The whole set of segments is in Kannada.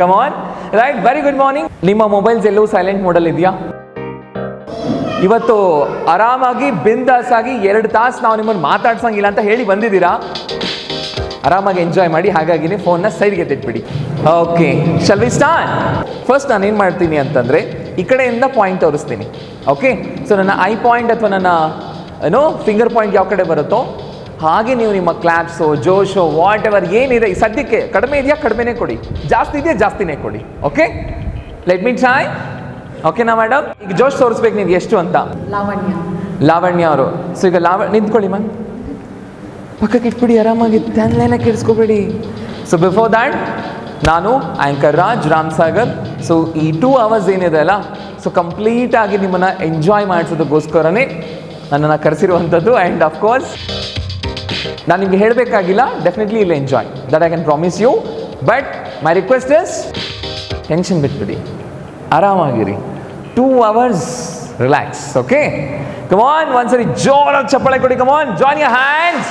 Come on right. Very good morning. ನಿಮ್ಮ ಮೊಬೈಲ್ಸ್ ಎಲ್ಲವೂ ಸೈಲೆಂಟ್ ಮೋಡಲ್ಲಿ ಇದೆಯಾ? ಇವತ್ತು ಆರಾಮಾಗಿ ಬಿಂದಾಸ್ ಆಗಿ 2 ತಾಸು ನಾವು ನಿಮ್ಮನ್ನು ಮಾತಾಡ್ಸಂಗಿಲ್ಲ ಅಂತ ಹೇಳಿ ಬಂದಿದ್ದೀರಾ. ಆರಾಮಾಗಿ ಎಂಜಾಯ್ ಮಾಡಿ. ಹಾಗಾಗಿ ಫೋನ್ನ ಸೈಡ್ಗೆ ಎತ್ತಿಟ್ಬಿಡಿ. Okay, shall we start? First ನಾನು ಏನು ಮಾಡ್ತೀನಿ ಅಂತಂದರೆ ಈ ಕಡೆಯಿಂದ ಪಾಯಿಂಟ್ ತೋರಿಸ್ತೀನಿ. ಓಕೆ, ಸೊ ನನ್ನ ಐ ಪಾಯಿಂಟ್ ಅಥವಾ ನನ್ನ ಫಿಂಗರ್ ಪಾಯಿಂಟ್ ಯಾವ ಕಡೆ ಬರುತ್ತೋ ಹಾಗೆ ನೀವು ನಿಮ್ಮ ಕ್ಲಾಪ್ಸು, ಜೋಶು, ವಾಟ್ ಎವರ್ ಏನಿದೆ ಸದ್ಯಕ್ಕೆ ಕಡಿಮೆ ಇದೆಯಾ ಕಡಿಮೆನೇ ಕೊಡಿ, ಜಾಸ್ತಿ ಇದೆಯಾ ಜಾಸ್ತಿನೇ ಕೊಡಿ. Okay, let me try. ಓಕೆನಾ ಮೇಡಮ್? ಈಗ ಜೋಶ್ ತೋರಿಸ್ಬೇಕು ನೀವು ಎಷ್ಟು ಅಂತ. ಲಾವಣ್ಯ ಅವರು. ಸೊ ಈಗ ನಿಂತ್ಕೊಳ್ಳಿ ಮ್ಯಾಮ್, ಪಕ್ಕಕ್ಕೆ ಇಟ್ಬಿಡಿ, ಆರಾಮಾಗಿ ತನ್ನೇನ ಕೆಡಿಸ್ಕೋಬೇಡಿ. ಸೊ ಬಿಫೋರ್ ದ್ಯಾಟ್ ನಾನು ಆ್ಯಂಕರ್ ರಾಮ್ ಸಾಗರ್. ಸೊ ಈ 2 hours ಏನಿದೆ ಅಲ್ಲ, ಸೊ ಕಂಪ್ಲೀಟಾಗಿ ನಿಮ್ಮನ್ನು ಎಂಜಾಯ್ ಮಾಡಿಸೋದಕ್ಕೋಸ್ಕರನೇ ನನ್ನನ್ನು ಕರೆಸಿರುವಂಥದ್ದು. ಆ್ಯಂಡ್ ಅಫ್ಕೋರ್ಸ್ ನಾನು ನಿಮಗೆ ಹೇಳಬೇಕಾಗಿಲ್ಲ, ಡೆಫಿನೆಟ್ಲಿ ಇಲ್ಲಿ enjoy, that I can promise you. But my request is tension ಬಿಟ್ಬಿಡಿ, ಆರಾಮಾಗಿರಿ. 2 hours relax. Okay, come on, ಒಂದ್ಸರಿ ಜೋರಾಗಿ ಚಪ್ಪಾಳೆ ಕೊಡಿ. Come on, join your hands.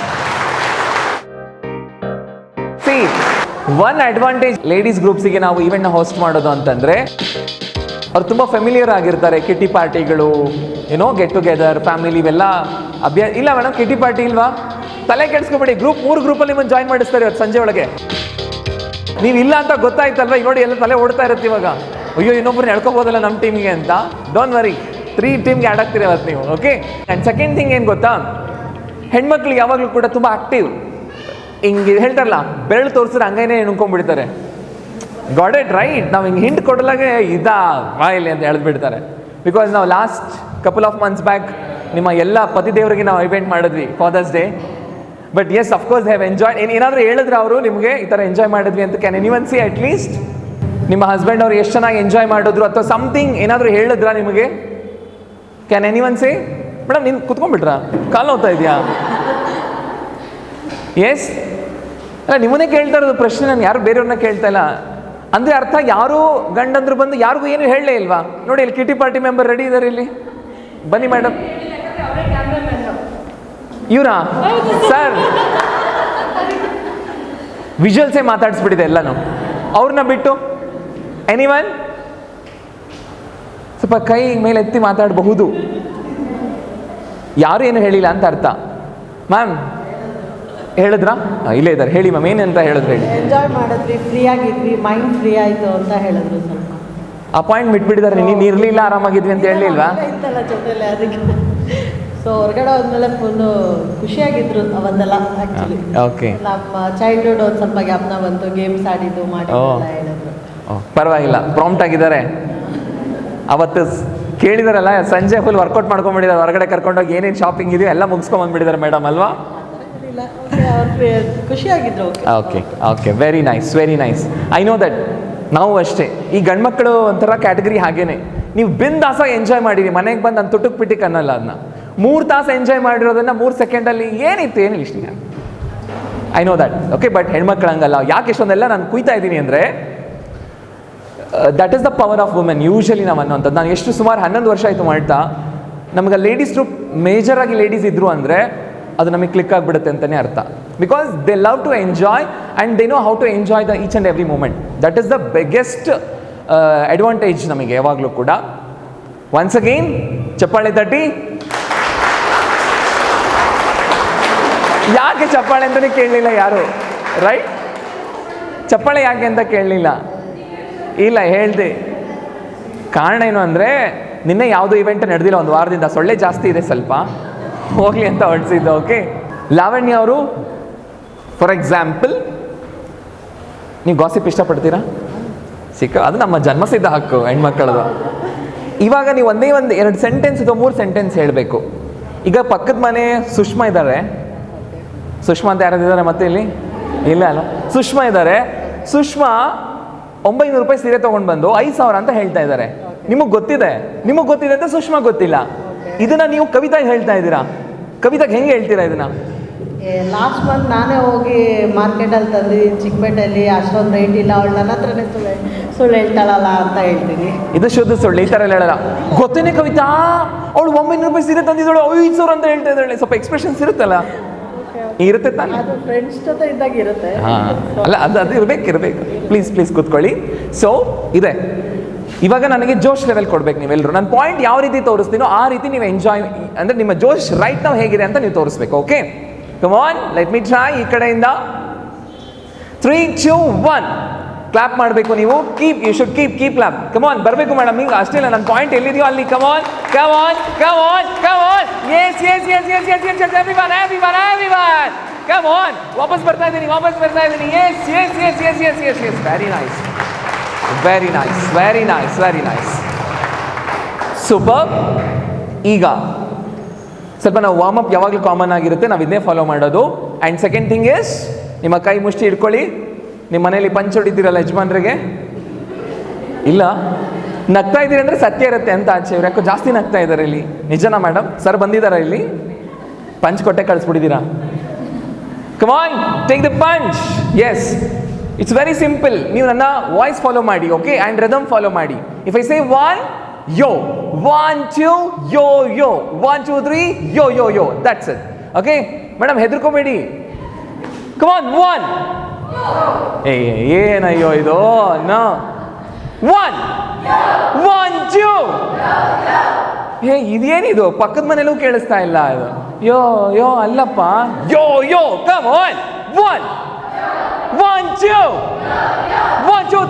See, one advantage ladies ಗ್ರೂಪ್ಸಿಗೆ ನಾವು ಈವೆಂಟ್ನ ಹೋಸ್ಟ್ ಮಾಡೋದು ಅಂತಂದರೆ ಅವ್ರು ತುಂಬ ಫೆಮಿಲಿಯರ್ ಆಗಿರ್ತಾರೆ. ಕಿಟಿ ಪಾರ್ಟಿಗಳು, ಗೆಟ್ ಟುಗೆದರ್, ಫ್ಯಾಮಿಲಿ ಇವೆಲ್ಲ ಇಲ್ಲ ಮೇಡಮ್, ಕಿಟಿ ಪಾರ್ಟಿ ಇಲ್ವಾ? ತಲೆ ಕೆಡಿಸ್ಕೊಬೇಡಿ. 3 ಗ್ರೂಪಲ್ಲಿ ನಿಮ್ಮನ್ನು ಜಾಯಿನ್ ಮಾಡಿಸ್ತಾರೆ ಇವತ್ತು ಸಂಜೆ ಒಳಗೆ. ನೀವು ಇಲ್ಲ ಅಂತ ಗೊತ್ತಾಯ್ತಲ್ವ, ಈಗ ನೋಡಿ ಎಲ್ಲ ತಲೆ ಓಡ್ತಾ ಇರುತ್ತೆ ಇವಾಗ. ಅಯ್ಯೋ, ಇನ್ನೊಬ್ಬರನ್ನ ಎಳ್ಕೊಬೋದಲ್ಲ ನಮ್ಮ ಟೀಮಿಗೆ ಅಂತ. ಡೋಂಟ್ ವರಿ, 3 ಟೀಮ್ಗೆ ಆ್ಯಡ್ ಆಗ್ತೀರಿ ಅವತ್ತು ನೀವು. ಓಕೆ, ಆ್ಯಂಡ್ ಸೆಕೆಂಡ್ ಥಿಂಗ್ ಏನು ಗೊತ್ತಾ, ಹೆಣ್ಮಕ್ಳಿಗೆ ಯಾವಾಗಲೂ ಕೂಡ ತುಂಬ ಆಕ್ಟಿವ್. ಹಿಂಗೆ ಹೇಳ್ತಾರಲ್ಲ, ಬೆರಳು ತೋರಿಸಿದ್ರೆ ಹಂಗೇನೆ ಎಣ್ಕೊಂಡ್ಬಿಡ್ತಾರೆ. Got it right. ನಾವು ಹಿಂಗೆ ಹಿಂಟ್ ಕೊಡಲಾಗೆ ಬಾಯಲ್ಲಿ ಅಂತ ಹೇಳ್ಬಿಡ್ತಾರೆ. ಬಿಕಾಸ್ ನಾವು last couple of months back ನಿಮ್ಮ ಎಲ್ಲ ಪತಿ ದೇವರಿಗೆ ನಾವು ಇವೆಂಟ್ ಮಾಡಿದ್ವಿ, Father's Day. But yes, of course have enjoyed. ಏನಾದರೂ ಹೇಳಿದ್ರೆ ಅವರು ನಿಮಗೆ ಈ ಥರ ಎಂಜಾಯ್ ಮಾಡಿದ್ವಿ ಅಂತ? Can anyone see at least ನಿಮ್ಮ ಹಸ್ಬೆಂಡ್ ಅವ್ರು ಎಷ್ಟು ಚೆನ್ನಾಗಿ ಎಂಜಾಯ್ ಮಾಡಿದ್ರು ಅಥವಾ ಸಮಥಿಂಗ್ ಏನಾದರೂ ಹೇಳಿದ್ರಾ ನಿಮಗೆ? Can anyone C? ಮೇಡಮ್ ನೀನು ಕುತ್ಕೊಂಡ್ಬಿಟ್ರಾ? ಕಾಲು ನೋಡ್ತಾ ಇದೆಯಾ? ಎಸ್, ಅಲ್ಲ ನಿಮ್ಮನ್ನೇ ಕೇಳ್ತಾ ಇರೋದು ಪ್ರಶ್ನೆ, ನಾನು ಯಾರು ಬೇರೆಯವ್ರನ್ನ ಕೇಳ್ತಾ ಇಲ್ಲ. ಅಂದರೆ ಅರ್ಥ ಯಾರೂ ಗಂಡಂದ್ರು ಬಂದು ಯಾರಿಗೂ ಏನು ಹೇಳಲೇ ಇಲ್ವಾ? ನೋಡಿ, ಇಲ್ಲಿ ಕಿಟಿ ಪಾರ್ಟಿ ಮೆಂಬರ್ ರೆಡಿ ಇದ್ದಾರೆ, ಇಲ್ಲಿ ಬನ್ನಿ ಮೇಡಮ್. ಇವರಾ ಸರ್? ವಿಜುವಲ್ಸೇ ಮಾತಾಡಿಸ್ಬಿಟ್ಟಿದೆ ಎಲ್ಲನೂ ಅವ್ರನ್ನ ಬಿಟ್ಟು. ಎನಿವನ್ ಸ್ವಲ್ಪ ಕೈ ಮೇಲೆ ಎತ್ತಿ ಮಾತಾಡಬಹುದು. ಯಾರು ಏನು ಹೇಳಿಲ್ಲ ಅಂತ ಅರ್ಥ. ಮ್ಯಾಮ್ ಹೇಳಿದ್ರಾ? ಇಲ್ಲೇ ಇದ್ದಾರೆ, ಹೇಳಿ ಮ್ಯಾಮ್ ಏನಂತ ಹೇಳಿದ್ರು ಹೇಳಿ. ಎಂಜಾಯ್ ಮಾಡಿದ್ವಿ, ಫ್ರೀ ಆಗಿದ್ವಿ, ಮೈಂಡ್ ಫ್ರೀ ಆಯಿತು ಅಂತ ಹೇಳಿದ್ರು. ಸ್ವಲ್ಪ ಅಪಾಯಿಂಟ್ ಬಿಟ್ಬಿಟ್ಟಿದ್ದಾರೆ, ನೀನು ಇರಲಿಲ್ಲ ಆರಾಮಾಗಿದ್ವಿ ಅಂತ ಹೇಳಲಿಲ್ವಾ? ಇತ್ತಲ್ಲ ಜೊತೆಲೆ, ಅದಕ್ಕೆ. ಸೊ ಹೊರಗಡೆ ಹೋದ್ಮೇಲೆ ಫುಲ್ಲು ಖುಷಿಯಾಗಿದ್ರು ಅವತ್ತೆಲ್ಲ. ಆ್ಯಕ್ಚುಲಿ ಓಕೆ, ನಮ್ಮ ಚೈಲ್ಡ್ಹುಡ್ ಒಂದು ಸ್ವಲ್ಪ ಜ್ಞಾಪನ ಬಂತು, ಗೇಮ್ಸ್ ಆಡಿದ್ದು ಮಾಡಿದ್ದೆಲ್ಲ ಹೇಳಿದ್ರು. ಪರವಾಗಿಲ್ಲ, ಪ್ರಾಂಪ್ಟ್ ಆಗಿದ್ದಾರೆ. ಅವತ್ತು ಕೇಳಿದಾರಲ್ಲ, ಸಂಜೆ ಫುಲ್ ವರ್ಕೌಟ್ ಮಾಡ್ಕೊಂಡ್ಬಿಟ್ಟಿದ್ದಾರೆ, ಹೊರಗಡೆ ಕರ್ಕೊಂಡೋಗಿ ಏನೇನು ಶಾಪಿಂಗ್ ಇದೆಯೋ ಎಲ್ಲ ಮುಗಿಸ್ಕೊಂಡ್ಬಂದ್ಬಿಟ್ಟಿದ್ದಾರೆ ಮೇಡಮ್ ಅಲ್ವಾ? ಖುಷಿಯಾಗಿದ್ರು. Okay okay, very nice, very nice. I know that. ನಾವು ಅಷ್ಟೇ, ಈ ಗಂಡ್ಮಕ್ಳು ಒಂಥರ ಕ್ಯಾಟಗರಿ ಹಾಗೇನೆ. ನೀವು ಬಿಂದಾಸ ಎಂಜಾಯ್ ಮಾಡಿರಿ, ಮನೆಗೆ ಬಂದು ನಾನು ತುಟುಕ್ ಪಿಟಿಕ್ ಅನ್ನಲ್ಲ ಅದನ್ನ. 3 ತಾಸು ಎಂಜಾಯ್ ಮಾಡಿರೋದನ್ನ 3 ಸೆಕೆಂಡಲ್ಲಿ ಏನಿತ್ತು ಏನಿಲ್ಲ ಇಷ್ಟ. I know that. Okay, but ಹೆಣ್ಮಕ್ಳು ಹಂಗಲ್ಲ. ಯಾಕೆ ಇಷ್ಟೊಂದೆಲ್ಲ ನಾನು ಕುಯ್ತಾ ಇದ್ದೀನಿ ಅಂದರೆ that is the power of women usually ನಾವು ಅನ್ನೋಂಥದ್ದು. ನಾನು ಎಷ್ಟು ಸುಮಾರು 11 ವರ್ಷ ಆಯಿತು ಮಾಡ್ತಾ. ನಮಗೆ ಲೇಡೀಸ್ ಗ್ರೂಪ್ ಮೇಜರಾಗಿ ಲೇಡೀಸ್ ಇದ್ದರು ಅಂದರೆ ಅದು ನಮಗೆ ಕ್ಲಿಕ್ ಆಗಿಬಿಡುತ್ತೆ ಅಂತಲೇ ಅರ್ಥ. Because they love to enjoy and they know how to enjoy the each and every moment. That is the biggest advantage ನಮಗೆ ಯಾವಾಗಲೂ ಕೂಡ. ಒನ್ಸ್ ಅಗೈನ್ ಚಪ್ಪಾಳೆ ತಟ್ಟಿ. ಯಾಕೆ ಚಪ್ಪಾಳೆ ಅಂತಲೇ ಕೇಳಲಿಲ್ಲ ಯಾರು, ರೈಟ್? ಚಪ್ಪಾಳೆ ಯಾಕೆ ಅಂತ ಕೇಳಲಿಲ್ಲ? ಇಲ್ಲ ಹೇಳಿದೆ. ಕಾರಣ ಏನು ಅಂದರೆ ನಿನ್ನೆ ಯಾವುದೋ ಇವೆಂಟ್ ನಡೆದಿಲ್ಲ, 1 ವಾರದಿಂದ ಸೊಳ್ಳೆ ಜಾಸ್ತಿ ಇದೆ, ಸ್ವಲ್ಪ ಹೋಗಲಿ ಅಂತ ಹೊರಡಿಸಿದ್ದು. ಓಕೆ, ಲಾವಣ್ಯ ಅವರು ಫಾರ್ ಎಕ್ಸಾಂಪಲ್, ನೀವು ಗಾಸಿಪ್ ಇಷ್ಟಪಡ್ತೀರಾ? ಅದು ನಮ್ಮ ಜನ್ಮಸಿದ್ಧ ಹಕ್ಕು ಹೆಣ್ಮಕ್ಕಳದು. ಇವಾಗ ನೀವು ಒಂದೇ 2 ಸೆಂಟೆನ್ಸ್ ಅಥವಾ 3 ಸೆಂಟೆನ್ಸ್ ಹೇಳಬೇಕು. ಈಗ ಪಕ್ಕದ ಮನೆ ಸುಷ್ಮಾ ಇದ್ದಾರೆ. ಸುಷ್ಮಾ ಅಂತ ಯಾರಿದ್ದಾರೆ ಮತ್ತೆ ಇಲ್ಲಿ? ಇಲ್ಲ ಅಲ್ಲ, ಸುಷ್ಮಾ ಇದ್ದಾರೆ. ಸುಷ್ಮಾ 900 ರೂಪಾಯಿ ಸೀರೆ ತೊಗೊಂಡು ಬಂದು 5,000 ಅಂತ ಹೇಳ್ತಾ ಇದ್ದಾರೆ. ನಿಮಗೆ ಗೊತ್ತಿದೆ ಅಂತ ಸುಷ್ಮಾ ಗೊತ್ತಿಲ್ಲ. ಇದನ್ನ ನೀವು ಕವಿತಾಗೆ ಹೇಳ್ತಾ ಇದ್ದೀರಾ. ಕವಿತಾಗೆ ಹೆಂಗೆ ಹೇಳ್ತೀರಾ ಇದನ್ನ? ಲಾಸ್ಟ್ ಮಂತ್ ನಾನೇ ಹೋಗಿ ಮಾರ್ಕೆಟಲ್ಲಿ ತಂದಿದ್ದೀನಿ ಚಿಕ್ಕಪೇಟೆಯಲ್ಲಿ, ಅಷ್ಟೊಂದು ರೇಟ್ ಇಲ್ಲ, ಅವಳು ನನ್ನ ಹತ್ರನೇ ಸುಳ್ಳು ಹೇಳ್ತಾಳಲ್ಲ ಅಂತ ಹೇಳ್ತೀನಿ. ಇದು ಶುದ್ಧ ಸುಳ್ಳು, ಈ ಥರ ಎಲ್ಲ ಹೇಳಲ್ಲ. ಗೊತ್ತೇನೆ ಕವಿತಾ, ಅವಳು 900 ರೂಪಾಯಿ ಸೀರೆ ತಂದಿದ್ದಳು 5,000 ಅಂತ ಹೇಳ್ತಾ ಇದ್ದಾಳೆ. ಸ್ವಲ್ಪ ಎಕ್ಸ್ಪ್ರೆಷನ್ಸ್ ಇರುತ್ತಲ್ಲ. ಇರುತ್ತೆ ತಾನೆ? ಅದು ಫ್ರೆಂಡ್ಸ್ ಜೊತೆ ಇದ್ದಾಗ ಇರುತ್ತೆ. ಅಲ್ಲ ಅದು ಇರಬೇಕು ಪ್ಲೀಸ್ ಕೂತ್ಕೊಳ್ಳಿ. ಸೊ ಇದೆ, ಇವಾಗ ನನಗೆ ಜೋಶ್ ಲೆವೆಲ್ ಕೊಡ್ಬೇಕು ನೀವೆಲ್ಲರೂ. ನನ್ನ ಪಾಯಿಂಟ್ ಯಾವ ರೀತಿ ತೋರಿಸ್ತೀನೋ ಆ ರೀತಿ ನೀವು ಎಂಜಾಯ್, ಅಂದರೆ ನಿಮ್ಮ ಜೋಶ್ ರೈಟ್ ನಾವು ಹೇಗಿದೆ ಅಂತ ನೀವು ತೋರಿಸ್ಬೇಕು. Okay, come on, let me try. ಈ ಕಡೆಯಿಂದ 3, 2, 1 ಕ್ಲಾಪ್ ಮಾಡಬೇಕು ನೀವು. You should keep clap. Come on, ಬರಬೇಕು ಮೇಡಮ್. ಹಿಂಗೆ ಅಷ್ಟೇ ಇಲ್ಲ, ನನ್ನ ಪಾಯಿಂಟ್ ಎಲ್ಲಿದೆಯೋ ಅಲ್ಲಿ. Come on. Yes everyone. Come on, ವಾಪಸ್ ಬರ್ತಾ ಇದ್ದೀನಿ. ಎಸ್. Very nice. ಸೂಪರ್. ಈಗ ಸ್ವಲ್ಪ ನಾವು ವಾರ್ಮ್ ಅಪ್ ಯಾವಾಗಲೂ ಕಾಮನ್ ಆಗಿರುತ್ತೆ, ನಾವು ಇದನ್ನೇ ಫಾಲೋ ಮಾಡೋದು. ಆ್ಯಂಡ್ ಸೆಕೆಂಡ್ ಥಿಂಗ್ ಇಸ್, ನಿಮ್ಮ ಕೈ ಮುಷ್ಟಿ ಇಟ್ಕೊಳ್ಳಿ. ನಿಮ್ಮ ಮನೇಲಿ ಪಂಚ್ ಹೊಡಿತೀರಲ್ಲ ಯಜಮಾನ್ರಿಗೆ, ಇಲ್ಲ ನಗ್ತಾ ಇದ್ದೀರಿ ಅಂದರೆ ಸತ್ಯ ಇರುತ್ತೆ ಅಂತ ಆಚೆ. ಇವ್ರು ಯಾಕೋ ಜಾಸ್ತಿ ನಗ್ತಾ ಇದ್ದಾರೆ ಇಲ್ಲಿ. ನಿಜನಾ ಮೇಡಮ್? ಸರ್ ಬಂದಿದ್ದಾರಾ ಇಲ್ಲಿ? ಪಂಚ್ ಕೊಟ್ಟೆ ಕಳಿಸ್ಬಿಟ್ಟಿದ್ದೀರಾ? Come on, take the punch. Yes, it's very simple. ನೀವು ನನ್ನ ವಾಯ್ಸ್ ಫಾಲೋ ಮಾಡಿ, ಓಕೆ, ಆ್ಯಂಡ್ ರಿದಮ್ ಫಾಲೋ ಮಾಡಿ. If I say 1, yo, 1, 2, yo, 1, 2, 3, yo, that's it. Okay, madam ಹೆದರ್ಕೋಬೇಡಿ. Come on, 1. ಏನಯ್ಯೋ ಇದು? ನೋ, 1, 2. ಇದೇನಿದು? ಪಕ್ಕದ ಮನೇಲೂ ಕೇಳಿಸ್ತಾ ಇಲ್ಲ ಇದು. ಯೋ ಅಲ್ಲಪ್ಪ, ಯೋ ಕಮ್ ಆನ್. 1, 2,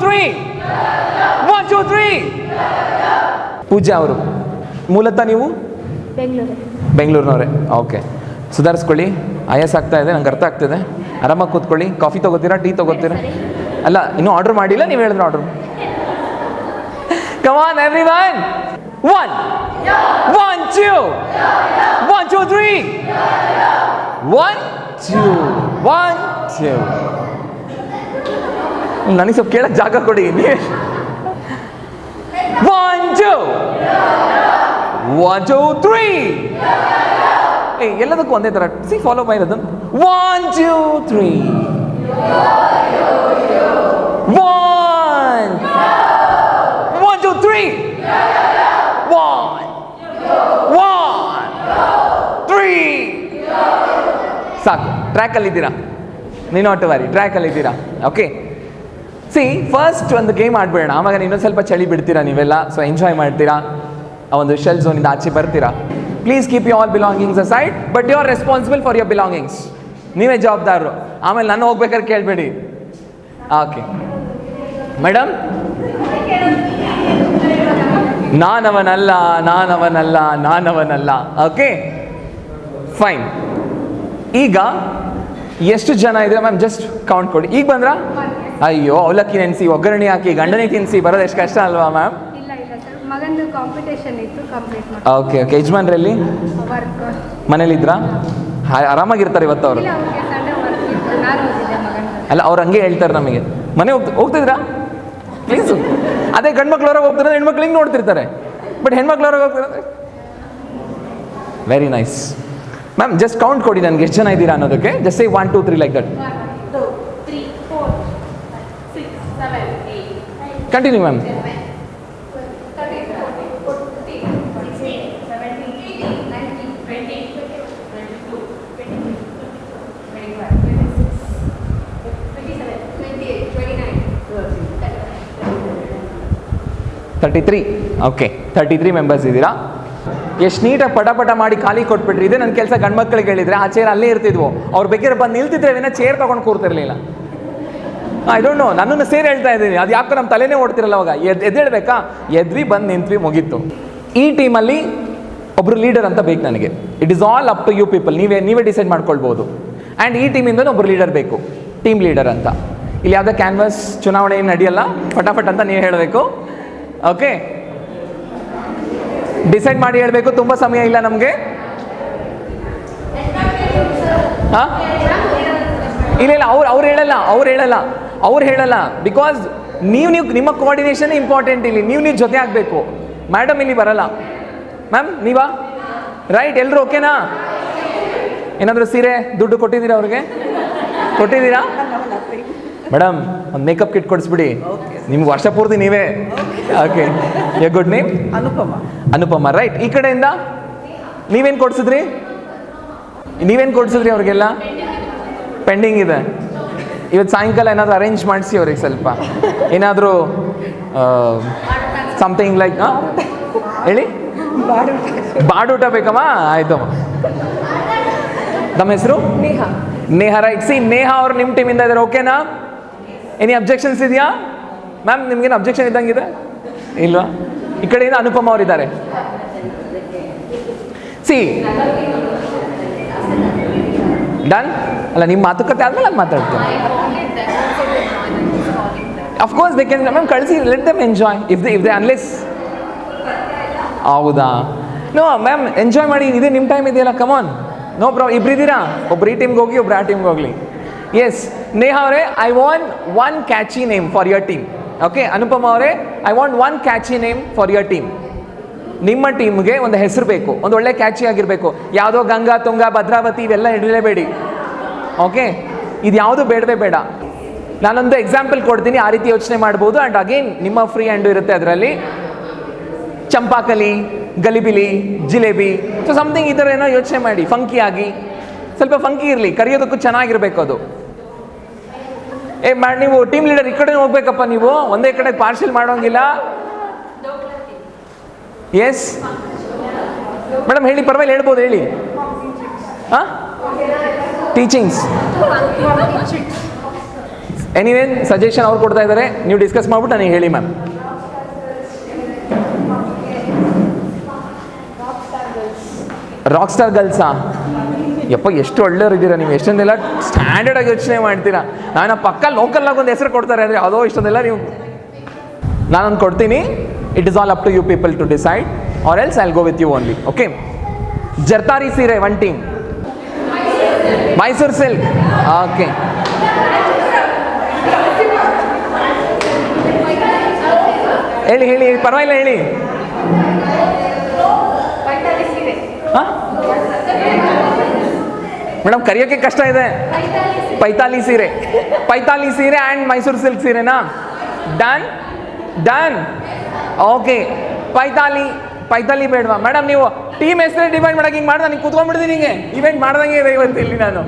3. 1, 2, 3. ಪೂಜಾ ಅವರು ಮೂಲತಃ ನೀವು ಬೆಂಗಳೂರಿನವರೇ? ಓಕೆ, ಸುಧಾರಿಸ್ಕೊಳ್ಳಿ. ಆಯಾಸ ಆಗ್ತಾ ಇದೆ, ನಂಗೆ ಅರ್ಥ ಆಗ್ತಿದೆ. ಆರಾಮಾಗಿ ಕೂತ್ಕೊಳ್ಳಿ. ಕಾಫಿ ತೊಗೋತೀರಾ, ಟೀ ತೊಗೋತೀರಾ? ಅಲ್ಲ, ಇನ್ನೂ ಆರ್ಡರ್ ಮಾಡಿಲ್ಲ, ನೀವು ಹೇಳಿದ್ರೆ ಆರ್ಡರ್. Come on everyone. 1, 2, 3. 1, 2. ನನಗೆ ಸ್ವಲ್ಪ ಕೇಳಕ್ಕೆ ಜಾಗ ಕೊಡಿ. 1, 2, 3. ಎಲ್ಲದಕ್ಕೂ ಒಂದೇ ಥರ. Follow my rhythm. 1, 2, 3. 1, 2, 3. 1, 3. ಸಾಕು. ಟ್ರ್ಯಾಕಲ್ಲಿದ್ದೀರಾ? ನೀನು ಆಟವಾರಿ ಟ್ರ್ಯಾಕಲ್ಲಿದ್ದೀರಾ? ಓಕೆ, ಫಸ್ಟ್ ಒಂದು ಗೇಮ್ ಆಡ್ಬೇಡ, ಆವಾಗ ಇನ್ನೊಂದು ಸ್ವಲ್ಪ ಚಳಿ ಬಿಡ್ತೀರಾ ನೀವೆಲ್ಲ. ಸೊ ಎಂಜಾಯ್ ಮಾಡ್ತೀರಾ, ಆ ಒಂದು ಶೆಲ್ ಝೋನಿಂದ ಆಚೆ ಬರ್ತೀರಾ. Please keep you all belongings aside, but you are responsible for your belongings. ನೀವೇ ಜವಾಬ್ದಾರರು. ಆಮೇಲೆ ನಾನು ಹೋಗ್ಬೇಕಾದ್ರೆ ಕೇಳಬೇಡಿ. ಓಕೆ ಮೇಡಮ್, ನಾನವನಲ್ಲ. Okay fine. ಈಗ ಎಷ್ಟು ಜನ ಇದ್ರೆ ಮ್ಯಾಮ್ ಜಸ್ಟ್ ಕೌಂಟ್ ಕೊಡಿ. ಈಗ ಬಂದ್ರಾ? ಅಯ್ಯೋ, ಅವಲಕ್ಕಿ ನೆನೆಸಿ, ಒಗ್ಗರಣೆ ಹಾಕಿ, ಗಂಡನಿಗೆ ತಿನ್ನಿಸಿ ಬರೋದು ಎಷ್ಟು ಕಷ್ಟ ಅಲ್ವಾ ಮ್ಯಾಮ್? ಓಕೆ, ಯಜಮಾನ್ರಲ್ಲಿ ಮನೇಲಿದ್ರಾ? ಆರಾಮಾಗಿರ್ತಾರೆ ಇವತ್ತು ಅವರು? ಅಲ್ಲ, ಅವ್ರು ಹಂಗೆ ಹೇಳ್ತಾರೆ ನಮಗೆ. ಮನೆ ಹೋಗ್ತಿದ್ರಾ? ಪ್ಲೀಸು. ಅದೇ ಗಂಡ್ಮಕ್ಳು ಹೊರಗೆ ಹೋಗ್ತಾರೆ, ಹೆಣ್ಮಕ್ಳು ಹಿಂಗೆ ನೋಡ್ತಿರ್ತಾರೆ. ಬಟ್ ಹೆಣ್ಮಕ್ಳು ಹೊರಗೆ ಹೋಗ್ತಾರೆ. Very nice ma'am. Just count ಕೊಡಿ ನನಗೆ ಎಷ್ಟು ಜನ ಇದ್ದೀರಾ ಅನ್ನೋದಕ್ಕೆ. Just say 1, 2, 3 like that. Continue ma'am. 33. Okay, 33 members ಇದ್ದೀರಾ. ಎಷ್ಟು ನೀಟಾಗಿ ಪಟ ಮಾಡಿ ಖಾಲಿ ಕೊಟ್ಬಿಟ್ರಿ. ಇದೆ ನನ್ನ ಕೆಲಸ. ಗಂಡ್ಮಕ್ಳಿಗೆ ಹೇಳಿದ್ರೆ ಆ ಚೇರ್ ಅಲ್ಲೇ ಇರ್ತಿದ್ವು. ಅವ್ರು ಬೇಕಾದ್ರೆ ಬಂದು ನಿಲ್ತಿದ್ರೆ ವಿನ ಚೇರ್ ತೊಗೊಂಡು ಕೂರ್ತಿರ್ಲಿಲ್ಲ. ಐ ಡೋಂಟ್ ನೋ, ನನ್ನನ್ನು ಸೇರಿ ಹೇಳ್ತಾ ಇದ್ದೀನಿ. ಅದು ಯಾಕೋ ನಮ್ಮ ತಲೆನೇ ಓಡ್ತಿರಲ್ಲ ಅವಾಗ. ಎದ್ದೇಳ್ಬೇಕಾ? ಎದ್ವಿ, ಬಂದು ನಿಂತ್ವಿ, ಮುಗೀತು. ಈ ಟೀಮಲ್ಲಿ ಒಬ್ಬರು ಲೀಡರ್ ಅಂತ ಬೇಕು ನನಗೆ. It is all up to you people. ನೀವೇ ಡಿಸೈಡ್ ಮಾಡ್ಕೊಳ್ಬೋದು. ಆ್ಯಂಡ್ ಈ ಟೀಮಿಂದ ಒಬ್ಬರು ಲೀಡರ್ ಬೇಕು, ಟೀಮ್ ಲೀಡರ್ ಅಂತ. ಇಲ್ಲಿ ಯಾವುದೇ ಕ್ಯಾನ್ವಸ್ ಚುನಾವಣೆ ಏನು ನಡೆಯಲ್ಲ, ಫಟಾಫಟ್ ಅಂತ ನೀವು ಹೇಳಬೇಕು. ಓಕೆ, ಡಿಸೈಡ್ ಮಾಡಿ ಹೇಳಬೇಕು. ತುಂಬ ಸಮಯ ಇಲ್ಲ ನಮಗೆ. ಹಾಂ, ಇಲ್ಲ, ಅವ್ರು ಹೇಳಲ್ಲ. ಬಿಕಾಸ್ ನೀವು ನಿಮ್ಮ ಕೋಆರ್ಡಿನೇಷನ್ ಇಂಪಾರ್ಟೆಂಟ್. ಇಲ್ಲಿ ನೀವು ಜೊತೆ ಆಗಬೇಕು. ಮೇಡಮ್ ಇಲ್ಲಿ ಬರಲ್ಲ. ಮ್ಯಾಮ್ ನೀವಾ? ರೈಟ್, ಎಲ್ಲರೂ ಓಕೆನಾ? ಏನಾದರೂ ಸೀರೆ ದುಡ್ಡು ಕೊಟ್ಟಿದ್ದೀರಾ ಅವ್ರಿಗೆ? ಕೊಟ್ಟಿದ್ದೀರಾ? ಮೇಡಮ್ ಒಂದು ಮೇಕಪ್ ಕಿಟ್ ಕೊಡಿಸ್ಬಿಡಿ. ನಿಮ್ಗೆ ವರ್ಷ ಪೂರ್ತಿ ನೀವೇ. Okay, you good name? Anupama. Right, ಈ ಕಡೆಯಿಂದ ನೀವೇನು ಕೊಡ್ಸಿದ್ರಿ ಅವ್ರಿಗೆಲ್ಲ? ಪೆಂಡಿಂಗ್ ಇದೆ. ಇವತ್ತು ಸಾಯಂಕಾಲ ಏನಾದರೂ ಅರೇಂಜ್ ಮಾಡಿಸಿ ಅವ್ರಿಗೆ ಸ್ವಲ್ಪ ಏನಾದರೂ ಸಮಥಿಂಗ್ ಲೈಕ್ ಹೇಳಿ. ಬಾಡೂಟ ಬೇಕಮ್ಮ, ಆಯ್ತಮ್ಮ. ನಮ್ಮ ಹೆಸರು ನೇಹಾ, ರೈಟ್. ಸಿ ನೇಹಾ ಅವರು ನಿಮ್ಮ ಟೀಮಿಂದ ಇದ್ದಾರೆ, ಓಕೆನಾ? ಎನಿ ಅಬ್ಜೆಕ್ಷನ್ಸ್ ಇದೆಯಾ ಮ್ಯಾಮ್? ನಿಮ್ಗೇನು ಅಬ್ಜೆಕ್ಷನ್ ಇದ್ದಂಗಿದೆ ಇಲ್ವಾ? ಈ ಕಡೆಯಿಂದ ಅನುಪಮ ಅವರಿದ್ದಾರೆ. ಸಿ ಡನ್ ಅಲ್ಲ, ನಿಮ್ಮ ಮಾತುಕತೆ ಆದ್ಮೇಲೆ ಅದು ಮಾತಾಡ್ತೀನಿ. ಅಫ್ಕೋರ್ಸ್ ದೇ ಕ್ಯಾನ್ ಮ್ಯಾಮ್, ಕಳಿಸಿ, let them enjoy if they unless. ಹೌದಾ? ನೋ ಮ್ಯಾಮ್, ಎಂಜಾಯ್ ಮಾಡಿ, ಇದೇ ನಿಮ್ಮ ಟೈಮ್ ಇದೆಯಲ್ಲ, ಕಮಾನ್, ನೋ ಪ್ರಾಬ್ಲಮ್. ಇಬ್ಬರಿದ್ದೀರಾ, ಒಬ್ರು ಈ ಟೀಮ್ಗೆ ಹೋಗಿ ಒಬ್ರು ಆ ಟೀಮ್ಗೆ ಹೋಗಲಿ. ಎಸ್ ನೇಹಾ ಅವರೇ, I want one catchy name for your team. Okay Anupama ಅವರೇ, I want one catchy name for your team. ನಿಮ್ಮ ಟೀಮ್ಗೆ ಒಂದು ಹೆಸರು ಬೇಕು, ಒಂದು ಒಳ್ಳೆ ಕ್ಯಾಚಿ ಆಗಿರಬೇಕು. ಯಾವುದೋ ಗಂಗಾ, ತುಂಗ, ಭದ್ರಾವತಿ ಇವೆಲ್ಲ ಇಡಲೇಬೇಡಿ. ಓಕೆ, ಇದು ಯಾವುದು ಬೇಡವೇ ಬೇಡ. ನಾನೊಂದು ಎಕ್ಸಾಂಪಲ್ ಕೊಡ್ತೀನಿ, ಆ ರೀತಿ ಯೋಚನೆ ಮಾಡ್ಬೋದು. ಆ್ಯಂಡ್ ಅಗೇನ್ ನಿಮ್ಮ ಫ್ರೀ ಹ್ಯಾಂಡು ಇರುತ್ತೆ ಅದರಲ್ಲಿ. ಚಂಪಾಕಲಿ, ಗಲಿಬಿಲಿ, ಜಿಲೇಬಿ, ಸೊ ಸಮಥಿಂಗ್ ಈ ಥರ ಏನೋ ಯೋಚನೆ ಮಾಡಿ. ಫಂಕಿ ಆಗಿ, ಸ್ವಲ್ಪ ಫಂಕಿ ಇರಲಿ, ಕರೆಯೋದಕ್ಕೂ ಚೆನ್ನಾಗಿರ್ಬೇಕು ಅದು. ನೀವು ಟೀಮ್ ಲೀಡರ್ ಈ ಕಡೆ ಹೋಗ್ಬೇಕಪ್ಪ, ನೀವು ಒಂದೇ ಕಡೆ ಪಾರ್ಸೆಲ್ ಮಾಡೋಂಗಿಲ್ಲ. ಎಸ್ ಮೇಡಮ್ ಹೇಳಿ, ಪರವಾಗಿಲ್ಲ, ಹೇಳ್ಬೋದು, ಹೇಳಿ. ಹಾಂ, ಟೀಚಿಂಗ್ಸ್ ಎನಿವೇನ್ ಸಜೆಷನ್ ಅವ್ರು ಕೊಡ್ತಾ ಇದ್ದಾರೆ, ನೀವು ಡಿಸ್ಕಸ್ ಮಾಡ್ಬಿಟ್ಟು ನನಗೆ ಹೇಳಿ ಮ್ಯಾಮ್. Rock star ಗರ್ಲ್ಸಾ? ಯಪ್ಪ, ಎಷ್ಟು ಒಳ್ಳೆಯವ್ರು ಇದ್ದೀರಾ ನೀವು, ಎಷ್ಟೊಂದೆಲ್ಲ ಸ್ಟ್ಯಾಂಡರ್ಡ್ ಆಗಿ ಯೋಚನೆ ಮಾಡ್ತೀರಾ. ನಾನು ಪಕ್ಕ ಲೋಕಲ್ಲಾಗಿ ಒಂದು ಹೆಸರು ಕೊಡ್ತಾರೆ ಅಂದರೆ ಅದೋ ಇಷ್ಟೊಂದೆಲ್ಲ ನೀವು. ನಾನೊಂದು ಕೊಡ್ತೀನಿ, it is all up to you people to decide, or else I'll go with you only. Okay, ಜರ್ತಾರಿ ಸೀರೆ one team, Mysuru silk. Okay, ಹೇಳಿ ಹೇಳಿ, ಪರವಾಗಿಲ್ಲ ಹೇಳಿ. ಹಾಂ ಮೇಡಮ್, ಕರೆಯೋಕ್ಕೆ ಕಷ್ಟ ಇದೆ. ಪೈತಾಲಿ ಸೀರೆ, ಪೈತಾಲಿ ಸೀರೆ ಆ್ಯಂಡ್ ಮೈಸೂರು ಸಿಲ್ಕ್ ಸೀರೆನಾ? Done done. ಓಕೆ, ಪೈತಾಲಿ ಬೇಡವಾ ಮೇಡಮ್? ನೀವು ಟೀಮ್ ಹೆಸರೇ ಡಿವೈಡ್ ಮಾಡಕ್ಕೆ ಹಿಂಗೆ ಮಾಡ್ದೆ, ನೀವು ಕೂತ್ಕೊಂಡ್ಬಿಡ್ತೀನಿ, ಹಿಂಗೆ ಇವೆಂಟ್ ಮಾಡ್ದಂಗೆ ಇದೆ ಇವತ್ತು ಇಲ್ಲಿ ನಾನು.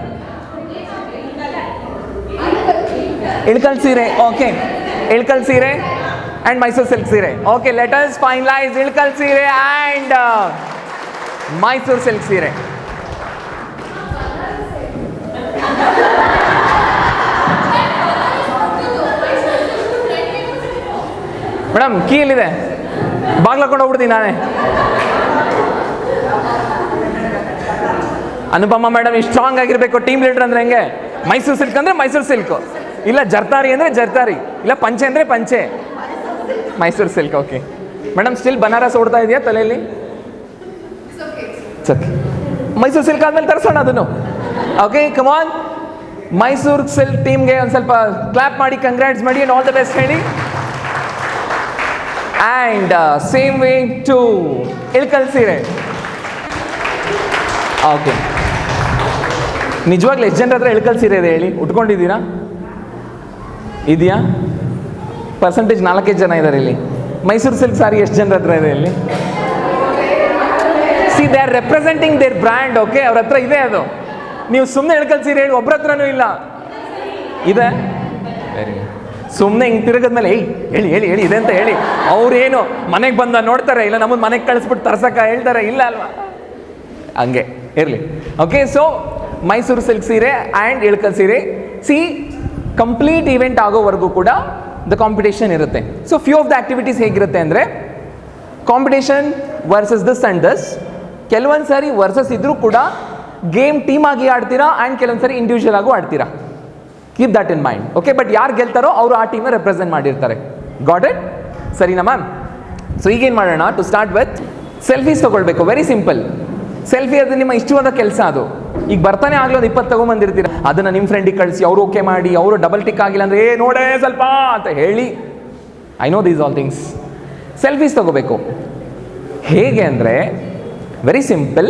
ಇಳ್ಕಲ್ ಸೀರೆ, ಓಕೆ, ಇಳ್ಕಲ್ ಸೀರೆ ಆ್ಯಂಡ್ ಮೈಸೂರು ಸಿಲ್ಕ್ ಸೀರೆ. Okay, let us finalise Ilkal ಸೀರೆ ಆ್ಯಂಡ್ ಮೈಸೂರು ಸಿಲ್ಕ್ ಸೀರೆ. ಮೇಡಮ್ ಕೀ ಎಲ್ಲಿದೆ? ಬಾಗ್ಲಾಕೊಂಡು ಹೋಗ್ಬಿಡ್ತೀನಿ ನಾನೇ. ಅನುಪಮ ಮೇಡಮ್ ಇಷ್ಟು ಸ್ಟ್ರಾಂಗ್ ಆಗಿರಬೇಕು. ಟೀಮ್ ಲೀಡರ್ ಅಂದರೆ ಹೆಂಗೆ? ಮೈಸೂರು ಸಿಲ್ಕ್ ಅಂದರೆ ಮೈಸೂರು ಸಿಲ್ಕು, ಇಲ್ಲ ಜರ್ತಾರಿ ಅಂದರೆ ಜರ್ತಾರಿ, ಇಲ್ಲ ಪಂಚೆ ಅಂದರೆ ಪಂಚೆ, Mysuru silk. Okay madam, still Banaras ಓಡ್ತಾ ಇದೆಯಾ ತಲೆಯಲ್ಲಿ? ಮೈಸೂರು ಸಿಲ್ಕ್ ಆದ್ಮೇಲೆ ತರಿಸೋಣ ಅದನ್ನು. ಓಕೆ ಕಮಾನ್, ಮೈಸೂರು ಸಿಲ್ಕ್ ಟೀಮ್ಗೆ ಒಂದು ಸ್ವಲ್ಪ ಕ್ಲಾಪ್ ಮಾಡಿ, ಕಂಗ್ರಾಟ್ಸ್ ಮಾಡಿ, ಆ್ಯಂಡ್ ಆಲ್ ದ ಬೆಸ್ಟ್ ಹೇಳಿ. And same way to Ilkal ಸೀರೆ. ಓಕೆ, ನಿಜವಾಗ್ಲೂ ಎಷ್ಟು ಜನರ ಹತ್ರ ಇಳ್ಕಲ್ ಸೀರೆ ಇದೆ ಹೇಳಿ? ಉಟ್ಕೊಂಡಿದ್ದೀರಾ? ಇದೆಯಾ? ಪರ್ಸೆಂಟೇಜ್ 4 ಜನ ಇದ್ದಾರೆ ಇಲ್ಲಿ. ಮೈಸೂರು ಸಿಲ್ಕ್ ಸಾರಿ ಎಷ್ಟು ಜನರ ಹತ್ರ ಇದೆ ಇಲ್ಲಿ? See, they are representing their brand. Okay, ಅವ್ರ ಹತ್ರ ಇದೆ ಅದು. ನೀವು ಸುಮ್ಮನೆ ಇಳ್ಕಲ್ ಸೀರೆ ಹೇಳಿ, ಒಬ್ಬರ ಹತ್ರನೂ ಇಲ್ಲ. ಇದೆ, ವೆರಿ ಗುಡ್. ಸುಮ್ಮನೆ ಹಿಂಗೆ ತಿರುಗಿದ್ಮೇಲೆ ಹೇಳಿ ಹೇಳಿ ಹೇಳಿ ಇದೆ ಅಂತ ಹೇಳಿ, ಅವ್ರೇನು ಮನೆಗೆ ಬಂದ ನೋಡ್ತಾರೆ, ಇಲ್ಲ ನಮ್ಮನ್ನು ಮನೆಗೆ ಕಳಿಸ್ಬಿಟ್ಟು ತರ್ಸಕ್ಕೆ ಹೇಳ್ತಾರೆ, ಇಲ್ಲ ಅಲ್ವಾ? ಹಂಗೆ ಇರಲಿ. ಓಕೆ, ಸೊ ಮೈಸೂರು ಸಿಲ್ಕ್ ಸೀರೆ ಆ್ಯಂಡ್ ಇಳ್ಕಲ್ ಸೀರೆ. ಸಿ, ಕಂಪ್ಲೀಟ್ ಈವೆಂಟ್ ಆಗೋವರೆಗೂ ಕೂಡ ದ ಕಾಂಪಿಟೇಷನ್ ಇರುತ್ತೆ. So few of the activities ಹೇಗಿರುತ್ತೆ ಅಂದರೆ, competition versus this and this. ಕೆಲವೊಂದು ಸಾರಿ ವರ್ಸಸ್ ಇದ್ರೂ ಕೂಡ ಗೇಮ್ ಟೀಮ್ ಆಗಿ ಆಡ್ತೀರಾ, ಆ್ಯಂಡ್ ಕೆಲವೊಂದು ಸಾರಿ ಇಂಡಿವಿಜುವಲ್ ಆಗು ಆಡ್ತೀರಾ. Keep that in mind. Okay, but ಯಾರು ಗೆಲ್ತಾರೋ ಅವರು ಆ ಟೀಮ್ನ ರೆಪ್ರೆಸೆಂಟ್ ಮಾಡಿರ್ತಾರೆ. Got it? ಸರಿನಾ ಮ್ಯಾಮ್? ಸೊ ಈಗೇನು ಮಾಡೋಣ? ಟು ಸ್ಟಾರ್ಟ್ ವಿತ್ ಸೆಲ್ಫೀಸ್ ತೊಗೊಳ್ಬೇಕು. Very simple. ಸೆಲ್ಫಿ ಅದು ನಿಮ್ಮ ಇಷ್ಟವಾದ ಕೆಲಸ. ಅದು ಈಗ ಬರ್ತಾನೆ ಆಗಲಿ ಒಂದು 20 ತೊಗೊಂಬಂದಿರ್ತೀರ, ಅದನ್ನು ನಿಮ್ಮ ಫ್ರೆಂಡಿಗೆ ಕಳಿಸಿ, ಅವರು ಓಕೆ ಮಾಡಿ, ಅವರು ಡಬಲ್ ಟಿಕ್ ಆಗಿಲ್ಲ ಅಂದರೆ ನೋಡೇ ಸ್ವಲ್ಪ ಅಂತ ಹೇಳಿ, I know these all things. Selfies ತೊಗೋಬೇಕು. ಹೇಗೆ ಅಂದರೆ very simple,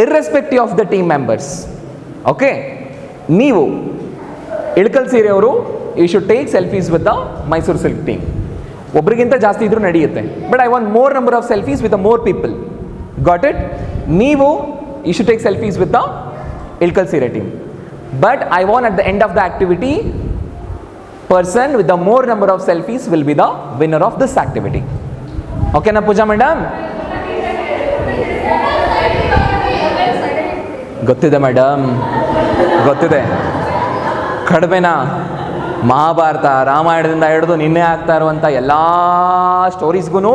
irrespective of the team members. Okay, ನೀವು ಇಳ್ಕಲ್ ಸೀರೆಯವರು you should take selfies with the Mysuru silk team. ಒಬ್ರಿಗಿಂತ ಜಾಸ್ತಿ ಇದ್ರೂ ನಡೆಯುತ್ತೆ, but I want more number of selfies with more people. Got it? ನೀವು you should take selfies with the Ilkal ಸೀರೆ team. But I want at the end of the activity, person with the more number of selfies will be the winner of this activity. Okay na Pooja madam? ಗೊತ್ತಿದೆ ಮೇಡಮ್, ಗೊತ್ತಿದೆ. ಕಡಿಮೆನಾ? ಮಹಾಭಾರತ ರಾಮಾಯಣದಿಂದ ಹಿಡಿದು ನಿನ್ನೆ ಆಗ್ತಾ ಇರುವಂಥ ಎಲ್ಲ ಸ್ಟೋರೀಸ್ಗೂ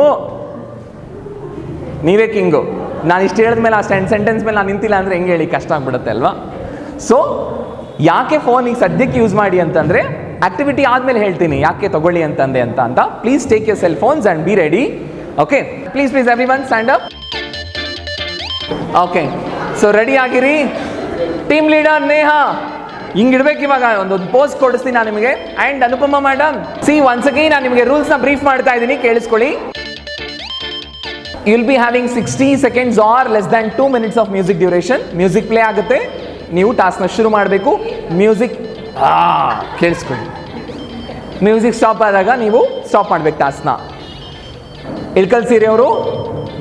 ನೀವೇ ಕಿಂಗು. ನಾನು ಇಷ್ಟು ಹೇಳಿದ ಮೇಲೆ ಆ ಸೆಂಟೆನ್ಸ್ ಮೇಲೆ ನಾನು ನಿಂತಿಲ್ಲ ಅಂದರೆ ಹೆಂಗೆ ಹೇಳಿ, ಕಷ್ಟ ಆಗ್ಬಿಡುತ್ತೆ ಅಲ್ವಾ? ಸೊ ಯಾಕೆ ಫೋನ್ ಈಗ ಸದ್ಯಕ್ಕೆ ಯೂಸ್ ಮಾಡಿ ಅಂತಂದರೆ, ಆಕ್ಟಿವಿಟಿ ಆದಮೇಲೆ ಹೇಳ್ತೀನಿ ಯಾಕೆ ತಗೊಳ್ಳಿ ಅಂತಂದೆ ಅಂತ. Please take your cell phones and be ready. Okay, please everyone stand up. Okay, so ready ಆಗಿರಿ. ಟೀಮ್ ಲೀಡರ್ ನೇಹಾ ಹಿಂಗಿಡ್ಬೇಕು. ಇವಾಗ ಒಂದು ಪೋಸ್ಟ್ ಕೊಡಿಸ್ತೀನಿ ನಾನು ನಿಮಗೆ. And Anupama madam, see once again ನಾನು ನಿಮಗೆ ರೂಲ್ಸ್ನ ಬ್ರೀಫ್ ಮಾಡ್ತಾ ಇದ್ದೀನಿ, ಕೇಳಿಸ್ಕೊಳ್ಳಿ. You will be having 60 seconds or less than 2 minutes of music duration. Music play ಆಗುತ್ತೆ, ನೀವು ಟಾಸ್ಕ್ನ ಶುರು ಮಾಡಬೇಕು. ಮ್ಯೂಸಿಕ್ ಕೇಳಿಸ್ಕೊಳ್ಳಿ. ಮ್ಯೂಸಿಕ್ ಸ್ಟಾಪ್ ಆದಾಗ ನೀವು ಸ್ಟಾಪ್ ಮಾಡಬೇಕು ಟಾಸ್ಕ್ನ. ಇಳ್ಕಲ್ ಸೀರೆ ಅವರು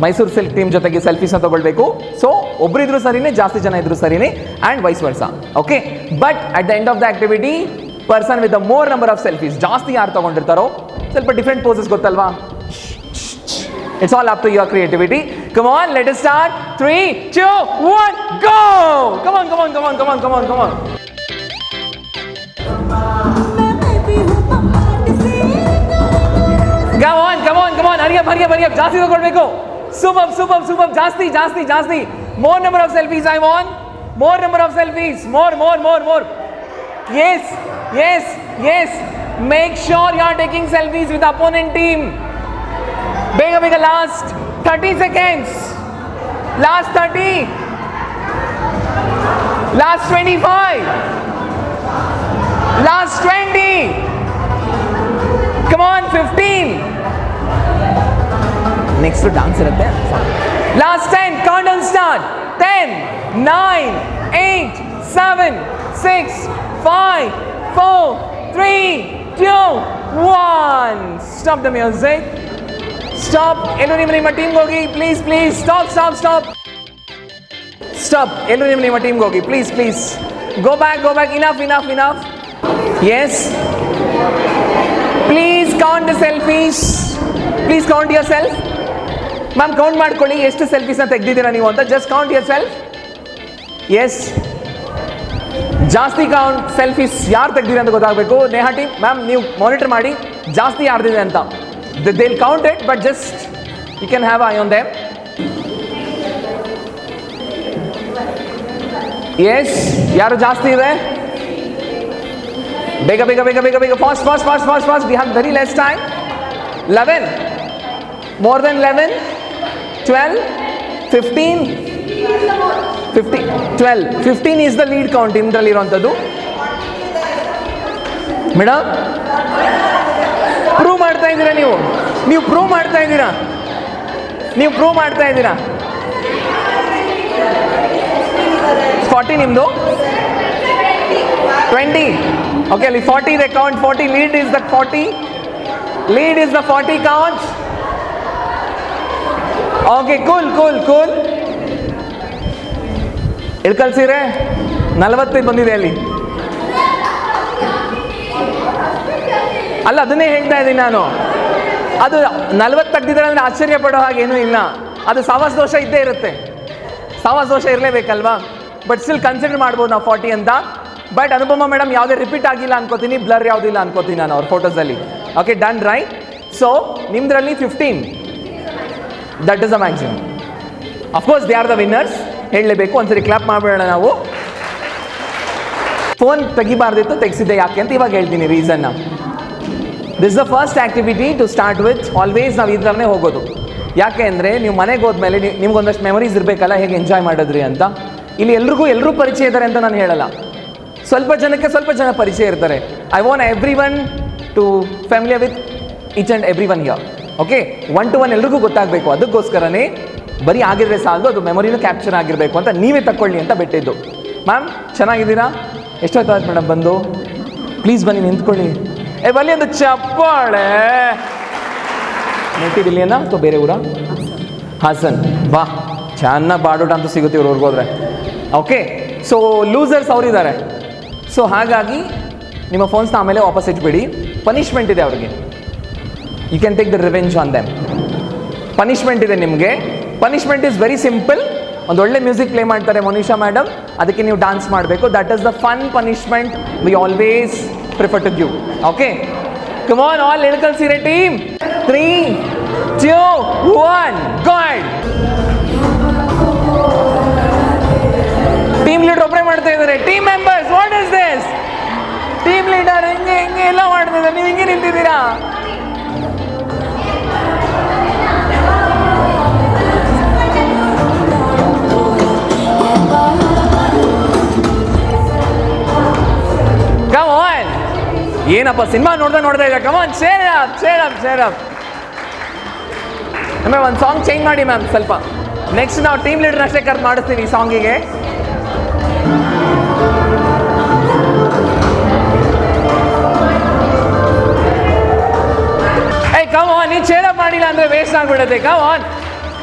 ಮೈಸೂರು ಸಿಲ್ಕ್ ಟೀಮ್ ಜೊತೆಗೆ ಸೆಲ್ಫೀಸ್ನ ತಗೊಳ್ಬೇಕು. ಸೊ ಒಬ್ಬರಿದ್ರು ಸರಿನೇ, ಜಾಸ್ತಿ ಜನ ಇದ್ರು ಸರಿನೇ, and vice versa. Okay, but at the end of the activity, person with the more number of selfies, ಜಾಸ್ತಿ ಯಾರು ತಗೊಂಡಿರ್ತಾರೋ, ಸ್ವಲ್ಪ ಡಿಫ್ರೆಂಟ್ ಪೋಸಸ್ ಗೊತ್ತಲ್ವಾ? It's all up to your creativity. Come on, let us start. 3, 2, 1, go! Come on. Come on. Hurry up. ಜಾಸ್ತಿ ತಗೊಳ್ಬೇಕು. Superb. ಜಾಸ್ತಿ. More number of selfies I want. More number of selfies. More. Yes. Make sure you are taking selfies with the opponent team. ಬೇಗ last 30 seconds. Last 30. Last 25. Last 20. Come on, 15. Next dance ಇರುತ್ತೆ. Last 10. Count down start. 10, 9, 8, 7, 6, 5, 4, 3, 2, 1. Stop the music. Stop. ಎಲ್ಲರೂ ನಿಮ್ಮ ಟೀಮ್ಗೆ ಹೋಗಿ ಪ್ಲೀಸ್. ಸ್ಟಾಪ್. ಎಲ್ಲರೂ ನಿಮ್ಮ ಟೀಮ್ಗೆ ಹೋಗಿ please. Go back. Enough. Yes, please count the selfies. Please count yourself. Ma'am count ಮಾಡ್ಕೊಳ್ಳಿ ಎಷ್ಟು ಸೆಲ್ಫೀಸ್ನ ತೆಗೆದಿದ್ದೀರಾ ನೀವು ಅಂತ. Just count yourself. Yes, ಜಾಸ್ತಿ ಕೌಂಟ್ ಸೆಲ್ಫೀಸ್ ಯಾರು ತೆಗ್ದಿರಿ ಅಂತ ಗೊತ್ತಾಗಬೇಕು. ನೇಹಾ ಟೀಮ್ ಮ್ಯಾಮ್ ನೀವು ಮಾನಿಟರ್ ಮಾಡಿ ಜಾಸ್ತಿ ಯಾರ್ದಿದೆ ಅಂತ. They'll count it, but just you can have eye on them. Yes, ಯಾರು ಜಾಸ್ತಿ ಇದೆ? ಬೇಗ. Fast. We have very less time. 11. More than 11. 12. 15. 12. 15 is the lead count ಇಂದ್ರಲ್ಲಿ ಇರುವಂಥದ್ದು. ಮೇಡಮ್, ಪ್ರೂವ್ ಮಾಡ್ತಾ ಇದ್ದೀರಾ ನೀವು ಪ್ರೂವ್ ಮಾಡ್ತಾ ಇದ್ದೀರಾ. 40 ನಿಮ್ಮದು. 20. ಓಕೆ, ಅಲ್ಲಿ 40 ಇದೆ count. 40 lead is the 40 count. Okay, cool. ಇಳ್ಕಲ್ಸಿರೆ 40 ಬಂದಿದೆ ಅಲ್ಲಿ. ಅಲ್ಲ, ಅದನ್ನೇ ಹೇಳ್ತಾ ಇದ್ದೀನಿ ನಾನು. ಅದು 40 ತೆಗ್ದಿದ್ದಾರೆ ಅಂದರೆ ಆಶ್ಚರ್ಯ ಪಡೋ ಹಾಗೇನೂ ಇಲ್ಲ. ಅದು ಸಾವಾಸ ದೋಷ ಇದ್ದೇ ಇರುತ್ತೆ. ಸಾವಾಸ ದೋಷ ಇರಲೇಬೇಕಲ್ವಾ? ಬಟ್ ಸ್ಟಿಲ್ ಕನ್ಸಿಡರ್ ಮಾಡ್ಬೋದು ನಾವು 40 ಅಂತ. ಬಟ್ ಅನುಪಮ ಮೇಡಮ್ ಯಾವುದೇ ರಿಪೀಟ್ ಆಗಿಲ್ಲ ಅನ್ಕೋತೀನಿ, ಬ್ಲರ್ ಯಾವುದಿಲ್ಲ ಅನ್ಕೋತೀನಿ ನಾನು ಅವ್ರ ಫೋಟೋಸಲ್ಲಿ. Okay, done, right. ಸೊ ನಿಮ್ದ್ರಲ್ಲಿ 15. That is the maximum. Of course they are the winners. ಹೇಳಲೇಬೇಕು. ಒಂದ್ಸರಿ ಕ್ಲಾಪ್ ಮಾಡಬೇಡ. ನಾವು ಫೋನ್ ತೆಗಿಬಾರ್ದಿತ್ತು, ತೆಗೆಸಿದ್ದೆ ಯಾಕೆ ಅಂತ ಇವಾಗ ಹೇಳ್ತೀನಿ ರೀಸನ್ನ. This the first activity to start with. Always ನಾವು ಇದರನ್ನೇ ಹೋಗೋದು. ಯಾಕೆ ಅಂದರೆ ನೀವು ಮನೆಗೆ ಹೋದ್ಮೇಲೆ ನಿಮ್ಗೊಂದಷ್ಟು ಮೆಮೊರೀಸ್ ಇರಬೇಕಲ್ಲ, ಹೇಗೆ ಎಂಜಾಯ್ ಮಾಡಿದ್ರಿ ಅಂತ. ಇಲ್ಲಿ ಎಲ್ಲರೂ ಪರಿಚಯ ಇದ್ದಾರೆ ಅಂತ ನಾನು ಹೇಳಲ್ಲ. ಸ್ವಲ್ಪ ಜನ ಪರಿಚಯ ಇರ್ತಾರೆ. I want everyone to familiar with each and every one here. Okay, 1 to 1 ಎಲ್ರಿಗೂ ಗೊತ್ತಾಗಬೇಕು. ಅದಕ್ಕೋಸ್ಕರನೇ ಬರೀ ಆಗಿದ್ರೆ ಸಾಲದು, ಅದು ಮೆಮೊರಿನೂ ಕ್ಯಾಪ್ಚರ್ ಆಗಿರಬೇಕು ಅಂತ ನೀವೇ ತಗೊಳ್ಳಿ ಅಂತ ಬಿಟ್ಟಿದ್ದು. ಮ್ಯಾಮ್ ಚೆನ್ನಾಗಿದ್ದೀರಾ? ಎಷ್ಟೊತ್ತಾಯ್ತು ಮೇಡಮ್ ಬಂದು? ಪ್ಲೀಸ್ ಬನ್ನಿ ನಿಂತ್ಕೊಳ್ಳಿ. ಬನ್ನಿ ಒಂದು ಚಪ್ಪಾಳೆ. ನೆಟ್ಟಿವ್ ಇಲ್ಲಿಯನ್ನ ಅಥವಾ ಬೇರೆ ಊರ? ಹಾಸನ್. ಬಾ, ಚೆನ್ನಾಗಿ ಬಾಡೂಟ ಅಂತೂ ಸಿಗುತ್ತೆ ಇವ್ರು ಹೋದ್ರೆ. ಓಕೆ, ಸೊ ಲೂಸರ್ಸ್ ಅವರಿದ್ದಾರೆ. ಸೊ ಹಾಗಾಗಿ ನಿಮ್ಮ ಫೋನ್ಸ್ನ ಆಮೇಲೆ ವಾಪಸ್ ಇಟ್ಬಿಡಿ. ಪನಿಷ್ಮೆಂಟ್ ಇದೆ ಅವ್ರಿಗೆ. You can take the revenge on them. Punishment ಇದೆ ನಿಮಗೆ. Punishment is very simple. ಒಂದು ಒಳ್ಳೆ ಮ್ಯೂಸಿಕ್ ಪ್ಲೇ ಮಾಡ್ತಾರೆ ಮೋನಿಶಾ ಮೇಡಮ್, ಅದಕ್ಕೆ ನೀವು ಡಾನ್ಸ್ ಮಾಡಬೇಕು. That is the fun punishment we always prefer to give. Okay, come on all lyrical ಸೀರೆ ಟೀಮ್. 3, 2, 1 ಗಾಡ್. ಟೀಮ್ ಲೀಡರ್ ಒಬ್ಬರೇ ಮಾಡ್ತಾ ಇದ್ದಾರೆ. Team members, what is this? Team leader ಹಿಂಗೆ ಹಿಂಗೆ ಎಲ್ಲ ಮಾಡ್ತಿದ್ದಾರೆ, ನೀವು ಹಿಂಗೆ ನಿಂತಿದ್ದೀರಾ? Come on. ಏನಪ್ಪ ಸಿನಿಮಾ ನೋಡ್ತಾ ಇದ್ದ? Come on, cheer up. ಆಮೇಲೆ ಒಂದು ಸಾಂಗ್ ಚೇಂಜ್ ಮಾಡಿ ಮ್ಯಾಮ್ ಸ್ವಲ್ಪ. ನೆಕ್ಸ್ಟ್ ನಾವು ಟೀಮ್ ಲೀಡರ್ ಅಷ್ಟೇ ಕರೆದು ಮಾಡಿಸ್ತೀವಿ ಈ ಸಾಂಗಿಗೆ. ಕಮ್ ಆನ್, ನೀವು ಚೇರ್ ಅಪ್ ಮಾಡಿಲ್ಲ ಅಂದರೆ ವೇಸ್ಟ್ ಆಗಿಬಿಡುತ್ತೆ. Come on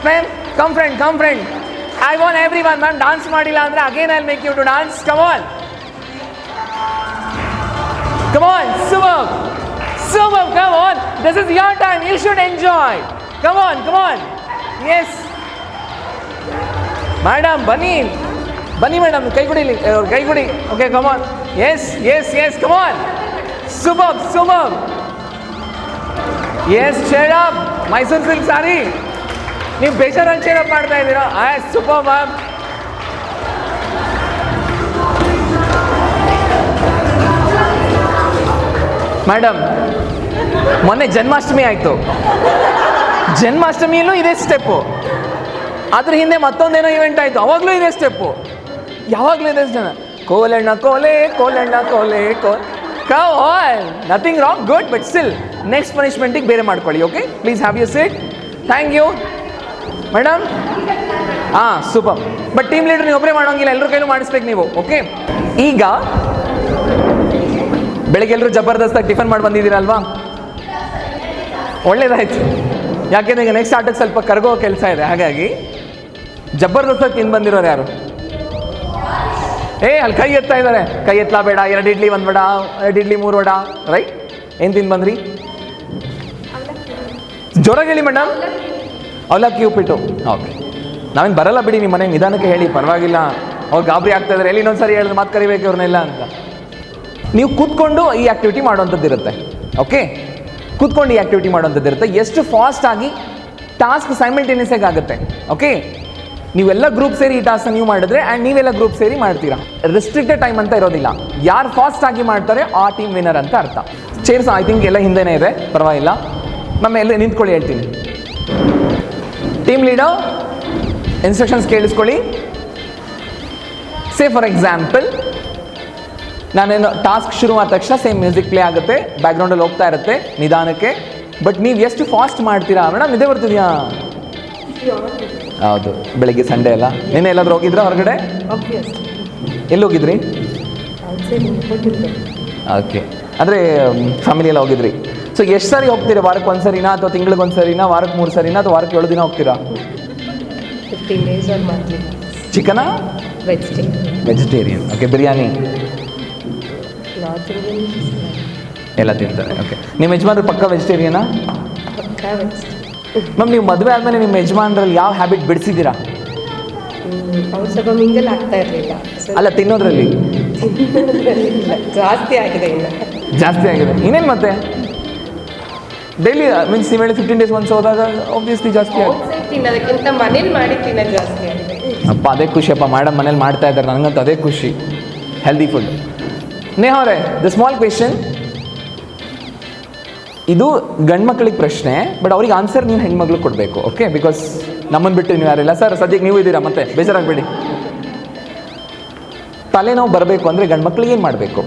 ma'am, come friend. I want everyone. Ma'am dance ಮಾಡಿಲ್ಲ ಅಂದರೆ again I make you to dance. Come on, super, come on. This is your time, you should enjoy. Come on. Yes. Madam, ಬನ್ನಿ ಮೇಡಮ್, ಕೈ ಕೊಡಿ. Okay, come on. Yes, come on. Super. Yes, cheer up. Mysore silk saree. ನೀವು ಬೇಜಾರಲ್ಲಿ cheer up ಮಾಡ್ತಾ ಇದ್ದೀರಾ? Super ma'am. ಮೇಡಮ್, ಮೊನ್ನೆ ಜನ್ಮಾಷ್ಟಮಿ ಆಯಿತು. ಜನ್ಮಾಷ್ಟಮಿಯಲ್ಲೂ ಇದೇ ಸ್ಟೆಪ್ಪು. ಅದ್ರ ಹಿಂದೆ ಮತ್ತೊಂದೇನೋ ಇವೆಂಟ್ ಆಯಿತು, ಅವಾಗಲೂ ಇದೇ ಸ್ಟೆಪ್ಪು. ಯಾವಾಗಲೂ ಇದೇ ಜನ ಕೋಲಣ್ಣ ಕೋಲೆ. Nothing wrong, good, but still next ಪನಿಷ್ಮೆಂಟಿಗೆ ಬೇರೆ ಮಾಡ್ಕೊಳ್ಳಿ. Okay, please have you sit. Thank you madam. Super. But team leader ನೀವು ಒಬ್ಬರೇ ಮಾಡೋಂಗಿಲ್ಲ, ಎಲ್ಲರೂ ಕೈಲೂ ಮಾಡಿಸ್ಬೇಕು ನೀವು. ಓಕೆ, ಈಗ ಬೆಳಗ್ಗೆ ಎಲ್ಲರೂ ಜಬರ್ದಸ್ತಾಗಿ ಟಿಫನ್ ಮಾಡಿ ಬಂದಿದ್ದೀರಲ್ವಾ? ಒಳ್ಳೇದಾಯ್ತು. ಯಾಕೆಂದ್ರೆ ಈಗ ನೆಕ್ಸ್ಟ್ ಆಟಕ್ಕೆ ಸ್ವಲ್ಪ ಕರಗೋ ಕೆಲಸ ಇದೆ. ಹಾಗಾಗಿ ಜಬರ್ದಸ್ತಾಗಿ ತಿಂದು ಬಂದಿರೋರು ಯಾರು? ಅಲ್ಲಿ ಕೈ ಎತ್ತಾ ಇದ್ದಾರೆ. ಕೈ ಎತ್ತಲಾ ಬೇಡ? 2 ಇಡ್ಲಿ 1 ವಡ, 2 ಇಡ್ಲಿ 3 ವಡ, ರೈಟ್? ಏನು ತಿಂದು ಬಂದ್ರಿ? ಜೋರಾಗಿ ಹೇಳಿ ಮೇಡಮ್. ಅವಲಕ್ಕಿ ಉಪ್ಪಿಟ್ಟು. ಓಕೆ, ನಾವೇನು ಬರಲ್ಲ ಬಿಡಿ, ನಿಮ್ಮ ಮನೆಗೆ ನಿಧಾನಕ್ಕೆ ಹೇಳಿ, ಪರವಾಗಿಲ್ಲ. ಅವ್ರು ಗಾಬರಿ ಆಗ್ತಾ ಇದ್ದಾರೆ, ಎಲ್ಲಿ ಇನ್ನೊಂದ್ಸರಿ ಹೇಳಿದ್ರೆ ಮಾತು ಕರಿಬೇಕು ಇವ್ರನ್ನೆಲ್ಲ ಅಂತ. ನೀವು ಕೂತ್ಕೊಂಡು ಈ ಆ್ಯಕ್ಟಿವಿಟಿ ಮಾಡುವಂಥದ್ದು ಇರುತ್ತೆ. ಓಕೆ, ಕೂತ್ಕೊಂಡು ಈ ಆ್ಯಕ್ಟಿವಿಟಿ ಮಾಡುವಂಥದ್ದು ಇರುತ್ತೆ. ಎಷ್ಟು ಫಾಸ್ಟಾಗಿ ಟಾಸ್ಕ್ ಸೈಮಲ್ಟೇನಿಯಸ್ ಆಗುತ್ತೆ. ಓಕೆ, ನೀವೆಲ್ಲ ಗ್ರೂಪ್ ಸೇರಿ ಈ ಟಾಸ್ಕ್ ನೀವು ಮಾಡಿದ್ರೆ ಆ್ಯಂಡ್ ನೀವೆಲ್ಲ ಗ್ರೂಪ್ ಸೇರಿ ಮಾಡ್ತೀರಾ. ರಿಸ್ಟ್ರಿಕ್ಟೆಡ್ ಟೈಮ್ ಅಂತ ಇರೋದಿಲ್ಲ. ಯಾರು ಫಾಸ್ಟಾಗಿ ಮಾಡ್ತಾರೆ ಆ ಟೀಮ್ ವಿನ್ನರ್ ಅಂತ ಅರ್ಥ. ಚೇರ್ಸ್ ಐ ಥಿಂಕ್ ಎಲ್ಲ ಹಿಂದೆನೇ ಇದೆ, ಪರವಾಗಿಲ್ಲ. ನಮ್ಮ ಎಲ್ಲ ನಿಂತ್ಕೊಳ್ಳಿ, ಹೇಳ್ತೀನಿ. ಟೀಮ್ ಲೀಡರ್ ಇನ್ಸ್ಟ್ರಕ್ಷನ್ಸ್ ಕೇಳಿಸ್ಕೊಳ್ಳಿ. ಸೇ ಫಾರ್ ಎಕ್ಸಾಂಪಲ್, ನಾನೇನು ಟಾಸ್ಕ್ ಶುರು ಆದ ತಕ್ಷಣ ಸೇಮ್ ಮ್ಯೂಸಿಕ್ ಪ್ಲೇ ಆಗುತ್ತೆ, ಬ್ಯಾಕ್ಗ್ರೌಂಡಲ್ಲಿ ಹೋಗ್ತಾ ಇರುತ್ತೆ ನಿಧಾನಕ್ಕೆ. ಬಟ್ ನೀವು ಎಷ್ಟು ಫಾಸ್ಟ್ ಮಾಡ್ತೀರಾ ಮೇಡಮ್? ನಿದ್ದೆ ಬರ್ತಿದ್ಯಾ? ಹೌದು, ಬೆಳಗ್ಗೆ ಸಂಡೇ ಅಲ್ಲ. ನಿನ್ನೆ ಎಲ್ಲಾದ್ರೂ ಹೋಗಿದ್ರಾ ಹೊರಗಡೆ? ಎಲ್ಲಿ ಹೋಗಿದ್ರಿ? ಓಕೆ, ಅಂದರೆ ಫ್ಯಾಮಿಲಿ ಎಲ್ಲ ಹೋಗಿದ್ರಿ. ಸೊ ಎಷ್ಟು ಸಾರಿ ಹೋಗ್ತೀರಾ? ವಾರಕ್ಕೆ 1 ಸರಿನಾ, ಅಥವಾ ತಿಂಗಳಿಗೆ 1 ಸರಿನಾ, ವಾರಕ್ಕೆ 3 ಸರಿನಾ, ಅಥವಾ ವಾರಕ್ಕೆ 7 ದಿನ ಹೋಗ್ತೀರಾ? 15 days or monthly. ಚಿಕನಾ? ವೆಜಿಟೇರಿಯನ್. ಓಕೆ, ಬಿರಿಯಾನಿ ಎಲ್ಲ ತಿಂತಾರೆ. ಓಕೆ, ನಿಮ್ಮ ಯಜಮಾನ್ರು ಪಕ್ಕ ವೆಜಿಟೇರಿಯನಾ? ಮ್ಯಾಮ್, ನೀವು ಮದುವೆ ಆದಮೇಲೆ ನಿಮ್ಮ ಯಜಮಾನ್ರಲ್ಲಿ ಯಾವ ಹ್ಯಾಬಿಟ್ ಬಿಡಿಸಿದ್ದೀರಾ? ಅವ್ರು ಸ್ವಲ್ಪ ಮಿಂಗಲ್ ಆಗ್ತಾ ಇರಲಿಲ್ಲ. ಅಲ್ಲ, ತಿನ್ನೋದ್ರಲ್ಲಿ ಜಾಸ್ತಿ ಆಗಿದೆ. ಇನ್ನೇನು ಮತ್ತೆ ಡೈಲಿ ಮೀನ್ಸ್ ನೀವು ಹೇಳಿ 15 days once ಹೋದಾಗ ಆಬ್ವಿಯಸ್ಲಿ ಜಾಸ್ತಿ ಆಗುತ್ತೆ. ತಿನ್ನೋದಕ್ಕಿಂತ ಮನೇಲಿ ಮಾಡಿ ತಿನ್ನೋದು ಜಾಸ್ತಿ ಆಗಿದೆ. ಅಪ್ಪ ಅದೇ ಖುಷಿಯಪ್ಪ, ಮೇಡಮ್ ಮನೇಲಿ ಮಾಡ್ತಾ ಇದ್ದಾರೆ, ನನಗಂತೂ ಅದೇ ಖುಷಿ. Healthy food. ನೇಹ ಅವರೇ, ದ ಸ್ಮಾಲ್ ಕ್ವೆಶನ್, ಇದು ಗಂಡು ಮಕ್ಕಳಿಗೆ ಪ್ರಶ್ನೆ, ಬಟ್ ಅವ್ರಿಗೆ ಆನ್ಸರ್ ನೀವು ಹೆಣ್ಮಕ್ಳು ಕೊಡಬೇಕು. ಓಕೆ, ಬಿಕಾಸ್ ನಮ್ಮನ್ನು ಬಿಟ್ಟು ನೀವು ಯಾರಿಲ್ಲ. ಸರ್, ಸದ್ಯಕ್ಕೆ ನೀವು ಇದ್ದೀರಾ, ಮತ್ತೆ ಬೇಜಾರಾಗಬೇಡಿ. ತಲೆನೋವು ಬರಬೇಕು ಅಂದರೆ ಗಂಡು ಮಕ್ಳಿಗೆ ಏನು ಮಾಡಬೇಕು?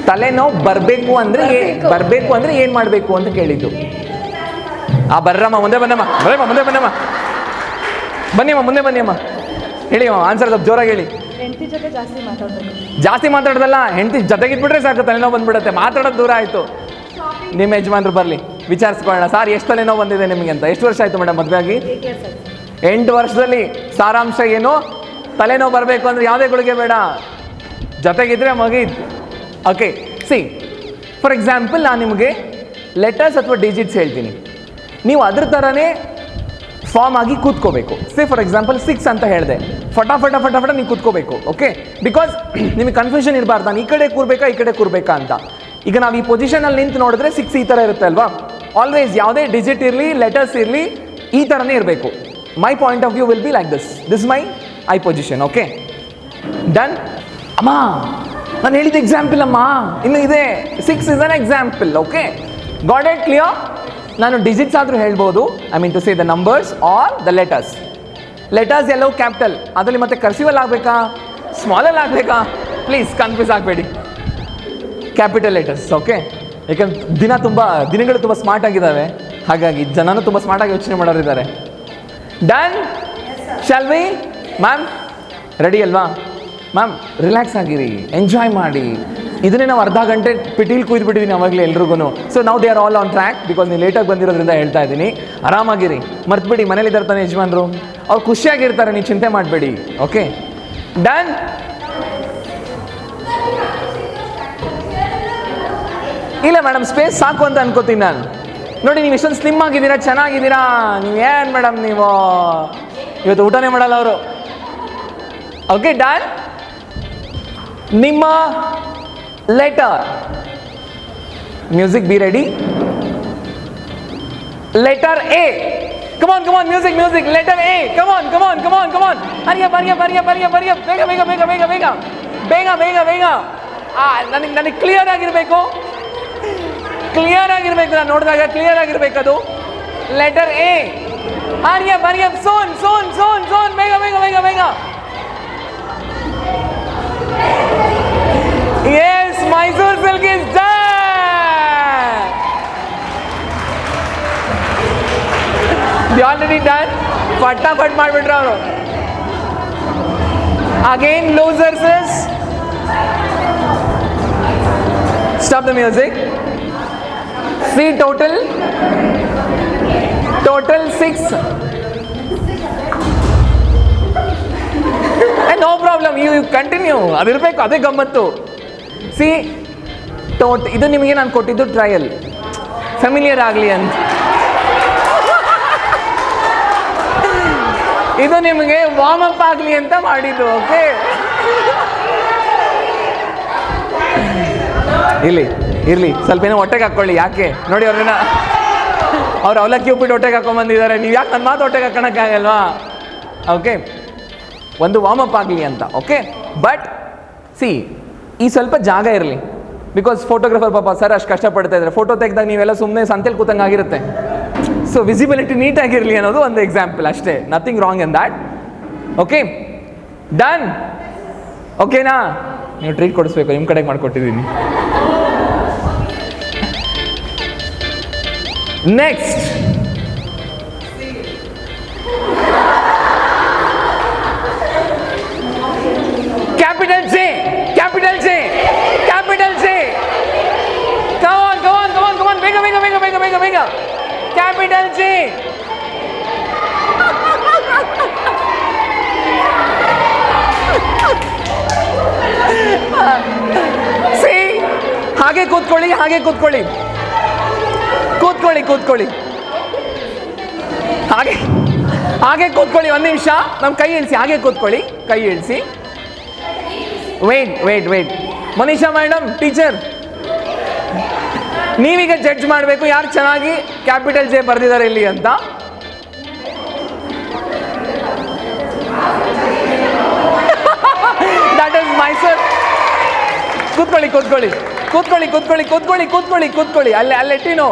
ತಲೆನೋವು ಬರಬೇಕು ಅಂದರೆ ಏನು ಮಾಡಬೇಕು ಅಂತ ಕೇಳಿದ್ದು. ಬರ್ರಮ್ಮ, ಮುಂದೆ ಬನ್ನಮ್ಮ. ಬನ್ನಿಯಮ್ಮ. ಹೇಳಿ ಆನ್ಸರ್ ಸ್ವಲ್ಪ ಜೋರಾಗಿ ಹೇಳಿ. ಹೆಂಡತಿ ಜೊತೆ ಜಾಸ್ತಿ ಮಾತಾಡೋದಲ್ಲ, ಹೆಂಡತಿ ಜೊತೆಗಿದ್ಬಿಟ್ರೆ ಸಾಕು, ತಲೆನೋವು ಬಂದ್ಬಿಡುತ್ತೆ. ಮಾತಾಡೋದು ದೂರ ಆಯಿತು. ನಿಮ್ಮ ಯಜಮಾನ್ರು ಬರಲಿ, ವಿಚಾರಿಸ್ಕೊಳ್ಳೋಣ. ಸಾರ್, ಎಷ್ಟು ತಲೆನೋವು ಬಂದಿದೆ ನಿಮಗೆ ಅಂತ? ಎಷ್ಟು ವರ್ಷ ಆಯಿತು ಮೇಡಮ್ ಮದುವೆ ಆಗಿ? 8 ವರ್ಷದಲ್ಲಿ ಸಾರಾಂಶ ಏನು? ತಲೆನೋವು ಬರಬೇಕು ಅಂದರೆ ಯಾವುದೇ ಗುಳಿಗೆ ಬೇಡ, ಜೊತೆಗಿದ್ರೆ ಮುಗೀತು. ಓಕೆ, ಸಿ ಫಾರ್ ಎಕ್ಸಾಂಪಲ್ ನಾನು ನಿಮಗೆ ಲೆಟರ್ಸ್ ಅಥವಾ ಡಿಜಿಟ್ಸ್ ಹೇಳ್ತೀನಿ, ನೀವು ಅದ್ರ ಥರನೇ ಫಾರ್ಮ್ ಆಗಿ ಕೂತ್ಕೋಬೇಕು. ಸೇ ಫಾರ್ ಎಕ್ಸಾಂಪಲ್ 6 ಅಂತ ಹೇಳಿದೆ, ಫಟಾಫಟ ನೀವು ಕೂತ್ಕೋಬೇಕು. ಓಕೆ, ಬಿಕಾಸ್ ನಿಮಗೆ ಕನ್ಫ್ಯೂಷನ್ ಇರಬಾರ್ದು, ನಾನು ಈ ಕಡೆ ಕೂರ್ಬೇಕಾ ಈ ಕಡೆ ಕೂರ್ಬೇಕಾ ಅಂತ. ಈಗ ನಾವು ಈ ಪೊಸಿಷನಲ್ಲಿ ನಿಂತು ನೋಡಿದ್ರೆ 6 ಈ ಥರ ಇರುತ್ತೆ ಅಲ್ವಾ. ಆಲ್ವೇಸ್ ಯಾವುದೇ ಡಿಜಿಟ್ ಇರಲಿ ಲೆಟರ್ಸ್ ಇರಲಿ ಈ ಥರನೇ ಇರಬೇಕು. My point of view will be like this my I position. Okay, done. ಅಮ್ಮ ನಾನು ಹೇಳಿದ ಎಕ್ಸಾಂಪಲ್ ಅಮ್ಮ ಇನ್ನು ಇದೆ, 6 is an example. Okay, got it clear? ನಾನು ಡಿಜಿಟ್ಸ್ ಆದರೂ ಹೇಳ್ಬೋದು, I mean to say the numbers or the letters. Letters ಎಲ್ಲವೂ ಕ್ಯಾಪಿಟಲ್, ಅದರಲ್ಲಿ ಮತ್ತೆ ಕರ್ಸಿವಲ್ ಆಗಬೇಕಾ ಸ್ಮಾಲಲ್ಲಿ ಆಗಬೇಕಾ? ಪ್ಲೀಸ್ ಕನ್ಫ್ಯೂಸ್ ಆಗಬೇಡಿ, ಕ್ಯಾಪಿಟಲ್ ಲೆಟರ್ಸ್. ಓಕೆ, ಯಾಕಂದ್ರೆ ದಿನಗಳು ತುಂಬ ಸ್ಮಾರ್ಟ್ ಆಗಿದ್ದಾವೆ, ಹಾಗಾಗಿ ಜನನೂ ತುಂಬ ಸ್ಮಾರ್ಟಾಗಿ ಯೋಚನೆ ಮಾಡೋರಿದ್ದಾರೆ. Done, shall we? Ma'am ready ಅಲ್ವಾ? ಮ್ಯಾಮ್ ರಿಲ್ಯಾಕ್ಸ್ ಆಗಿರಿ, ಎಂಜಾಯ್ ಮಾಡಿ. ಇದನ್ನೇ ನಾವು ಅರ್ಧ ಗಂಟೆ ಪಿಟೀಲ್ ಕುಯ್ದುಬಿಟ್ಟಿದ್ದೀನಿ ಅವಾಗಲೇ ಎಲ್ರಿಗೂ. ಸೊ ನಾವು they are all on track, because ನೀವು ಲೇಟಾಗಿ ಬಂದಿರೋದ್ರಿಂದ ಹೇಳ್ತಾ ಇದ್ದೀನಿ. ಆರಾಮಾಗಿರಿ, ಮರ್ತ್ಬಿಡಿ, ಮನೇಲಿದ್ದಾರೆ ತಾನೆ ಯಜಮಾನ್ರು, ಅವ್ರು ಖುಷಿಯಾಗಿರ್ತಾರೆ, ನೀವು ಚಿಂತೆ ಮಾಡಬೇಡಿ. Okay, done. ಇಲ್ಲ ಮೇಡಮ್, ಸ್ಪೇಸ್ ಸಾಕು ಅಂತ ಅನ್ಕೋತೀನಿ ನಾನು. ನೋಡಿ, ನೀವು ಇಷ್ಟೊಂದು ಸ್ಲಿಮ್ ಆಗಿದ್ದೀರಾ, ಚೆನ್ನಾಗಿದ್ದೀರಾ. ನೀವು ಏನು ಮೇಡಮ್, ನೀವು ಇವತ್ತು ಊಟನೇ ಮಾಡಲ್ಲ ಅವರು. Okay, done. ನಿಮ್ಮ letter, music be ready. Letter A, come on music. Letter A, come on. ಹರಿಯ ಬೇಗ. ನನಗೆ ಕ್ಲಿಯರ್ ಆಗಿರಬೇಕು, ನಾನು ನೋಡಿದಾಗ ಕ್ಲಿಯರ್ ಆಗಿರ್ಬೇಕು ಅದು. ಲೆಟರ್ ಎ, ಹರಿಯ ಸೋನ್ ಬೇಗ. Yes, Mysore silk is done. They already done. फटाफट ಮಾಡ್ಬಿಟ್ರು ಅವರು. Again losers is stop the music. See total 6. No problem, you continue, ಅದಿರಬೇಕು, ಅದೇ ಗಮ್ಮತ್ತು. ಸಿ ಇದು ನಿಮಗೆ ನಾನು ಕೊಟ್ಟಿದ್ದು ಟ್ರಯಲ್, ಫೆಮಿಲಿಯರ್ ಆಗಲಿ ಅಂತ. ಇದು ನಿಮಗೆ ವಾರ್ಮ್ ಅಪ್ ಆಗಲಿ ಅಂತ ಮಾಡಿದ್ದು. ಓಕೆ, ಇರಲಿ ಸ್ವಲ್ಪ ಏನೋ ಹೊಟ್ಟೆಗೆ ಹಾಕ್ಕೊಳ್ಳಿ. ಯಾಕೆ ನೋಡಿ, ಅವ್ರು ಅವಲಕ್ಕಿ ಉಪ್ಪಿಟ್ಟು ಹೊಟ್ಟೆಗೆ ಹಾಕೊಂಡ್ಬಂದಿದ್ದಾರೆ, ನೀವು ಯಾಕೆ ನನ್ನ ಮಾತು ಹೊಟ್ಟೆಗೆ ಹಾಕೋಣಕ್ಕಾಗಲ್ವಾ? ಓಕೆ, ಒಂದು ವಾರ್ಮ್ ಅಪ್ ಆಗಲಿ ಅಂತ. ಓಕೆ, ಬಟ್ ಸಿ ಈ ಸ್ವಲ್ಪ ಜಾಗ ಇರಲಿ, ಬಿಕಾಸ್ ಫೋಟೋಗ್ರಾಫರ್ ಪಾಪ ಸರ್ ಅಷ್ಟು ಕಷ್ಟಪಡ್ತಾ ಇದ್ದಾರೆ. ಫೋಟೋ ತೆಗೆದಾಗ ನೀವೆಲ್ಲ ಸುಮ್ಮನೆ ಸಂತೆಲಿ ಕೂತಂಗೆ ಆಗಿರುತ್ತೆ. ಸೊ ವಿಸಿಬಿಲಿಟಿ ನೀಟಾಗಿರಲಿ ಅನ್ನೋದು ಒಂದು ಎಕ್ಸಾಂಪಲ್ ಅಷ್ಟೇ, nothing wrong in that. Okay, done. ಓಕೆನಾ? ನೀವು ಟ್ರೀಟ್ ಕೊಡಿಸ್ಬೇಕು, ನಿಮ್ಮ ಕಡೆಗೆ ಮಾಡಿಕೊಟ್ಟಿದ್ದೀನಿ. Next, capital J. Come on, bigger. Capital J. See, ಹಾಗೆ ಕೂತ್ಕೊಳ್ಳಿ. ಹಾಗೆ ಕೂತ್ಕೊಳ್ಳಿ, ಒಂದು ನಿಮಿಷ. ನಮ್ಮ ಕೈ ಇಳಿಸಿ. ವೇಟ್. ಮನೀಷಾ ಮೇಡಮ್, ಟೀಚರ್, ನೀವೀಗ ಜಡ್ಜ್ ಮಾಡಬೇಕು ಯಾರು ಚೆನ್ನಾಗಿ ಕ್ಯಾಪಿಟಲ್ ಜೆ ಬರೆದಿದ್ದಾರೆ ಇಲ್ಲಿ ಅಂತ. That is Mysore. ಕೂತ್ಕೊಳ್ಳಿ. ಅಲ್ಲೆಟ್ಟಿನೋ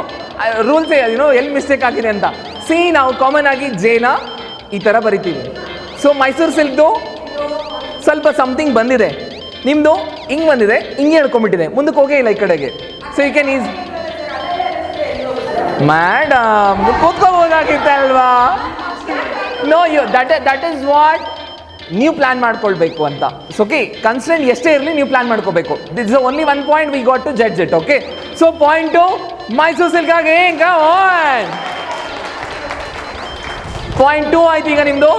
ರೂಲ್ಸ್ ಎಲ್ಲಿ ಮಿಸ್ಟೇಕ್ ಆಗಿದೆ ಅಂತ. ಸಿ, ನಾವು ಕಾಮನ್ ಆಗಿ ಜೇನ ಈ ಥರ ಬರಿತೀವಿ. ಸೊ ಮೈಸೂರು ಸಿಲ್ಕ್ದು ಸ್ವಲ್ಪ ಸಮಥಿಂಗ್ ಬಂದಿದೆ, ನಿಮ್ಮದು ಹಿಂಗೆ ಬಂದಿದೆ, ಹಿಂಗೆ ಹೇಳ್ಕೊಂಬಿಟ್ಟಿದೆ, ಮುಂದಕ್ಕೆ ಹೋಗೇ ಇಲ್ಲ ಈ ಕಡೆಗೆ. So you can is madam ಕೂತ್ಕೋಬೋದಾಗಿತ್ತಲ್ವಾ? ನೋ, ದಟ್ ಈಸ್ ವಾಟ್ ನೀವು ಪ್ಲಾನ್ ಮಾಡ್ಕೊಳ್ಬೇಕು ಅಂತ. ಸೊ ಓಕೆ, ಕನ್ಸ್ಟೆಂಟ್ ಎಷ್ಟೇ ಇರಲಿ ನೀವು ಪ್ಲಾನ್ ಮಾಡ್ಕೋಬೇಕು. This is only 1 point we got to judge it. Okay, so point Mysuru silk ಆಗಿ 0.2 ಆಯ್ತು ಈಗ ನಿಮ್ದು.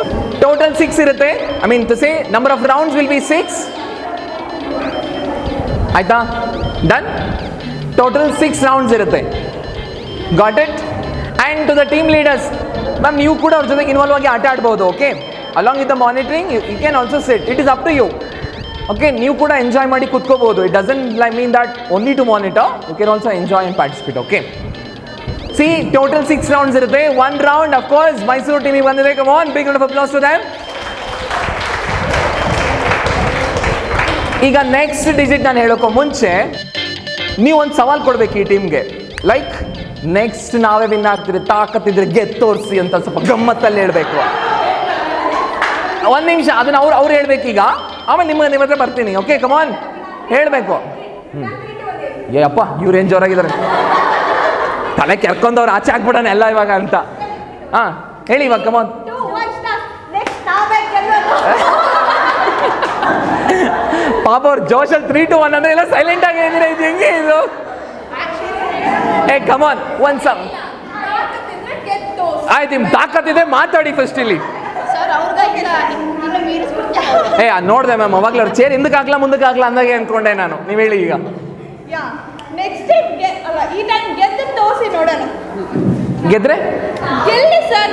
ಟೋಟಲ್ 6 ಇರುತ್ತೆ. I mean to say number of rounds will be 6. ಆಯ್ತಾ? ಡನ್. ಟೋಟಲ್ 6 ರೌಂಡ್ಸ್ ಇರುತ್ತೆ. Got it? And to the team leaders, ma'am ನೀವು ಕೂಡ ಅವ್ರ ಜೊತೆಗೆ ಇನ್ವಾಲ್ವ್ ಆಗಿ ಆಟ ಆಡ್ಬೋದು. Okay, along with the monitoring you can also sit. It is up to you. Okay, ನೀವು ಕೂಡ ಎಂಜಾಯ್ ಮಾಡಿ ಕೂತ್ಕೋಬಹುದು. It doesn't mean that only to monitor. You can also enjoy and participate. Okay, see total 6 rounds ಇರುತ್ತೆ. 1 ರೌಂಡ್ ಆಫ್ ಕೋರ್ಸ್ ಮೈಸೂರು ಟೀಮಿಗೆ ಬಂದಿದೆ. Come on, big round of applause to them. ಈಗ ನೆಕ್ಸ್ಟ್ ಡಿಜಿಟ್ ನಾನು ಹೇಳೋಕ್ಕೂ ಮುಂಚೆ ನೀವು ಒಂದು ಸವಾಲು ಕೊಡ್ಬೇಕು ಈ ಟೀಮ್ಗೆ. ಲೈಕ್ ನೆಕ್ಸ್ಟ್ ನಾವೇ ವಿನ್ ಆಗ್ತೀರಿ, ತಾಕತ್ತಿದ್ರೆ ಗೆದ್ದು ತೋರಿಸಿ ಅಂತ ಸ್ವಲ್ಪ ಗಮ್ಮತ್ತಲ್ಲಿ ಹೇಳಬೇಕು. ಒಂದು ನಿಮಿಷ ಅದನ್ನ ಅವ್ರು ಹೇಳ್ಬೇಕು ಈಗ, ಆಮೇಲೆ ನಿಮ್ಮ ಹತ್ರ ಬರ್ತೀನಿ. ಓಕೆ, ಕಮಾನ್ ಹೇಳಬೇಕು. ಏ ಅಪ್ಪ, ಇವ್ರು ಏನು ಜೋರಾಗಿದ್ದಾರೆ, ತಲೆ ಕೆರ್ಕೊಂಡವ್ರು ಆಚೆ ಹಾಕ್ಬಿಡೋಣ ಎಲ್ಲ ಇವಾಗ ಅಂತ. ಹಾಂ ಹೇಳಿ ಇವಾಗ, ಕಮಾನ್. ಪಾಪ ಅವ್ರು ಜೋಶಲ್ಲಿ 3, 2, 1 ಅಂದ್ರೆ ಎಲ್ಲ ಸೈಲೆಂಟ್ ಆಗಿ ಹೇಳಿದ್ರೆ ಇದು ಹೆಂಗೆ ಇದು? ಏ ಕಮಾನ್, ಒಂದು ಸಮ್ ಆಯ್ತು, ನಿಮ್ ತಾಕತ್ತಿದೆ ಮಾತಾಡಿ ಫಸ್ಟ್ ಇಲ್ಲಿ. ಏ ನೋಡ್ದೆ ಮ್ಯಾಮ್, ಅವಾಗ್ಲೂ ಅವ್ರು ಚೇರ್ ಹಿಂದಕ್ಕೆ ಹಾಕ್ಲಾ ಮುಂದಕ್ಕೆ ಹಾಕ್ಲಾ ಅಂದಾಗೆ ಅನ್ಕೊಂಡೆ ನಾನು. ನೀವು ಹೇಳಿ ಈಗ. ನೆಕ್ಸ್ಟ್ ಟೈಮ್ ಈ ಟೈಮ್ ಗೆದ್ದು ತೋರಿಸಿ ನೋಡೋಣ. ಗೆದ್ರೆ ಗೆಲ್ಲಿ ಸರ್,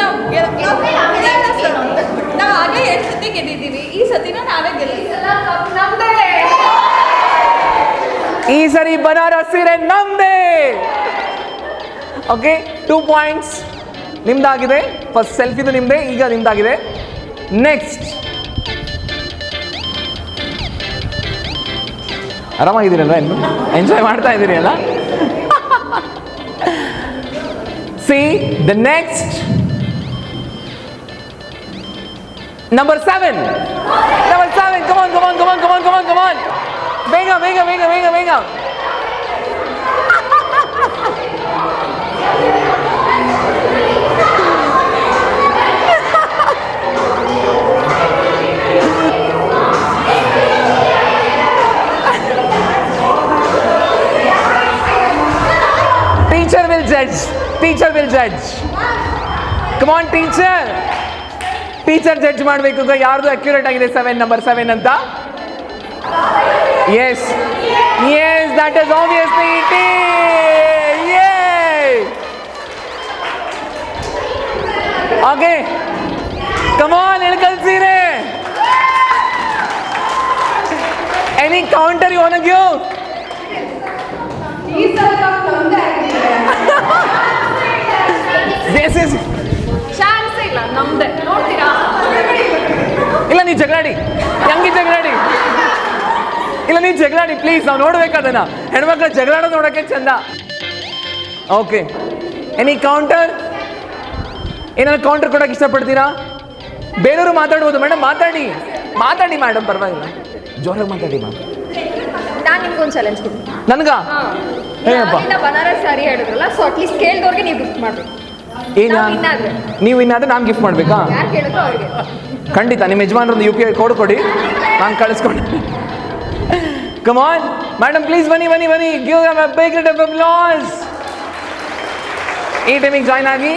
ನಾವು ಆಗಲೇ 2 ಸತಿ ಗೆದ್ದಿದ್ದೀವಿ. ಈ ಸತಿನ ನಾವೇ ಗೆಲ್ಲಿ. ಈ ಸರಿ ಬನಾರಸ್ ಸೀರೆ ನಮ್ದೇ. ಓಕೆ, 2 ಪಾಯಿಂಟ್ಸ್ ನಿಮ್ದಾಗಿದೆ. ಫಸ್ಟ್ ಸೆಲ್ಫಿದು ನಿಮ್ದೇ, ಈಗ ನಿಮ್ದಾಗಿದೆ. ನೆಕ್ಸ್ಟ್, ಆರಾಮಾಗಿದ್ದೀರಲ್ವ? ಎಂಜಾಯ್ ಮಾಡ್ತಾ ಇದ್ದೀರಿ ಅಲ್ಲ? See the next number 7. Come on come on come on come on come on come on, ಬೇಗ ಬೇಗ ಬೇಗ ಬೇಗ ಬೇಗ. Teacher will judge. Teacher will judge. Come on, teacher. Teacher judge ಮಾಡಬೇಕು ಯಾರ್ದು ಅಕ್ಯುರೇಟ್ ಆಗಿದೆ. ನಂಬರ್ 7 ಅಂತ. Yes. Yes, that is obviously it. Yay. Okay. Come on, Ilkal ಸೀರೆ. Any counter you want to give? Chance ಇಲ್ಲ, ನಮ್ದೆ. ನೋಡ್ತೀರಾ? ಇಲ್ಲ, ನೀ ಜಗಳಾಡಿ, ಹೆಂಗಿ ಜಗಳಾಡಿ. ಇಲ್ಲ, ನೀ ಜಗಳಾಡಿ ಪ್ಲೀಸ್, ನಾವು ನೋಡ್ಬೇಕು ಅದನ್ನ. ಹೆಣ್ಮಕ್ಳು ಜಗಳಾಡೋದು ನೋಡೋಕೆ ಚಂದ. Okay, any counter? ಏನಾದ್ರು ಕೌಂಟರ್ ಕೊಡೋಕೆ ಇಷ್ಟಪಡ್ತೀರಾ? ಬೇರೆಯವರು ಮಾತಾಡ್ಬೋದು ಮೇಡಮ್. ಮಾತಾಡಿ ಮಾತಾಡಿ ಮೇಡಮ್, ಪರವಾಗಿಲ್ಲ, ಜೋರಾಗಿ ಮಾತಾಡಿ ಮ್ಯಾಮ್. ನಾನು ನಿಮ್ಗೊಂದು ಚಾಲೆಂಜ್ ಕೊಡ್ತೀನಿ. ನನ್ಗ ಏನಪ್ಪ? ಬನಾರಸ್ ಸ್ಯಾರಿ ಹೇಳಿದ್ರಲ್ಲ, ಸೊ ಅಟ್ಲೀಸ್ಟ್ ಕೇಳಿದವ್ರಿಗೆ ನೀವು ಗಿಫ್ಟ್ ಮಾಡ್ಬೇಕು. ಏನ? ನೀವು ಇನ್ನಾದ್ರೆ ನಾನು ಗಿಫ್ಟ್ ಮಾಡಬೇಕಾ? ಯಾರು ಕೇಳಿದ್ರು ಅವ್ರಿಗೆ ಖಂಡಿತ. ನಿಮ್ಮ ಯಜಮಾನ್ರೊಂದು UPI ಕೋಡ್ ಕೊಡಿ, ನಾನು ಕಳಿಸ್ಕೊಂಡು. ಕಮ್ ಆನ್ ಮೇಡಮ್, ಪ್ಲೀಸ್ ಬನ್ನಿ ಬನ್ನಿ ಬನ್ನಿ. Give them a big round of applause. ಈ ಟೈಮಿಗೆ ಜಾಯ್ನ್ ಆಗಿ.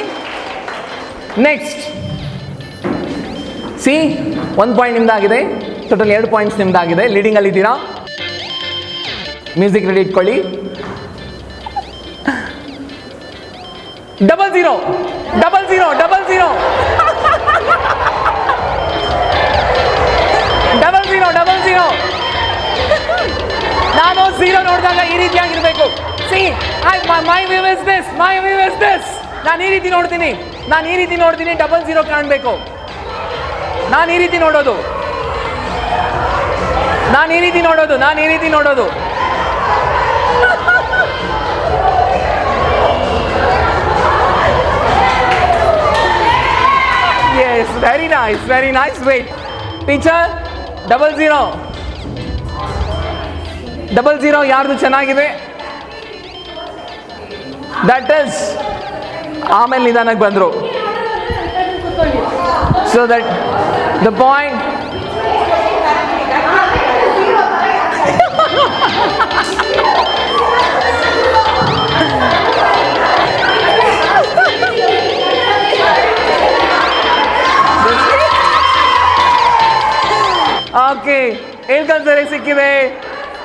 ನೆಕ್ಸ್ಟ್, ಸಿ 1 ಪಾಯಿಂಟ್ ನಿಮ್ದಾಗಿದೆ. ಟೋಟಲ್ 2 ಪಾಯಿಂಟ್ಸ್ ನಿಮ್ದಾಗಿದೆ. ಲೀಡಿಂಗಲ್ಲಿ ಇದ್ದೀರಾ. ಮ್ಯೂಸಿಕ್ ರೆಡಿ ಇಟ್ಕೊಳ್ಳಿ. 00 00 00 00 ನಾನು 0 ನೋಡಿದಾಗ ಈ ರೀತಿಯಾಗಿರ್ಬೇಕು. See my view is this, my view is this. ನಾನು ಈ ರೀತಿ ನೋಡ್ತೀನಿ, ನಾನು ಈ ರೀತಿ ನೋಡ್ತೀನಿ. 00 ಕಾಣಬೇಕು. ನಾನು ಈ ರೀತಿ ನೋಡೋದು, ನಾನು ಈ ರೀತಿ ನೋಡೋದು, ನಾನು ಈ ರೀತಿ ನೋಡೋದು. Yes, very nice, very nice. Wait, teacher, 00 00 ಯಾರ್ದು ಚೆನ್ನಾಗಿದೆ? ದಟ್ ಇಸ್ ಆಮೇಲೆ ನಿಧಾನಕ್ಕೆ ಬಂದರು. So that the point. Okay ಹೇಳ್ಕಲ್ಸರೆ ಸಿಕ್ಕಿದೆ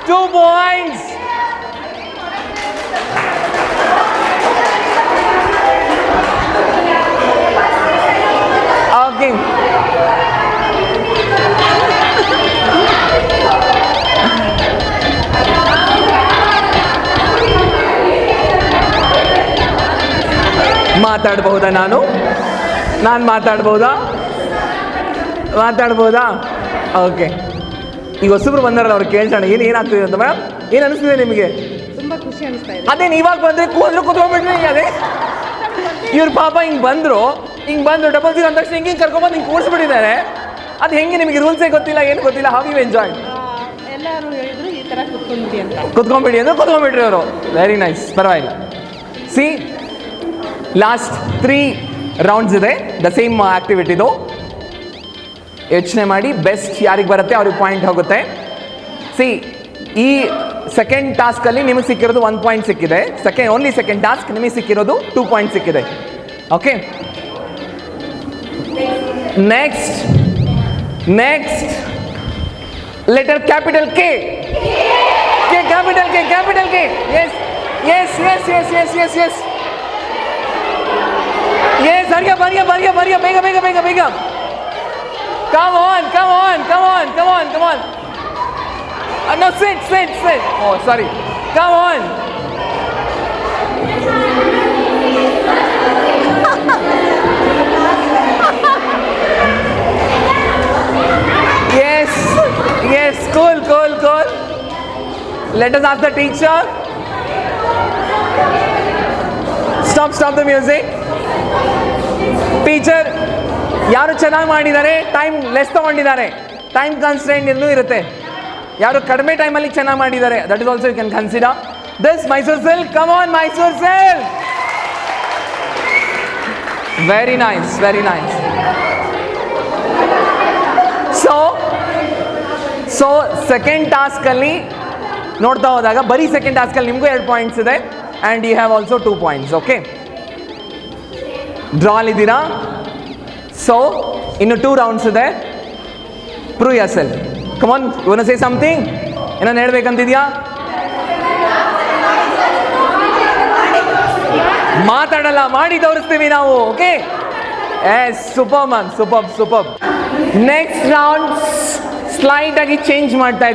2 ಪಾಯಿಂಟ್ಸ್. ಓಕೆ ಮಾತಾಡ್ಬಹುದಾ? ನಾನು ಮಾತಾಡ್ಬೋದಾ? ಓಕೆ, ಈಗ ಹೊಸಬ್ರು ಬಂದಾರಲ್ಲ ಅವ್ರು ಕೇಳ್ಸೋಣ ಏನಾಗ್ತಿದೆ ಅಂತ. ಮೇಡಮ್ ಏನು ಅನಿಸ್ತಿದೆ ನಿಮಗೆ? ತುಂಬ ಖುಷಿ ಅನಿಸ್ತಾ ಇದೆ. ಅದೇನು ಇವಾಗ ಬಂದರೆ ಕೂತ್ಕೊಂಡ್ಬಿಟ್ರಿ ಅದೇ ಇವ್ರ ಪಾಪ ಹಿಂಗೆ ಬಂದರು ಡಬಲ್ 0 ಅಂದ ತಕ್ಷಣ ಹಿಂಗೆ ಕರ್ಕೊಂಬಂದು ಹಿಂಗೆ ಕೂರಿಸ್ಬಿಟ್ಟಿದ್ದಾರೆ. ಅದು ಹೆಂಗೆ ನಿಮಗೆ ರೂಲ್ಸೇ ಗೊತ್ತಿಲ್ಲ, ಏನು ಗೊತ್ತಿಲ್ಲ. How you enjoy? ಎಲ್ಲರೂ ಹೇಳಿದ್ರು ಈ ಥರ ಕುತ್ಕೊಂಡ್ಬಿಡಿ ಅಂತ. ಕುತ್ಕೊಂಡ್ಬಿಡಿ ಅಂದ್ರೆ ಕುತ್ಕೊಂಡ್ಬಿಟ್ರಿ ಅವರು. ವೆರಿ ನೈಸ್, ಪರವಾಗಿಲ್ಲ. ಸಿ, ಲಾಸ್ಟ್ 3 ರೌಂಡ್ಸ್ ಇದೆ, ದ ಸೇಮ್ ಆಕ್ಟಿವಿಟಿದು. ಯೋಚನೆ ಮಾಡಿ, ಬೆಸ್ಟ್ ಯಾರಿಗೆ ಬರುತ್ತೆ ಅವ್ರಿಗೆ ಪಾಯಿಂಟ್ ಹೋಗುತ್ತೆ. ಸಿ, ಈ ಸೆಕೆಂಡ್ ಟಾಸ್ಕಲ್ಲಿ ನಿಮಗೆ ಸಿಕ್ಕಿರೋದು 1 ಪಾಯಿಂಟ್ ಸಿಕ್ಕಿದೆ. ಓನ್ಲಿ ಸೆಕೆಂಡ್ ಟಾಸ್ಕ್ ನಿಮಗೆ ಸಿಕ್ಕಿರೋದು 2 ಪಾಯಿಂಟ್ ಸಿಕ್ಕಿದೆ. Okay, next letter capital K. Capital K. Yes. ಬರ್ಯ ಬೇಗ. Come on. No, sit. Oh, sorry. Come on. Yes. Cool. Let us ask the teacher. Stop the music. Teacher, ಯಾರು ಚೆನ್ನಾಗಿ ಮಾಡಿದ್ದಾರೆ, ಟೈಮ್ ಲೆಸ್ ತೊಗೊಂಡಿದ್ದಾರೆ, ಟೈಮ್ ಕನ್ಸ್ಟ್ರೈಂಟ್ ಇನ್ನೂ ಇರುತ್ತೆ. ಯಾರು ಕಡಿಮೆ ಟೈಮಲ್ಲಿ ಚೆನ್ನಾಗಿ ಮಾಡಿದ್ದಾರೆ, that is also you can consider this. Mysuru silk, come on Mysuru silk. Very nice. So second ಟಾಸ್ಕಲ್ಲಿ ನೋಡ್ತಾ ಹೋದಾಗ ಬರೀ ಸೆಕೆಂಡ್ ಟಾಸ್ಕಲ್ಲಿ ನಿಮಗೂ 2 ಪಾಯಿಂಟ್ಸ್ ಇದೆ and you have also 2 points. Okay, ಡ್ರಾಲಿದ್ದೀರಾ. ಸೊ ಇನ್ನು 2 ರೌಂಡ್ಸ್ ಇದೆ. Prove yourself. Come on, you want to say something? ಏನೋ ಹೇಳ್ಬೇಕಂತಿದ್ಯಾ? ಮಾತಾಡಲ್ಲ, ಮಾಡಿ ತೋರಿಸ್ತೀವಿ ನಾವು. Okay, yes, super ma'am, super. Next round slight ಆಗಿ ಚೇಂಜ್ ಮಾಡ್ತಾ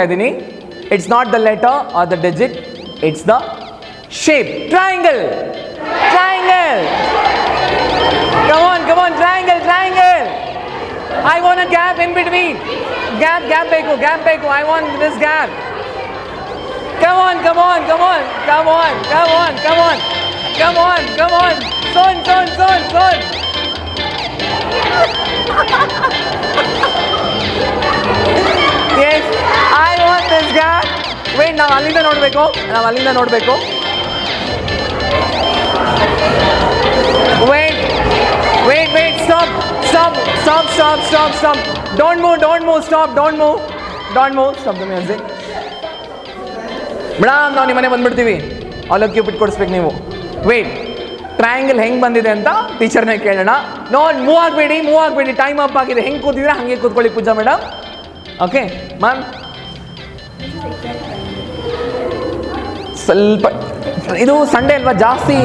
ಇದ್ದೀನಿ. It's not the letter or the digit, it's the shape. Triangle. Come on, triangle. I want a gap in between. Gap ಬೇಕು. I want this gap. Come on. Son. Yes, I want this gap. Wait, ನಾವು ಅಲ್ಲಿಂದ ನೋಡಬೇಕು. Wait. Stop. Don't move. Stop the music. Madam, ನಾವು ನಿಮ್ಮನೆ ಬಂದ್ಬಿಡ್ತೀವಿ. ಅವಲಕ್ಕಿ ಉಪ್ಪಿಟ್ಟು ಕೊಡಿಸ್ಬೇಕು ನೀವು. ವೇಟ್, ಟ್ರಯಾಂಗಲ್ ಹೆಂಗೆ ಬಂದಿದೆ ಅಂತ ಟೀಚರ್ನೇ ಕೇಳೋಣ. ಮೂವ್ ಆಗಬೇಡಿ, ಟೈಮ್ ಅಪ್ ಆಗಿದೆ. ಹೆಂಗೆ ಕೂತಿದ್ರೆ ಹಾಗೆ ಕೂತ್ಕೊಳ್ಳಿ ಪೂಜಾ ಮೇಡಮ್. ಓಕೆ ಮ್ಯಾಮ್, ಸ್ವಲ್ಪ ಇದು ಸಂಡೇ ಅಲ್ವಾ, ಜಾಸ್ತಿ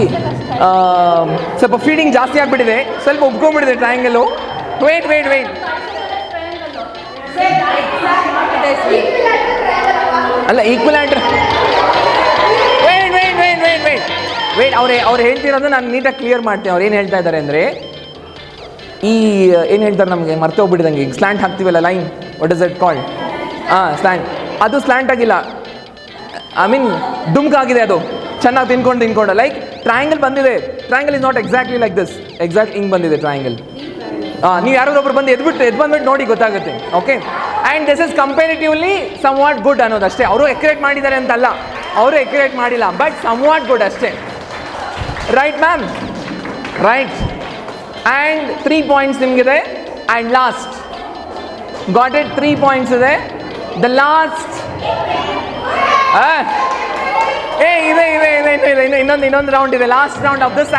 ಸ್ವಲ್ಪ ಫೀಡಿಂಗ್ ಜಾಸ್ತಿ ಆಗಿಬಿಟ್ಟಿದೆ, ಸ್ವಲ್ಪ ಉಬ್ಕೊಂಡ್ಬಿಟ್ಟಿದೆ ಟ್ರಯಾಂಗಲು. ವೇಟ್. ಅಲ್ಲ, ಈಕ್ವಲ್ಯಾಂಟ್. ವೇಟ್, ಅವ್ರು ಹೇಳ್ತಿರೋದು ನಾನು ನೀಟಾಗಿ ಕ್ಲಿಯರ್ ಮಾಡ್ತೀನಿ. ಅವ್ರು ಏನು ಹೇಳ್ತಾ ಇದ್ದಾರೆ ಅಂದರೆ, ಏನು ಹೇಳ್ತಾರೆ ನಮಗೆ ಮರ್ತೋಗ್ಬಿಟ್ಟಿದಂಗೆ, ಈಗ ಸ್ಲ್ಯಾಂಟ್ ಹಾಕ್ತೀವಲ್ಲ line, what is it called? Slant. ಅದು ಸ್ಲ್ಯಾಂಟ್ ಆಗಿಲ್ಲ, ಐ ಮೀನ್ ಡುಮ್ಕಾಗಿದೆ. ಅದು ಚೆನ್ನಾಗಿ ತಿನ್ಕೊಂಡು ಲೈಕ್ ಟ್ರಯಾಂಗಲ್ ಬಂದಿದೆ. Triangle is not exactly like this. Exact ಹಿಂಗೆ ಬಂದಿದೆ ಟ್ರಯಾಂಗಲ್. ನೀವು ಯಾರಾದ್ರೊಬ್ರು ಬಂದು ಎದ್ದು ಬಂದ್ಬಿಟ್ಟು ನೋಡಿ ಗೊತ್ತಾಗುತ್ತೆ. Okay, and this is comparatively somewhat good ಅನ್ನೋದು ಅಷ್ಟೇ. ಅವರು ಎಕ್ಯುರೇಟ್ ಮಾಡಿದ್ದಾರೆ ಅಂತಲ್ಲ, ಅವರು ಎಕ್ಯುರೇಟ್ ಮಾಡಿಲ್ಲ, ಬಟ್ ಸಮ್ ವಾಟ್ ಗುಡ್ ಅಷ್ಟೇ. Right ma'am? Right. And 3 points ನಿಮಗಿದೆ. And last got it, 3 points ಇದೆ. ದ ಲಾಸ್ಟ್ ಇದೆ ಇನ್ನೊಂದು ರೌಂಡ್ ಇದೆ. Last round of this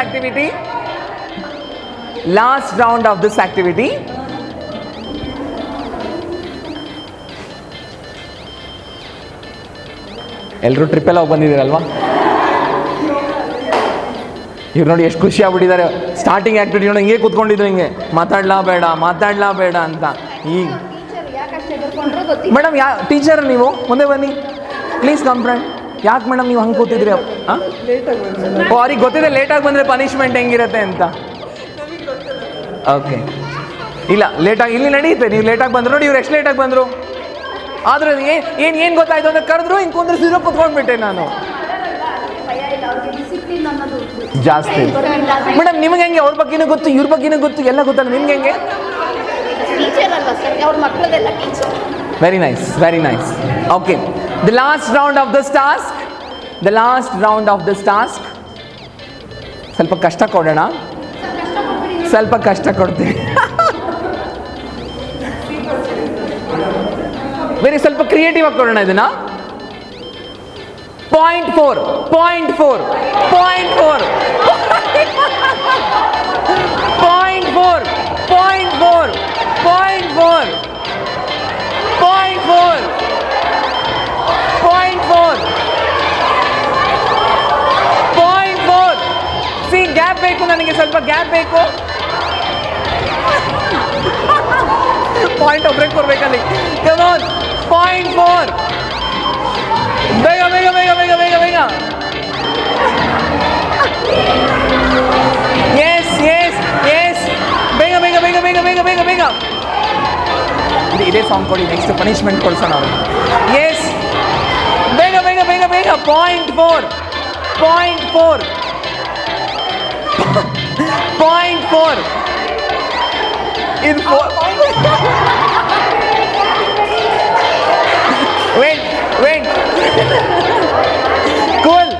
activity. ಎಲ್ಲರೂ ಟ್ರಿಪ್ಪೆಲ್ಲ ಹೋಗಿ ಬಂದಿದ್ದೀರಲ್ವಾ? ಇವ್ರು ನೋಡಿ ಎಷ್ಟು ಖುಷಿ ಆಗ್ಬಿಟ್ಟಿದ್ದಾರೆ. ಸ್ಟಾರ್ಟಿಂಗ್ ಆ್ಯಕ್ಟಿವಿಟಿ ನೋಡಿ ಹಿಂಗೆ ಕೂತ್ಕೊಂಡಿದ್ರು, ಹಿಂಗೆ ಮಾತಾಡ್ಲಾ ಬೇಡ ಅಂತ. ಈಗ ಮೇಡಮ್ ಟೀಚರ್ ನೀವು ಮುಂದೆ ಬನ್ನಿ ಪ್ಲೀಸ್ ಕಂಪ್ಲೇಂಟ್. ಯಾಕೆ ಮೇಡಮ್ ನೀವು ಹಂಗೆ ಕೂತಿದ್ರಿ? ಹಾಂ, ಓ ಅವ್ರಿಗೆ ಗೊತ್ತಿದೆ ಲೇಟಾಗಿ ಬಂದರೆ ಪನಿಷ್ಮೆಂಟ್ ಹೆಂಗಿರುತ್ತೆ ಅಂತ. ಓಕೆ, ಇಲ್ಲ ಲೇಟಾಗಿ ಇಲ್ಲಿ ನಡೆಯುತ್ತೆ. ನೀವು ಲೇಟಾಗಿ ಬಂದ್ರು ನೋಡಿ, ಇವ್ರು ಎಷ್ಟು ಲೇಟಾಗಿ ಬಂದರು. ಆದ್ರೆ ಏನು ಗೊತ್ತಾಯ್ತು ಅಂತ ಕರೆದ್ರು, ಹಿಂಗೆ ಕುಂದ್ರೆ ಸೀರೋ ಕುತ್ಕೊಂಡ್ಬಿಟ್ಟೆ ನಾನು. ಜಾಸ್ತಿ ಮೇಡಮ್ ನಿಮ್ಗೆ ಹೆಂಗೆ? ಅವ್ರ ಬಗ್ಗೆನೂ ಗೊತ್ತು, ಇವ್ರ ಬಗ್ಗೆನೂ ಗೊತ್ತು, ಎಲ್ಲ ಗೊತ್ತಲ್ಲ. ನಿಮ್ಗೆ ಹೆಂಗೆ? Very nice. Okay, the last round of this task ಸ್ವಲ್ಪ ಕಷ್ಟ ಕೊಡೋಣ. ಸ್ವಲ್ಪ ಕಷ್ಟ ಕೊಡ್ತೀವಿ. ವೆರಿ ಸ್ವಲ್ಪ ಕ್ರಿಯೇಟಿವ್ ಆಗಿ ಕೊಡೋಣ ಇದನ್ನ. ಪಾಯಿಂಟ್ ಫೋರ್ ಸಿ ಗ್ಯಾಪ್ ಬೇಕು ನನಗೆ, ಸ್ವಲ್ಪ ಗ್ಯಾಪ್ ಬೇಕು. ಪಾಯಿಂಟ್ ಒಬ್ರಿಗೆ ಕೊಡ್ಬೇಕಲ್ಲಿ. Come on, point 4. ಬೇಗ ಎಸ್ ಬೇಗ. ಇದೇ ಸಾಂಗ್ ಕೊಡಿ, ನೆಕ್ಸ್ಟ್ ಪನಿಷ್ಮೆಂಟ್ ಕೊಡ್ಸೋಣ ಅವ್ರು. ಎಸ್ ಬೇಗ. ಪಾಯಿಂಟ್ 4 ಇದು ವೇಟ್ ಕೂಲ್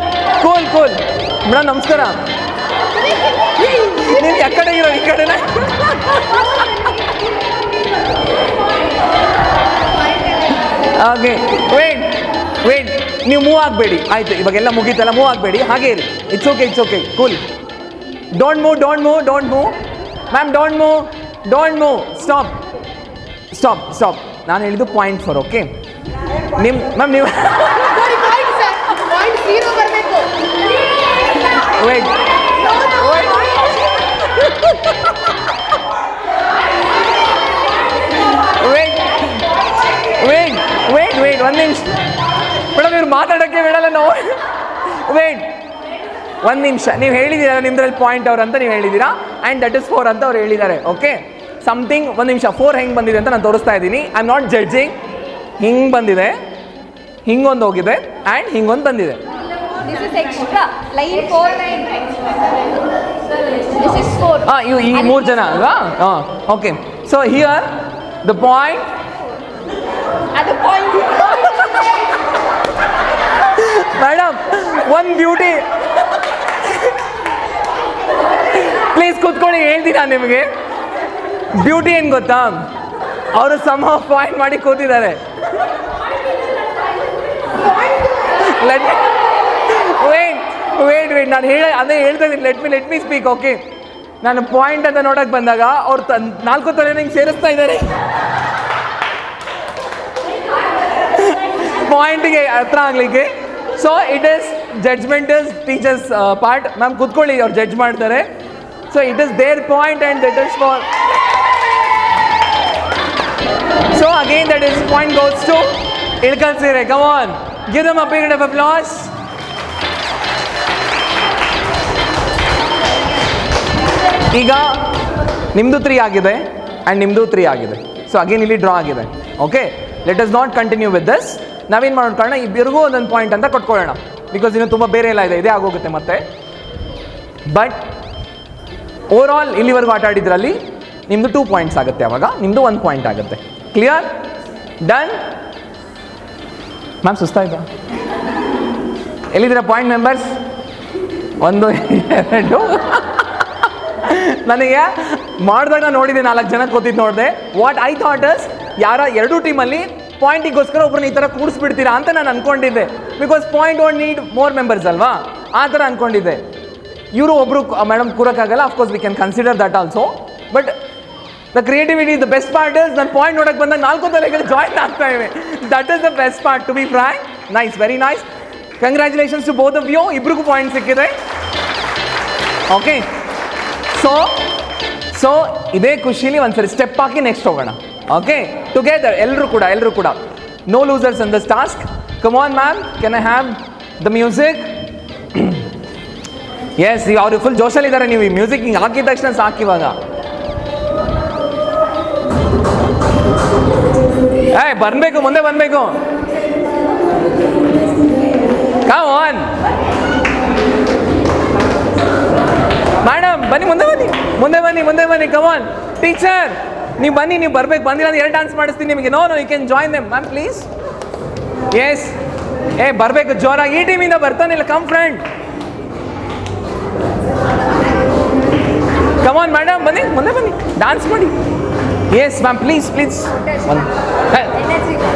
ಮೇಡಮ್ ನಮಸ್ಕಾರ. ನೀವು ಯಾಕಡೆ ಇರೋ? ಈ ಕಡೆನ. ಓಕೆ, ವೇಟ್ ನೀವು ಮೂವ್ ಆಗಬೇಡಿ. ಆಯ್ತು, ಇವಾಗೆಲ್ಲ ಮುಗೀತಲ್ಲ, ಮೂವ್ ಆಗಬೇಡಿ, ಹಾಗೆ ಇರಿ. It's okay cool. Don't move ma'am, don't move. Stop. ನಾನು ಹೇಳಿದ್ದು ಪಾಯಿಂಟ್ 4. ಓಕೆ, ಮ್ಯಾಮ್ ನೀವು ವೇಟ್ ಒಂದು ನಿಮಿಷ ಮೇಡಮ್, ಇವ್ರು ಮಾತಾಡೋಕ್ಕೆ ಬಿಡಲ್ಲ ನಾವು. ಒಂದು ನಿಮಿಷ. ನೀವು ಹೇಳಿದ್ದೀರಾ ನಿಮ್ದ್ರಲ್ಲಿ ಪಾಯಿಂಟ್ ಅವ್ರು ಅಂತ ನೀವು ಹೇಳಿದ್ದೀರಾ, ಆ್ಯಂಡ್ ದಟ್ ಇಸ್ 4 ಅಂತ ಅವ್ರು ಹೇಳಿದ್ದಾರೆ. Okay, something. ಒಂದು ನಿಮಿಷ, 4 ಹೆಂಗೆ ಬಂದಿದೆ ಅಂತ ನಾನು ತೋರಿಸ್ತಾ ಇದ್ದೀನಿ. I am not judging. ಹಿಂಗೆ ಬಂದಿದೆ, ಹಿಂಗೊಂದು ಹೋಗಿದೆ, ಆ್ಯಂಡ್ ಹಿಂಗೊಂದು ಬಂದಿದೆ. ಹಾಂ, ಈ 3 ಜನ ಅಲ್ವಾ? ಹಾಂ, okay. So here the point. Madam, ಒಂದು ಬ್ಯೂಟಿ. ಪ್ಲೀಸ್ ಕೂತ್ಕೊಳ್ಳಿ, ಹೇಳ್ತೀನಿ ನಾನು ನಿಮಗೆ. ಬ್ಯೂಟಿ ಏನು ಗೊತ್ತಾ? ಅವರು ಸಮ ಪಾಯಿಂಟ್ ಮಾಡಿ ಕೂತಿದ್ದಾರೆ. ವೇಟ್ ನಾನು ಅದೇ ಹೇಳ್ತಾ ಇದ್ದೀನಿ. Let me speak. ಓಕೆ, ನಾನು ಪಾಯಿಂಟ್ ಅಂತ ನೋಡಕ್ಕೆ ಬಂದಾಗ ಅವ್ರು 4 ತಲೆ ಹಿಂಗೆ ಸೇರಿಸ್ತಾ ಇದ್ದಾರೆ. ಪಾಯಿಂಟಿಗೆ ಹತ್ರ ಆಗಲಿಕ್ಕೆ. So it is judgement is teachers part. Ma'am ಕೂತ್ಕೊಳ್ಳಿ, ಅವ್ರು ಜಡ್ಜ್ ಮಾಡ್ತಾರೆ. So it is their point and that is for. So again that is point goes to Ilkal ಸೀರೆ. Come on, give them a big round of applause. ಈಗ ನಿಮ್ಮದು 3 ಆಗಿದೆ ಆ್ಯಂಡ್ ನಿಮ್ಮದು 3 ಆಗಿದೆ. ಸೊ ಅಗೇನ್ ಇಲ್ಲಿ ಡ್ರಾ ಆಗಿದೆ. Okay, let us not continue with this. ನಾವೇನು ಮಾಡೋಣ ಕಾರಣ, ಇಬ್ಬರಿಗೂ ಒಂದೊಂದು ಪಾಯಿಂಟ್ ಅಂತ ಕೊಟ್ಕೊಳ್ಳೋಣ. ಬಿಕಾಸ್ ಇನ್ನೂ ತುಂಬ ಬೇರೆ ಎಲ್ಲ ಇದೆ, ಇದೇ ಆಗೋಗುತ್ತೆ ಮತ್ತೆ. ಬಟ್ ಓವರ್ ಆಲ್ ಇಲ್ಲಿವರೆಗೂ ಆಟ ಆಡಿದ್ರಲ್ಲಿ ನಿಮ್ಮದು 2 ಪಾಯಿಂಟ್ಸ್ ಆಗುತ್ತೆ. ಅವಾಗ ನಿಮ್ಮದು 1 ಪಾಯಿಂಟ್ ಆಗುತ್ತೆ. ಕ್ಲಿಯರ್? ಡನ್? ಮ್ಯಾಮ್ ಸುಸ್ತಾಯ್ತಾ? ಎಲ್ಲಿದ್ದೀರಾ ಪಾಯಿಂಟ್ ಮೆಂಬರ್ಸ್? 1 2 ನನಗೆ ಮಾಡಿದಾಗ ನಾನು ನೋಡಿದೆ 4 ಜನ ಕೂತಿದ್ದು ನೋಡಿದೆ. ವಾಟ್ ಐ ಥಾಟ್ ಇಸ್, ಯಾರ 2 ಟೀಮಲ್ಲಿ ಪಾಯಿಂಟಿಗೋಸ್ಕರ ಒಬ್ಬರನ್ನ ಈ ಥರ ಕೂಡಿಸ್ಬಿಡ್ತೀರಾ ಅಂತ ನಾನು ಅಂದ್ಕೊಂಡಿದ್ದೆ. Because point won't need more members ಅಲ್ವಾ, ಆ ಥರ ಅಂದ್ಕೊಂಡಿದ್ದೆ. ಇವರು ಒಬ್ಬರು ಮೇಡಮ್ ಕೂರೋಕ್ಕಾಗಲ್ಲ. Of course we can consider that also. But the creativity, the best part is ನನ್ನ ಪಾಯಿಂಟ್ ನೋಡೋಕ್ಕೆ ಬಂದಾಗ 4 ತಲೆಗಳು ಜಾಯಿನ್ ಆಗ್ತಾ ಇವೆ. That is the best part, to be frank. Nice, very nice. Congratulations to both of you. ಇಬ್ರಿಗೂ ಪಾಯಿಂಟ್ ಸಿಕ್ಕಿದೆ. ಓಕೆ, ಸೊ ಇದೇ ಖುಷಿಲಿ ಒಂದ್ಸರಿ ಸ್ಟೆಪ್ ಹಾಕಿ ನೆಕ್ಸ್ಟ್ ಹೋಗೋಣ. ಓಕೆ, ಟುಗೆದರ್ ಎಲ್ಲರೂ ಕೂಡ no losers in this task. Come on ma'am, can I have the music? Yes, ಅವರು ಫುಲ್ ಜೋಶಲ್ಲಿದ್ದಾರೆ. ನೀವು ಈ ಮ್ಯೂಸಿಕ್ ಹಿಂಗೆ ಹಾಕಿದ ತಕ್ಷಣ ಸಾಕು. ಇವಾಗ ಬರಬೇಕು, ಮುಂದೆ ಬರಬೇಕು. ಕಮ್ ಆನ್ ಮೇಡಮ್, ಬನ್ನಿ, ಮುಂದೆ ಬನ್ನಿ. ಕಮ್ ಆನ್ ಟೀಚರ್, ನೀವು ಬನ್ನಿ, ನೀವು ಬರ್ಬೇಕು. ಬಂದಿಲ್ಲ ಅಂದ್ರೆ 2 ಡಾನ್ಸ್ ಮಾಡಿಸ್ತೀನಿ ನಿಮಗೆ. No you can join them ma'am please. Yes, ಬರಬೇಕು ಜೋರಾಗಿ. ಈ ಟೀಮಿಂದ ಬರ್ತಾನಿಲ್ಲ. Come friend, come on madam, ಬನ್ನಿ, ಮುಂದೆ ಬನ್ನಿ, ಡಾನ್ಸ್ ಮಾಡಿ. Yes ma'am, please.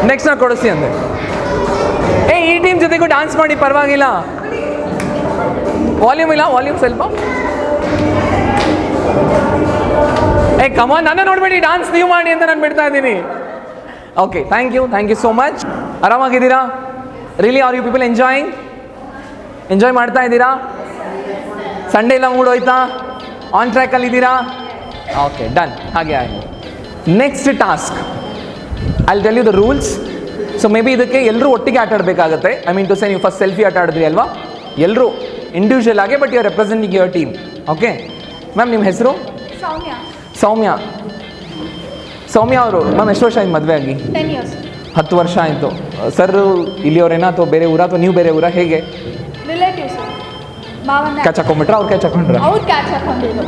ನೆಕ್ಸ್ಟ್ ನಾವು ಕೊಡಿಸ್ತೀವಿ ಅಂದರೆ ಈ ಟೀಮ್ ಜೊತೆಗೂ ಡಾನ್ಸ್ ಮಾಡಿ, ಪರವಾಗಿಲ್ಲ. ವಾಲ್ಯೂಮ್ ಸ್ವಲ್ಪ. ಕಮಾನ್, ನನ್ನ ನೋಡಬೇಡಿ, ಡಾನ್ಸ್ ನೀವು ಮಾಡಿ ಅಂತ ನಾನು ಬಿಡ್ತಾ ಇದ್ದೀನಿ. Okay, thank you so much. ಆರಾಮಾಗಿದ್ದೀರಾ? Really are you people enjoy ಮಾಡ್ತಾ ಇದ್ದೀರಾ? ಸಂಡೇ ಎಲ್ಲ ಮೂಡ್ ಹೋಯ್ತಾ? ಆನ್ ಟ್ರ್ಯಾಕಲ್ಲಿ ಇದ್ದೀರಾ? Okay, done. ಹಾಗೆ ಆಗಿ next task I will tell you the rules. So maybe ಇದಕ್ಕೆ ಎಲ್ಲರೂ ಒಟ್ಟಿಗೆ ಆಟ ಆಡಬೇಕಾಗುತ್ತೆ. ಐ ಮೀನ್ ಟು ಸೇ, ನೀವು ಫಸ್ಟ್ ಸೆಲ್ಫಿ ಆಟ ಆಡಿದ್ರಿ ಅಲ್ವಾ, ಎಲ್ಲರೂ ಇಂಡಿವಿಜುವಲ್ ಆಗಿ, but you are representing your team. Okay ma'am, ನಿಮ್ಮ ಹೆಸರು? ಸೌಮ್ಯ ಅವರು. ಮ್ಯಾಮ್, ಎಷ್ಟು ವರ್ಷ ಆಯ್ತು ಮದುವೆ ಆಗಿ? 10 years. 10 ವರ್ಷ ಆಯಿತು. ಸರ್ ಇಲ್ಲಿಯವರೇನಾ ಅಥವಾ ಬೇರೆ ಊರ ಅಥವಾ ನೀವು ಬೇರೆ ಊರ, ಹೇಗೆ? ರಿಲೇಟಿವ್ಸ್. ಮಾವನ ಕ್ಯಾಚ್ ಹಾಕೊಂಡ್ಬಿಟ್ರ? ಅವ್ರು ಕ್ಯಾಚ್ ಹಾಕೊಂಡ್ರ? ಅವ್ರು ಕ್ಯಾಚ್ ಹಾಕೊಂಡಿದ್ರು.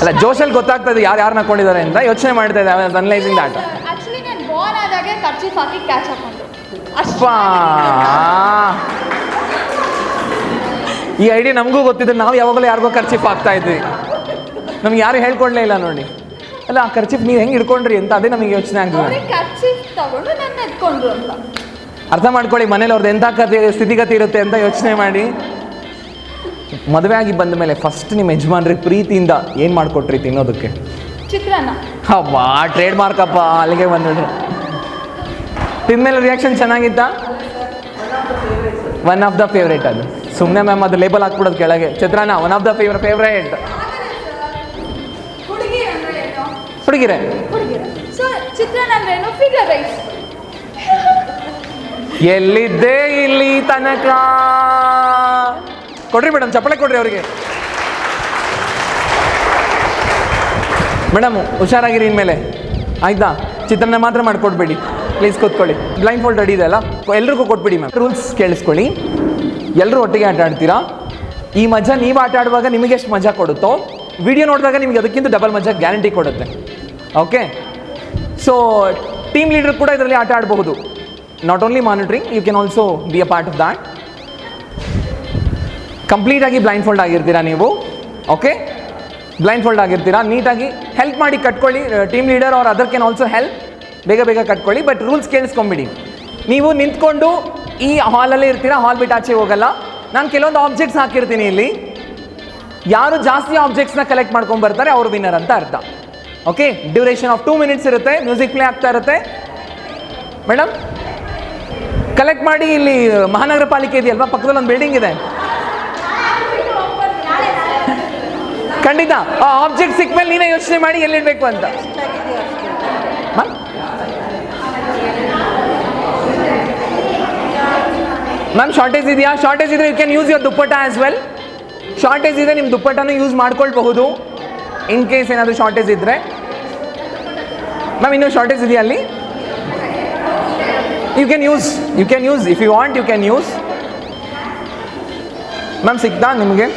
ಅಲ್ಲ, ಜೋಶಲ್ಲಿ ಗೊತ್ತಾಗ್ತದೆ ಯಾರು ಹಾಕೊಂಡಿದ್ದಾರೆ ಅಂತ ಯೋಚನೆ ಮಾಡ್ತಾ ಇದ್ದೆ. ಅನಲೈಸಿಂಗ್ ದಾಟ್. ಆಕ್ಚುಲಿ ನಾನು ಬೋನ್ ಆದಾಗೆ ಕರ್ಚೀಫ್ ಹಾಕಿ ಕ್ಯಾಚ್ ಹಾಕೊಂಡ್ರು. ಈ ಐಡಿಯಾ ನಮಗೂ ಗೊತ್ತಿದ್ರೆ ನಾವು ಯಾವಾಗಲೂ ಯಾರಿಗೋ ಖರ್ಚಿಫ್ ಆಗ್ತಾ ಇದ್ವಿ. ನಮ್ಗೆ ಯಾರು ಹೇಳ್ಕೊಡ್ಲೇ ಇಲ್ಲ ನೋಡಿ. ಅಲ್ಲ, ಆ ಖರ್ಚಿಫ್ ನೀವು ಹೆಂಗೆ ಹಿಡ್ಕೊಂಡ್ರಿ ಅಂತ ಅದೇ ನಮಗೆ ಯೋಚನೆ ಆಗ್ತದೆ. ಕರ್ಚೀಫ್ ತಗೊಂಡು ನನ್ನ ಎತ್ಕೊಂಡ್ರು ಅಂತ ಅರ್ಥ ಮಾಡ್ಕೊಳ್ಳಿ. ಮನೇಲಿ ಅವ್ರದ್ದು ಎಂಥ ಸ್ಥಿತಿಗತಿ ಇರುತ್ತೆ ಅಂತ ಯೋಚನೆ ಮಾಡಿ. ಮದುವೆ ಆಗಿ ಬಂದ ಮೇಲೆ ಫಸ್ಟ್ ನಿಮ್ಮ ಯಜಮಾನ್ರಿಗೆ ಪ್ರೀತಿಯಿಂದ ಏನು ಮಾಡಿಕೊಟ್ರಿ ತಿನ್ನೋದಕ್ಕೆ? ಚಿತ್ರಾನ್ನ. ಹಬ್ಬಾ, ಟ್ರೇಡ್ ಮಾರ್ಕ್ ಅಪ್ಪ, ಅಲ್ಲಿಗೆ ಬಂದ್ಬಿಟ್ರು. ತಿಂದಮೇಲೆ ರಿಯಾಕ್ಷನ್ ಚೆನ್ನಾಗಿತ್ತಾ? One of the favourite. ಅದು ಸುಮ್ಮನೆ ಮ್ಯಾಮ್, ಅದು ಲೇಬಲ್ ಹಾಕ್ಬಿಡೋದು ಕೆಳಗೆ. Chitranna one of the favourite. ಹುಡುಗಿರೆ. ಸೊ ಚಿತ್ರಾನ್ನ ಅಂದ್ರೇನು? Figure rice. ಎಲ್ಲಿದ್ದೆ ಇಲ್ಲಿ ತನಕ? ಕೊಡ್ರಿ ಮೇಡಮ್, ಚಪ್ಪಳೆ ಕೊಡ್ರಿ ಅವರಿಗೆ. ಮೇಡಮ್, ಹುಷಾರಾಗಿರಿ ಇನ್ಮೇಲೆ, ಆಯ್ತಾ? ಚಿತ್ರಾನ್ನ ಮಾತ್ರ ಮಾಡಿಕೊಡ್ಬೇಡಿ ಪ್ಲೀಸ್. ಕೂತ್ಕೊಳ್ಳಿ. ಬ್ಲೈಂಡ್ ಫೋಲ್ಡ್ ರೆಡಿ ಇದೆ ಅಲ್ಲ, ಎಲ್ರಿಗೂ ಕೊಟ್ಬಿಡಿ ಮ್ಯಾಮ್. ರೂಲ್ಸ್ ಕೇಳಿಸ್ಕೊಳ್ಳಿ. ಎಲ್ಲರೂ ಒಟ್ಟಿಗೆ ಆಟ ಆಡ್ತೀರಾ. ಈ ಮಜಾ ನೀವು ಆಟ ಆಡುವಾಗ ನಿಮಗೆ ಎಷ್ಟು ಮಜಾ ಕೊಡುತ್ತೋ, ವಿಡಿಯೋ ನೋಡಿದಾಗ ನಿಮಗೆ ಅದಕ್ಕಿಂತ ಡಬಲ್ ಮಜಾ ಗ್ಯಾರಂಟಿ ಕೊಡುತ್ತೆ. ಓಕೆ, ಸೊ ಟೀಮ್ ಲೀಡರ್ ಕೂಡ ಇದರಲ್ಲಿ ಆಟ ಆಡಬಹುದು. Not only monitoring, you can also be a part of that. ಕಂಪ್ಲೀಟಾಗಿ ಬ್ಲೈಂಡ್ ಫೋಲ್ಡ್ ಆಗಿರ್ತೀರಾ ನೀವು. ಓಕೆ, ಬ್ಲೈಂಡ್ ಫೋಲ್ಡ್ ಆಗಿರ್ತೀರಾ. ನೀಟಾಗಿ ಹೆಲ್ಪ್ ಮಾಡಿ ಕಟ್ಕೊಳ್ಳಿ. Team leader or other can also help. ಬೇಗ ಕಟ್ಕೊಳ್ಳಿ. But rules ಕೇಳಿಸ್ಕೊಂಬಿಡಿ. ನೀವು ನಿಂತ್ಕೊಂಡು ಈ ಹಾಲಲ್ಲೇ ಇರ್ತೀರಾ, ಹಾಲ್ ಬಿಟ್ಟು ಆಚೆ ಹೋಗಲ್ಲ. ನಾನು ಕೆಲವೊಂದು ಆಬ್ಜೆಕ್ಟ್ಸ್ ಹಾಕಿರ್ತೀನಿ ಇಲ್ಲಿ. ಯಾರು ಜಾಸ್ತಿ ಆಬ್ಜೆಕ್ಟ್ಸ್ನ ಕಲೆಕ್ಟ್ ಮಾಡ್ಕೊಂಡು ಬರ್ತಾರೆ ಅವರು ವಿನ್ನರ್ ಅಂತ ಅರ್ಥ. ಓಕೆ, ಡ್ಯೂರೇಷನ್ ಆಫ್ 2 minutes ಇರುತ್ತೆ. ಮ್ಯೂಸಿಕ್ ಪ್ಲೇ ಆಗ್ತಾ ಇರುತ್ತೆ. ಮೇಡಮ್, ಕಲೆಕ್ಟ್ ಮಾಡಿ. ಇಲ್ಲಿ ಮಹಾನಗರ ಪಾಲಿಕೆ ಇದೆಯಲ್ವಾ, ಪಕ್ಕದಲ್ಲಿ ಒಂದು ಬಿಲ್ಡಿಂಗ್ ಇದೆ. ಖಂಡಿತ ಆ ಆಬ್ಜೆಕ್ಟ್ ಸಿಕ್ಕ ಮೇಲೆ ನೀನೇ ಯೋಚನೆ ಮಾಡಿ ಎಲ್ಲಿಡಬೇಕು ಅಂತ. ಮ್ಯಾಮ್, ಶಾರ್ಟೇಜ್ ಇದೆಯಾ? ಶಾರ್ಟೇಜ್ ಇದ್ರೆ you can use your dupatta as well. Shortage ಇದೆ, ನಿಮ್ಮ ದುಪ್ಪಟ್ಟನೂ ಯೂಸ್ ಮಾಡ್ಕೊಳ್ಬಹುದು ಇನ್ ಕೇಸ್ ಏನಾದರೂ ಶಾರ್ಟೇಜ್ ಇದ್ದರೆ. ಮ್ಯಾಮ್, ಇನ್ನೂ ಶಾರ್ಟೇಜ್ ಇದೆಯಾ ಅಲ್ಲಿ? You can use if you want, you can use. Ma'am, ಸಿಗ್ತಾ ನಿಮಗೆ?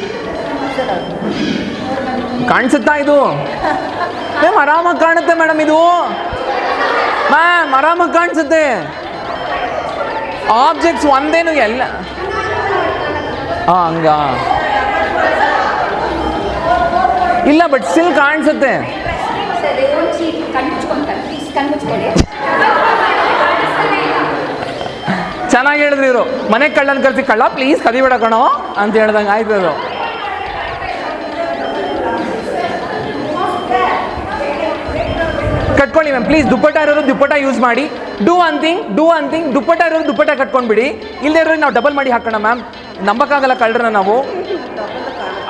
ಕಾಣಿಸುತ್ತಾ ಇದು? ಮ್ಯಾಮ್, ಆರಾಮಾಗಿ ಕಾಣುತ್ತೆ ಮೇಡಮ್. ಇದು ಮ್ಯಾಮ್ ಆರಾಮಾಗಿ ಕಾಣಿಸುತ್ತೆ. ಆಬ್ಜೆಕ್ಟ್ಸ್ ಒಂದೇನು ಎಲ್ಲ ಹಂಗ ಇಲ್ಲ, ಬಟ್ ಸ್ಟಿಲ್ ಕಾಣಿಸುತ್ತೆ. ಚೆನ್ನಾಗಿ ಹೇಳಿದ್ರಿ ಇವರು. ಮನೆಗೆ ಕಳ್ಳನ ಕರ್ಸಿ, ಕಳ್ಳ ಪ್ಲೀಸ್ ಕದಿಬೇಡ ಕಣೋ ಅಂತ ಹೇಳ್ದಂಗೆ ಆಯ್ತು ಅದು. ಕಟ್ಕೊಳ್ಳಿ ಮ್ಯಾಮ್ ಪ್ಲೀಸ್. ದುಪ್ಪಟ್ಟ ಇರೋರು ದುಪ್ಪಟ್ಟ ಯೂಸ್ ಮಾಡಿ. ಡೂ ಒನ್ ಥಿಂಗ್ ದುಪ್ಪಟ್ಟ ಇರೋರು ದುಪ್ಪಟ್ಟ ಕಟ್ಕೊಂಡ್ಬಿಡಿ, ಇಲ್ಲದೆ ಇರೋರಿಗೆ ನಾವು ಡಬಲ್ ಮಾಡಿ ಹಾಕೋಣ ಮ್ಯಾಮ್. ನಂಬಕ್ಕಾಗಲ್ಲ ಕಳ್ರನ್ನ ನಾವು.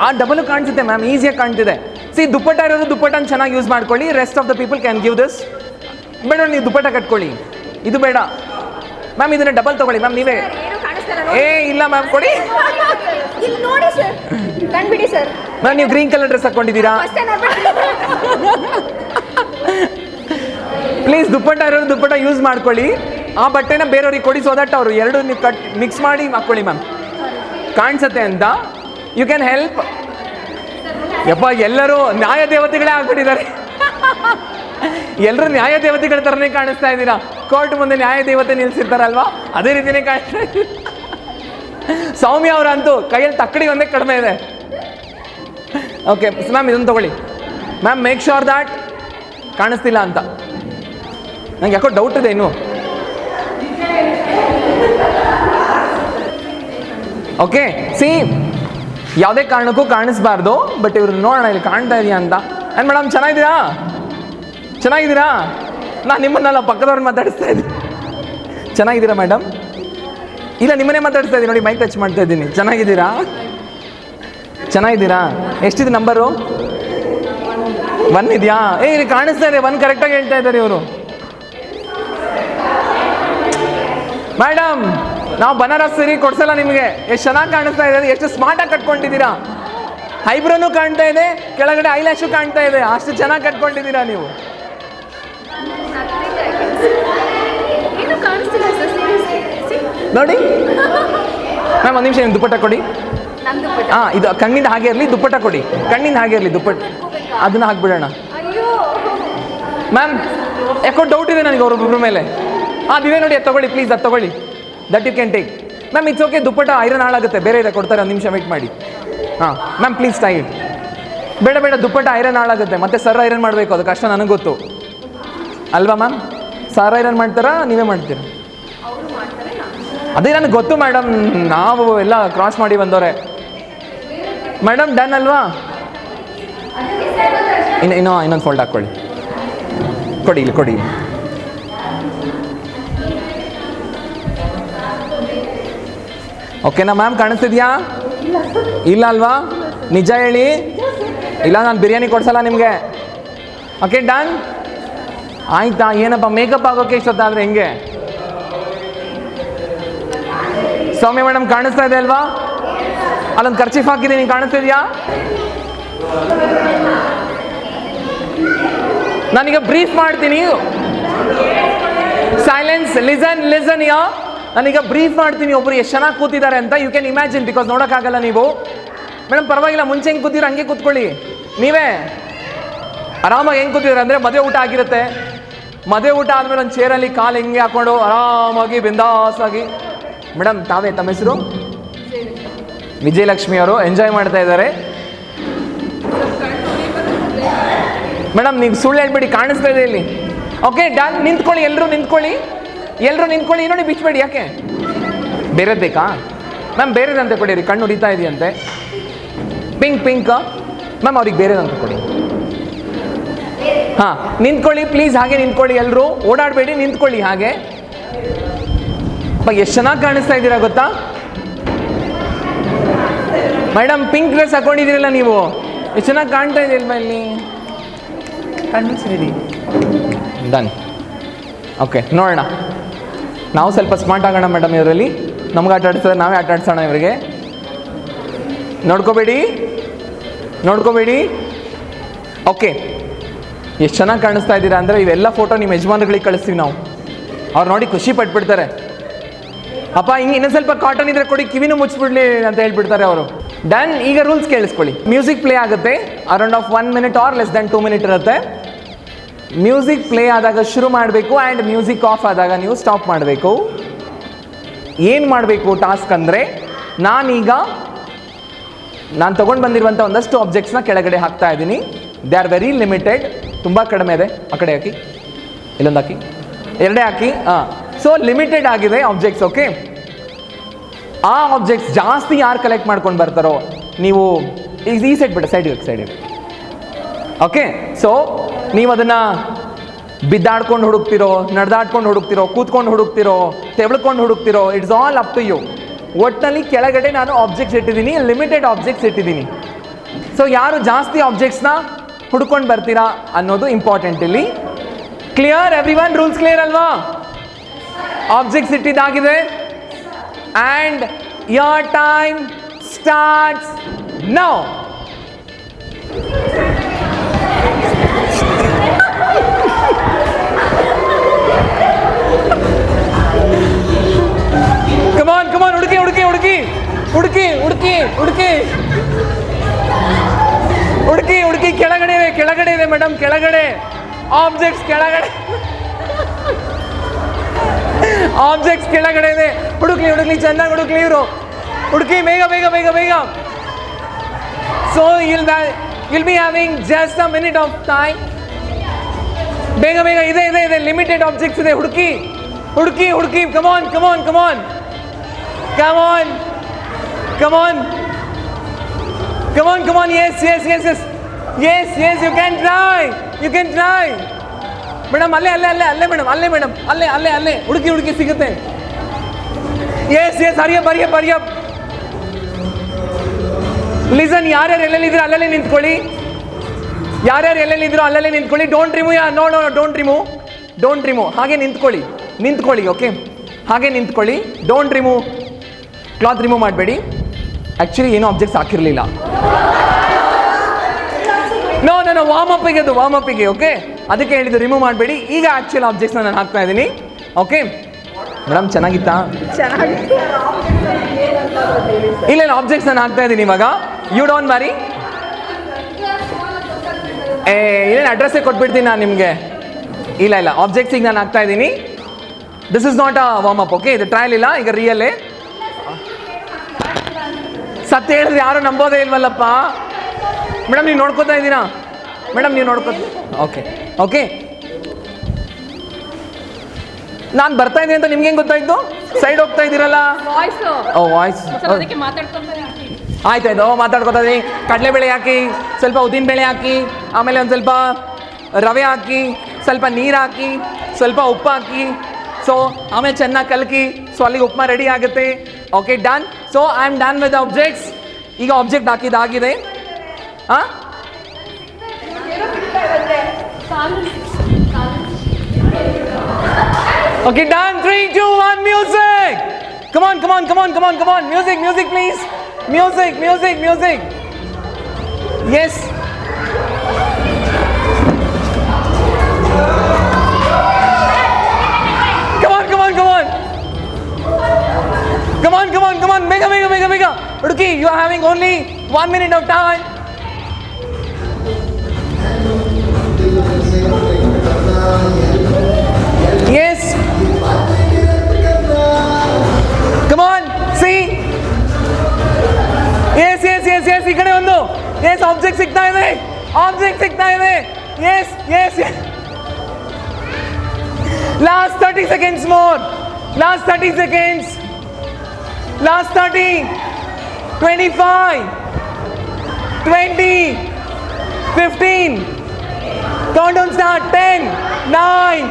ಆ ಡಬಲ್ ಕಾಣಿಸುತ್ತೆ ಮ್ಯಾಮ್, ಈಸಿಯಾಗಿ ಕಾಣ್ತಿದೆ. ದುಪ್ಪಟ್ಟ ಇರೋದು ದುಪ್ಪಟ್ಟನ ಚೆನ್ನಾಗಿ ಯೂಸ್ ಮಾಡ್ಕೊಳ್ಳಿ. Rest of the people can give this. ಬೇಡ ನೀವು ದುಪ್ಪಟ್ಟ ಕಟ್ಕೊಳ್ಳಿ, ಇದು ಬೇಡ ಮ್ಯಾಮ್. ಇದನ್ನ ಡಬಲ್ ತಗೊಳ್ಳಿ ಮ್ಯಾಮ್ ನೀವೇ. ಇಲ್ಲ ಮ್ಯಾಮ್ ಕೊಡಿ ನೋಡಿ ಸರ್, ಕಂಡ್ಬಿಡಿ ಸರ್. ಮ್ಯಾಮ್ ನೀವು ಗ್ರೀನ್ ಕಲರ್ ಡ್ರೆಸ್ ಹಾಕೊಂಡಿದ್ದೀರಾ. ಪ್ಲೀಸ್ ದುಪ್ಪಟ್ಟ ಇರೋದು ದುಪ್ಪಟ್ಟ ಯೂಸ್ ಮಾಡ್ಕೊಳ್ಳಿ. ಆ ಬಟ್ಟೆನ ಬೇರೆಯವ್ರಿಗೆ ಕೊಡಿ, ಸೊ ದಟ್ ಅವರು ಎರಡು ನೀವು ಮಿಕ್ಸ್ ಮಾಡಿ ಹಾಕ್ಕೊಳ್ಳಿ ಮ್ಯಾಮ್, ಕಾಣಿಸುತ್ತೆ ಅಂತ. You can help. ಯಪ್ಪ ಎಲ್ಲರೂ ನ್ಯಾಯ ದೇವತೆಗಳೇ ಆಗ್ಬಿಟ್ಟಿದ್ದಾರೆ. ಎಲ್ಲರೂ ನ್ಯಾಯ ದೇವತೆಗಳ ಥರನೇ ಕಾಣಿಸ್ತಾ ಇದ್ದೀರಾ. ಕೋರ್ಟ್ ಮುಂದೆ ನ್ಯಾಯ ದೇವತೆ ನಿಲ್ಸಿರ್ತಾರಲ್ವಾ, ಅದೇ ರೀತಿಯೇ ಕಾಣಿಸ್ತಾ ಇದ್ದೀರಾ. ಸೌಮ್ಯ ಅವರಂತೂ ಕೈಯಲ್ಲಿ ತಕ್ಕಡಿ ಒಂದೇ ಕಡಿಮೆ ಇದೆ. ಓಕೆ ಮ್ಯಾಮ್ ಇದನ್ನು ತಗೊಳ್ಳಿ ಮ್ಯಾಮ್. ಮೇಕ್ ಶೋರ್ ದ್ಯಾಟ್ ಕಾಣಿಸ್ತಿಲ್ಲ ಅಂತ. ನಂಗೆ ಯಾಕೋ ಡೌಟ್ ಇದೆ ಇನ್ನು. ಓಕೆ ಯಾವುದೇ ಕಾರಣಕ್ಕೂ ಕಾಣಿಸ್ಬಾರ್ದು. ಬಟ್ ಇವ್ರು ನೋಡೋಣ ಇಲ್ಲಿ ಕಾಣ್ತಾ ಇದೆಯಾ ಅಂತ. ಆ್ಯಂಡ್ ಮೇಡಮ್ ಚೆನ್ನಾಗಿದ್ದೀರಾ? ನಾನು ನಿಮ್ಮನ್ನೆಲ್ಲ ಪಕ್ಕದವ್ರನ್ನ ಮಾತಾಡಿಸ್ತಾ ಇದ್ದೀನಿ. ಚೆನ್ನಾಗಿದ್ದೀರಾ ಮೇಡಮ್? ಇಲ್ಲ ನಿಮ್ಮನ್ನೇ ಮಾತಾಡಿಸ್ತಾ ಇದ್ದೀನಿ ನೋಡಿ, ಮೈಕ್ ಟಚ್ ಮಾಡ್ತಾ ಇದ್ದೀನಿ. ಚೆನ್ನಾಗಿದ್ದೀರಾ? ಎಷ್ಟಿದೆ ನಂಬರು? 1 ಇದೆಯಾ? ಇಲ್ಲಿ ಕಾಣಿಸ್ತಾ ಇದೆ, 1 ಕರೆಕ್ಟಾಗಿ ಹೇಳ್ತಾ ಇದ್ದಾರೆ ಇವರು. ಮೇಡಮ್ ನಾವು ಬನಾರಸ್ ಸೀರೆ ಕೊಡ್ಸಲ್ಲ ನಿಮಗೆ. ಎಷ್ಟು ಚೆನ್ನಾಗಿ ಕಾಣಿಸ್ತಾ ಇದೆ, ಎಷ್ಟು ಸ್ಮಾರ್ಟಾಗಿ ಕಟ್ಕೊಂಡಿದ್ದೀರಾ. ಐಬ್ರೋನು ಕಾಣ್ತಾ ಇದೆ, ಕೆಳಗಡೆ ಐಲ್ಯಾಶು ಕಾಣ್ತಾ ಇದೆ, ಅಷ್ಟು ಚೆನ್ನಾಗಿ ಕಟ್ಕೊಂಡಿದ್ದೀರಾ ನೀವು. ನೋಡಿ ಮ್ಯಾಮ್ ಒಂದು ನಿಮಿಷ, ನಿಮ್ಮ ದುಪ್ಪಟ್ಟ ಕೊಡಿ. ಇದು ಕಣ್ಣಿಂದ ಹಾಗೆ ಇರಲಿ, ದುಪ್ಪಟ್ಟ ಕೊಡಿ. ಕಣ್ಣಿಂದ ಹಾಗೆ ಇರಲಿ ದುಪ್ಪಟ್ಟ, ಅದನ್ನ ಹಾಕ್ಬಿಡೋಣ ಮ್ಯಾಮ್. ಯಾಕೋ ಡೌಟ್ ಇದೆ ನನಗೆ ಅವ್ರೊಬ್ಬರ ಮೇಲೆ. ಅದಿದೆ ನೋಡಿ, ಅದು ತಗೊಳ್ಳಿ ಪ್ಲೀಸ್, ಅದು ತಗೊಳ್ಳಿ. That you can take ma'am. It's okay. Dupatta iron ಹಾಳಾಗುತ್ತೆ, ಬೇರೆ ಇದೆ ಕೊಡ್ತಾರೆ, ಒಂದು ನಿಮಿಷ ವೆಯ್ಟ್ ಮಾಡಿ. Ma'am please tie it. ಬೇಡ ದುಪ್ಪಟ್ಟ ಐರನ್ ಹಾಳಾಗುತ್ತೆ, ಮತ್ತೆ ಸರ್ ಐರನ್ ಮಾಡಬೇಕು, ಅದು ಕಷ್ಟ ನನಗೆ ಗೊತ್ತು ಅಲ್ವಾ ಮ್ಯಾಮ್. ಸರ್ ಐರನ್ ಮಾಡ್ತಾರಾ ನೀವೇ ಮಾಡ್ತೀರಾ? ಅದೇ ನನಗೆ ಗೊತ್ತು ಮೇಡಮ್, ನಾವು ಎಲ್ಲ ಕ್ರಾಸ್ ಮಾಡಿ ಬಂದವ್ರೆ ಮೇಡಮ್. ಡನ್ ಅಲ್ವಾ? ಇನ್ನೊಂದು ಫೋಲ್ಡ್ ಹಾಕ್ಕೊಳ್ಳಿ, ಕೊಡಿ. ಓಕೆನಾ ಮ್ಯಾಮ್? ಕಾಣಿಸ್ತಿದ್ಯಾ? ಇಲ್ಲ ಅಲ್ವಾ? ನಿಜ ಹೇಳಿ. ಇಲ್ಲ ನಾನು ಬಿರಿಯಾನಿ ಕೊಡ್ಸಲ್ಲ ನಿಮಗೆ. ಓಕೆ ಡನ್ ಆಯ್ತಾ? ಏನಪ್ಪ ಮೇಕಪ್ ಆಗೋಕೆ ಇಷ್ಟೊತ್ತಾದರೆ ಹೆಂಗೆ? ಸೌಮ್ಯ ಮೇಡಮ್ ಕಾಣಿಸ್ತಾ ಇದೆ ಅಲ್ವಾ? ಅಲ್ಲೊಂದು ಖರ್ಚೀಫ್ ಹಾಕಿದ್ದೀನಿ, ಕಾಣಿಸ್ತಿದ್ಯಾ? ನಾನೀಗ ಬ್ರೀಫ್ ಮಾಡ್ತೀನಿ. ಸೈಲೆನ್ಸ್, ಲಿಸನ್ ಯಾ. ನಾನೀಗ ಬ್ರೀಫ್ ಮಾಡ್ತೀನಿ ಒಬ್ರು ಎಷ್ಟು ಚೆನ್ನಾಗಿ ಕೂತಿದ್ದಾರೆ ಅಂತ. ಯು ಕ್ಯಾನ್ ಇಮ್ಯಾಜಿನ್, ಬಿಕಾಸ್ ನೋಡೋಕ್ಕಾಗಲ್ಲ ನೀವು. ಮೇಡಮ್ ಪರವಾಗಿಲ್ಲ, ಮುಂಚೆ ಹೆಂಗೆ ಕೂತಿರೋ ಹಂಗೆ ಕೂತ್ಕೊಳ್ಳಿ. ನೀವೇ ಆರಾಮಾಗಿ ಹೆಂಗೆ ಕೂತಿದ್ರೆ ಅಂದರೆ ಮದುವೆ ಊಟ ಆಗಿರುತ್ತೆ. ಮದುವೆ ಊಟ ಆದಮೇಲೆ ಒಂದು ಚೇರಲ್ಲಿ ಕಾಲು ಹಿಂಗೆ ಹಾಕ್ಕೊಂಡು ಆರಾಮಾಗಿ ಬಿಂದಾಸಾಗಿ. ಮೇಡಮ್ ತಾವೇ, ತಮ್ಮ ಹೆಸರು? ವಿಜಯಲಕ್ಷ್ಮಿ ಅವರು ಎಂಜಾಯ್ ಮಾಡ್ತಾ ಇದ್ದಾರೆ. ಮೇಡಮ್ ನೀವು ಸುಳ್ಳು ಹೇಳ್ಬೇಡಿ, ಕಾಣಿಸ್ತಾ ಇದೆ ಇಲ್ಲಿ. Okay done. ನಿಂತ್ಕೊಳ್ಳಿ, ಎಲ್ಲರೂ ನಿಂತ್ಕೊಳ್ಳಿ. ನೋಡಿ ಬಿಚ್ಚಬೇಡಿ. ಯಾಕೆ ಬೇರೆದು ಬೇಕಾ ಮ್ಯಾಮ್? ಬೇರೆದಂತೆ ಕೊಡಿರಿ, ಕಣ್ಣು ಉರಿತಾ ಇದೆಯಂತೆ. ಪಿಂಕ್ ಮ್ಯಾಮ್, ಅವ್ರಿಗೆ ಬೇರೆದಂತ ಕೊಡಿ. ಹಾಂ ನಿಂತ್ಕೊಳ್ಳಿ ಪ್ಲೀಸ್, ಹಾಗೆ ನಿಂತ್ಕೊಳ್ಳಿ. ಎಲ್ಲರೂ ಓಡಾಡಬೇಡಿ, ನಿಂತ್ಕೊಳ್ಳಿ ಹಾಗೆ. ಎಷ್ಟು ಚೆನ್ನಾಗಿ ಕಾಣಿಸ್ತಾ ಇದ್ದೀರಾ ಗೊತ್ತಾ ಮೇಡಮ್? ಪಿಂಕ್ ಡ್ರೆಸ್ ಹಾಕೊಂಡಿದ್ದೀರಲ್ಲ ನೀವು, ಎಷ್ಟು ಚೆನ್ನಾಗಿ ಕಾಣ್ತಾ ಇದೆಯಲ್ವಾ ಇಲ್ಲಿ. ಕಣ್ಣು ಸರಿ. ಡನ್. ಓಕೆ ನೋಡೋಣ, ನಾವು ಸ್ವಲ್ಪ ಸ್ಮಾರ್ಟ್ ಆಗೋಣ ಮೇಡಮ್. ಇವರಲ್ಲಿ ನಮ್ಗೆ ಆಟ ಆಡಿಸ್ತಾರೆ, ನಾವೇ ಆಟ ಆಡ್ಸೋಣ ಇವರಿಗೆ. ನೋಡ್ಕೋಬೇಡಿ. ಓಕೆ ಎಷ್ಟು ಚೆನ್ನಾಗಿ ಕಾಣಿಸ್ತಾ ಇದ್ದೀರಾ ಅಂದರೆ, ಇವೆಲ್ಲ ಫೋಟೋ ನಿಮ್ಮ ಯಜಮಾನ್ಗಳಿಗೆ ಕಳಿಸ್ತೀವಿ ನಾವು. ಅವ್ರು ನೋಡಿ ಖುಷಿ ಪಟ್ಬಿಡ್ತಾರೆ. ಅಪ್ಪ ಹಿಂಗೆ ಇನ್ನೊಂದು ಸ್ವಲ್ಪ ಕಾಟನ್ ಇದ್ರೆ ಕೊಡಿ, ಕಿವಿನೂ ಮುಚ್ಚಿಬಿಡ್ಲಿ ಅಂತ ಹೇಳ್ಬಿಡ್ತಾರೆ ಅವರು. ಡನ್. ಈಗ ರೂಲ್ಸ್ ಕೇಳಿಸ್ಕೊಳ್ಳಿ. ಮ್ಯೂಸಿಕ್ ಪ್ಲೇ ಆಗುತ್ತೆ, around of 1 minute or less than 2 minutes ಇರುತ್ತೆ. ಮ್ಯೂಸಿಕ್ ಪ್ಲೇ ಆದಾಗ ಶುರು ಮಾಡಬೇಕು, ಆ್ಯಂಡ್ ಮ್ಯೂಸಿಕ್ ಆಫ್ ಆದಾಗ ನೀವು ಸ್ಟಾಪ್ ಮಾಡಬೇಕು. ಏನು ಮಾಡಬೇಕು ಟಾಸ್ಕ್ ಅಂದರೆ, ನಾನು ತೊಗೊಂಡು ಬಂದಿರುವಂಥ ಒಂದಷ್ಟು ಆಬ್ಜೆಕ್ಟ್ಸ್ನ ಕೆಳಗಡೆ ಹಾಕ್ತಾ ಇದ್ದೀನಿ. ದೇ ಆರ್ ವೆರಿ ಲಿಮಿಟೆಡ್, ತುಂಬ ಕಡಿಮೆ ಇದೆ. ಆ ಕಡೆ ಹಾಕಿ, ಇಲ್ಲೊಂದು ಹಾಕಿ, ಎರಡೇ ಹಾಕಿ. ಸೊ ಲಿಮಿಟೆಡ್ ಆಗಿದೆ ಆಬ್ಜೆಕ್ಟ್ಸ್. ಓಕೆ, ಆ ಆಬ್ಜೆಕ್ಟ್ಸ್ ಜಾಸ್ತಿ ಯಾರು ಕಲೆಕ್ಟ್ ಮಾಡ್ಕೊಂಡು ಬರ್ತಾರೋ, ನೀವು ಈ ಸೈಡ್ ಬಿಡ, ಸೈಡ್. ಓಕೆ, ಸೊ ನೀವು ಅದನ್ನು ಬಿದ್ದಾಡ್ಕೊಂಡು ಹುಡುಕ್ತಿರೋ, ನಡೆದಾಡ್ಕೊಂಡು ಹುಡುಕ್ತಿರೋ, ಕೂತ್ಕೊಂಡು ಹುಡುಕ್ತಿರೋ, ತೆವಳ್ಕೊಂಡು ಹುಡುಕ್ತಿರೋ, it's all up to you. ಒಟ್ಟಿನಲ್ಲಿ ಕೆಳಗಡೆ ನಾನು ಆಬ್ಜೆಕ್ಟ್ಸ್ ಇಟ್ಟಿದ್ದೀನಿ, ಲಿಮಿಟೆಡ್ ಆಬ್ಜೆಕ್ಟ್ಸ್ ಇಟ್ಟಿದ್ದೀನಿ. ಸೊ ಯಾರು ಜಾಸ್ತಿ ಆಬ್ಜೆಕ್ಟ್ಸ್ನ ಹುಡ್ಕೊಂಡು ಬರ್ತೀರಾ ಅನ್ನೋದು ಇಂಪಾರ್ಟೆಂಟ್ ಇಲ್ಲಿ. Clear everyone? Rules clear ಅಲ್ವಾ? ಆಬ್ಜೆಕ್ಟ್ಸ್ ಇಟ್ಟಿದ್ದಾಗಿದೆ. And your time starts now. Come on come on, ಹುಡುಕಿ ಹುಡುಕಿ ಹುಡುಕಿ ಹುಡುಕಿ ಹುಡುಕಿ ಹುಡುಕಿ ಹುಡುಕಿ ಹುಡುಕಿ. ಕೆಳಗಡೆ ಇದೆ, ಕೆಳಗಡೆ ಇದೆ ಮೇಡಮ್, ಕೆಳಗಡೆ ಆಬ್ಜೆಕ್ಟ್ಸ್ ಕೆಳಗಡೆ, ಆಬ್ಜೆಕ್ಟ್ಸ್ ಕೆಳಗಡೆ ಇದೆ. ಹುಡುಕ್ಲಿ ಹುಡುಕ್ಲಿ, ಚೆನ್ನಾಗಿ ಹುಡುಕ್ಲಿ ಇವರು. ಹುಡುಕಿ ಬೇಗ ಬೇಗ ಬೇಗ ಬೇಗ. So will be having just a minute of time. ಬೇಗ ಬೇಗ, ಇದೆ ಇದೆ ಇದೆ, ಲಿಮಿಟೆಡ್ ಆಬ್ಜೆಕ್ಟ್ಸ್ ಇದೆ. ಹುಡುಕಿ ಹುಡುಕಿ ಹುಡುಕಿ. ಕಮಾನ್ come on come on come on come on come on come on. yes yes yes yes yes yes you can try, you can try. Madam ಅಲ್ಲೇ ಅಲ್ಲೇ ಅಲ್ಲೇ ಅಲ್ಲೇ ಮೇಡಮ್, ಅಲ್ಲೇ ಮೇಡಮ್, ಅಲ್ಲೇ ಅಲ್ಲೇ ಅಲ್ಲೇ ಹುಡುಕಿ ಹುಡುಕಿ ಸಿಗುತ್ತೆ. Yes yes, hurry up hurry up hurry up. Listen, ಯಾರ್ಯಾರು ಎಲ್ಲೆಲ್ಲಿದ್ರು ಅಲ್ಲಲ್ಲೇ ನಿಂತ್ಕೊಳ್ಳಿ. ಯಾರ್ಯಾರು ಎಲ್ಲೆಲ್ಲಿದ್ರು ಅಲ್ಲಲ್ಲೇ ನಿಂತ್ಕೊಳ್ಳಿ. Don't remove. No no don't remove, don't remove. ಹಾಗೆ ನಿಂತ್ಕೊಳ್ಳಿ, ನಿಂತ್ಕೊಳ್ಳಿ. ಓಕೆ, ಹಾಗೆ ನಿಂತ್ಕೊಳ್ಳಿ. ಡೋಂಟ್ ರಿಮೂವ್, ಕ್ಲಾತ್ ರಿಮೂವ್ ಮಾಡಬೇಡಿ. ಆ್ಯಕ್ಚುಲಿ ಏನೂ ಆಬ್ಜೆಕ್ಟ್ಸ್ ಹಾಕಿರಲಿಲ್ಲ. ನೋ ನೋ ನೋ, ವಾರ್ಮ್ ಅಪ್ಪಿಗೆ, ಅದು ವಾರ್ಮ್ ಅಪ್ಪಿಗೆ. ಓಕೆ, ಅದಕ್ಕೆ ಹೇಳಿದ್ದು ರಿಮೂವ್ ಮಾಡಬೇಡಿ. ಈಗ ಆ್ಯಕ್ಚುಯಲ್ ಆಬ್ಜೆಕ್ಟ್ಸ್ನ ನಾನು ಹಾಕ್ತಾ ಇದ್ದೀನಿ. ಓಕೆ ಮೇಡಮ್, ಚೆನ್ನಾಗಿತ್ತಾ? ಇಲ್ಲ ಇಲ್ಲ, ಆಬ್ಜೆಕ್ಟ್ಸ್ ನಾನು ಹಾಕ್ತಾ ಇದ್ದೀನಿ ಇವಾಗ. You don't worry. ಏನೇನು ಅಡ್ರೆಸ್ಸೇ ಕೊಟ್ಬಿಡ್ತೀನಿ ನಾನು ನಿಮಗೆ. ಇಲ್ಲ ಇಲ್ಲ, ಆಬ್ಜೆಕ್ಟ್ಸಿಗೆ ನಾನು ಹಾಕ್ತಾ ಇದ್ದೀನಿ. This is not a warm up. Okay, ಇದು ಟ್ರಯಲ್ ಇಲ್ಲ, ಈಗ ರಿಯಲ್ಲೇ. ಸತ್ತು ಹೇಳಿದ್ರೆ ಯಾರು ನಂಬೋದೇ ಇಲ್ವಲ್ಲಪ್ಪ. ಮೇಡಮ್ ನೀವು ನೋಡ್ಕೋತಾ ಇದ್ದೀರಾ? ಮೇಡಮ್ ನೀವು ನೋಡ್ಕೋ. ಓಕೆ ಓಕೆ, ನಾನು ಬರ್ತಾ ಇದ್ದೀನಿ ಅಂತ ನಿಮ್ಗೆ ಹೆಂಗೆ ಗೊತ್ತಾಯ್ತು? ಸೈಡ್ ಹೋಗ್ತಾ ಇದ್ದೀರಲ್ಲ. ಓ ವಾಯ್ಸ್, ಆಯ್ತಾಯ್ತು. ಮಾತಾಡ್ಕೊತಾ ಇದ್ದೀನಿ. ಕಡಲೆಬೇಳೆ ಹಾಕಿ, ಸ್ವಲ್ಪ ಉದ್ದಿನ ಬೇಳೆ ಹಾಕಿ, ಆಮೇಲೆ ಒಂದು ಸ್ವಲ್ಪ ರವೆ ಹಾಕಿ, ಸ್ವಲ್ಪ ನೀರು ಹಾಕಿ, ಸ್ವಲ್ಪ ಉಪ್ಪು ಹಾಕಿ. ಸೊ ಆಮೇಲೆ ಚೆನ್ನಾಗಿ ಕಲಕಿ. ಸೊ ಅಲ್ಲಿಗೆ ಉಪ್ಮಾ ರೆಡಿ ಆಗುತ್ತೆ. Okay done. So I am done with objects. ಈಗ ಆಬ್ಜೆಕ್ಟ್ ಹಾಕಿದ್ದಾಗಿದೆ. ಹಾಂ, okay done. 3 2 1 music. Come on, come on, come on, come on, come on. Music, music, please. Music, music, music. Yes. Come on, come on, come on. Come on, come on, come on. Mega, mega, mega, mega. Uduki, you are having only 1 minute of time. Yes. Come on, see. Yes, yes, yes, yes. ಈ ಕಡೆ ಒಂದು. Yes, object ಸಿಗ್ತಾ ಇದೆ. Object ಸಿಗ್ತಾ ಇದೆ. Yes, yes, yes. Last 30 seconds more. Last 30 seconds. Last 30. 25. 20. 15. Countdown start. 10, 9,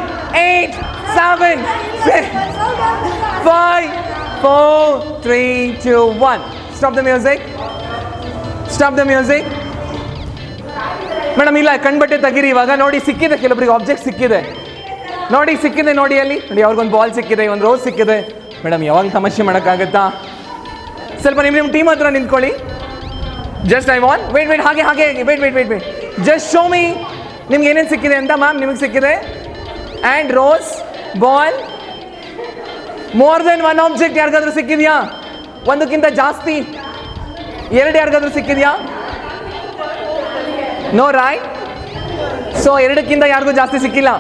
8, 7, 6, 5, 4, 3, 2, 1. Stop the music. Stop the music. Madam ಇಲ್ಲ, ಕಣ್ಬಟ್ಟೆ ತೆಗೀರಿ ಇವಾಗ. ನೋಡಿ ಸಿಕ್ಕಿದೆ, ಕೆಲವರಿಗೆ ಆಬ್ಜೆಕ್ಟ್ ಸಿಕ್ಕಿದೆ. ನೋಡಿ ಸಿಕ್ಕಿದೆ, ನೋಡಿ ಅಲ್ಲಿ ನೋಡಿ, ಅವ್ರಿಗೊಂದು ಬಾಲ್ ಸಿಕ್ಕಿದೆ, ಒಂದು ರೋಸ್ ಸಿಕ್ಕಿದೆ. ಮೇಡಮ್ ಯಾವಾಗ ತಮಾಷೆ ಮಾಡೋಕ್ಕಾಗತ್ತಾ? ಸ್ವಲ್ಪ ನಿಮ್ಮ ಟೀಮ್ ಹತ್ರ ನಿಂತ್ಕೊಳ್ಳಿ. ಜಸ್ಟ್ ಐ ವಾಂಟ್ ವೇಟ್ ಹಾಗೆ ಹಾಗೆ ವೇಟ್ ಜಸ್ಟ್ ಶೋ ಮೀ ನಿಮ್ಗೆ ಏನೇನು ಸಿಕ್ಕಿದೆ ಅಂತ. ಮ್ಯಾಮ್ ನಿಮಗೆ ಸಿಕ್ಕಿದೆ and rose ball. More than 1 object ಯಾರಿಗಾದ್ರೂ ಸಿಕ್ಕಿದೆಯಾ? ಒಂದಕ್ಕಿಂತ ಜಾಸ್ತಿ 2 ಯಾರಿಗಾದ್ರೂ ಸಿಕ್ಕಿದೆಯಾ? No right. ಸೊ 2ಕ್ಕಿಂತ ಯಾರಿಗೂ ಜಾಸ್ತಿ ಸಿಕ್ಕಿಲ್ಲ.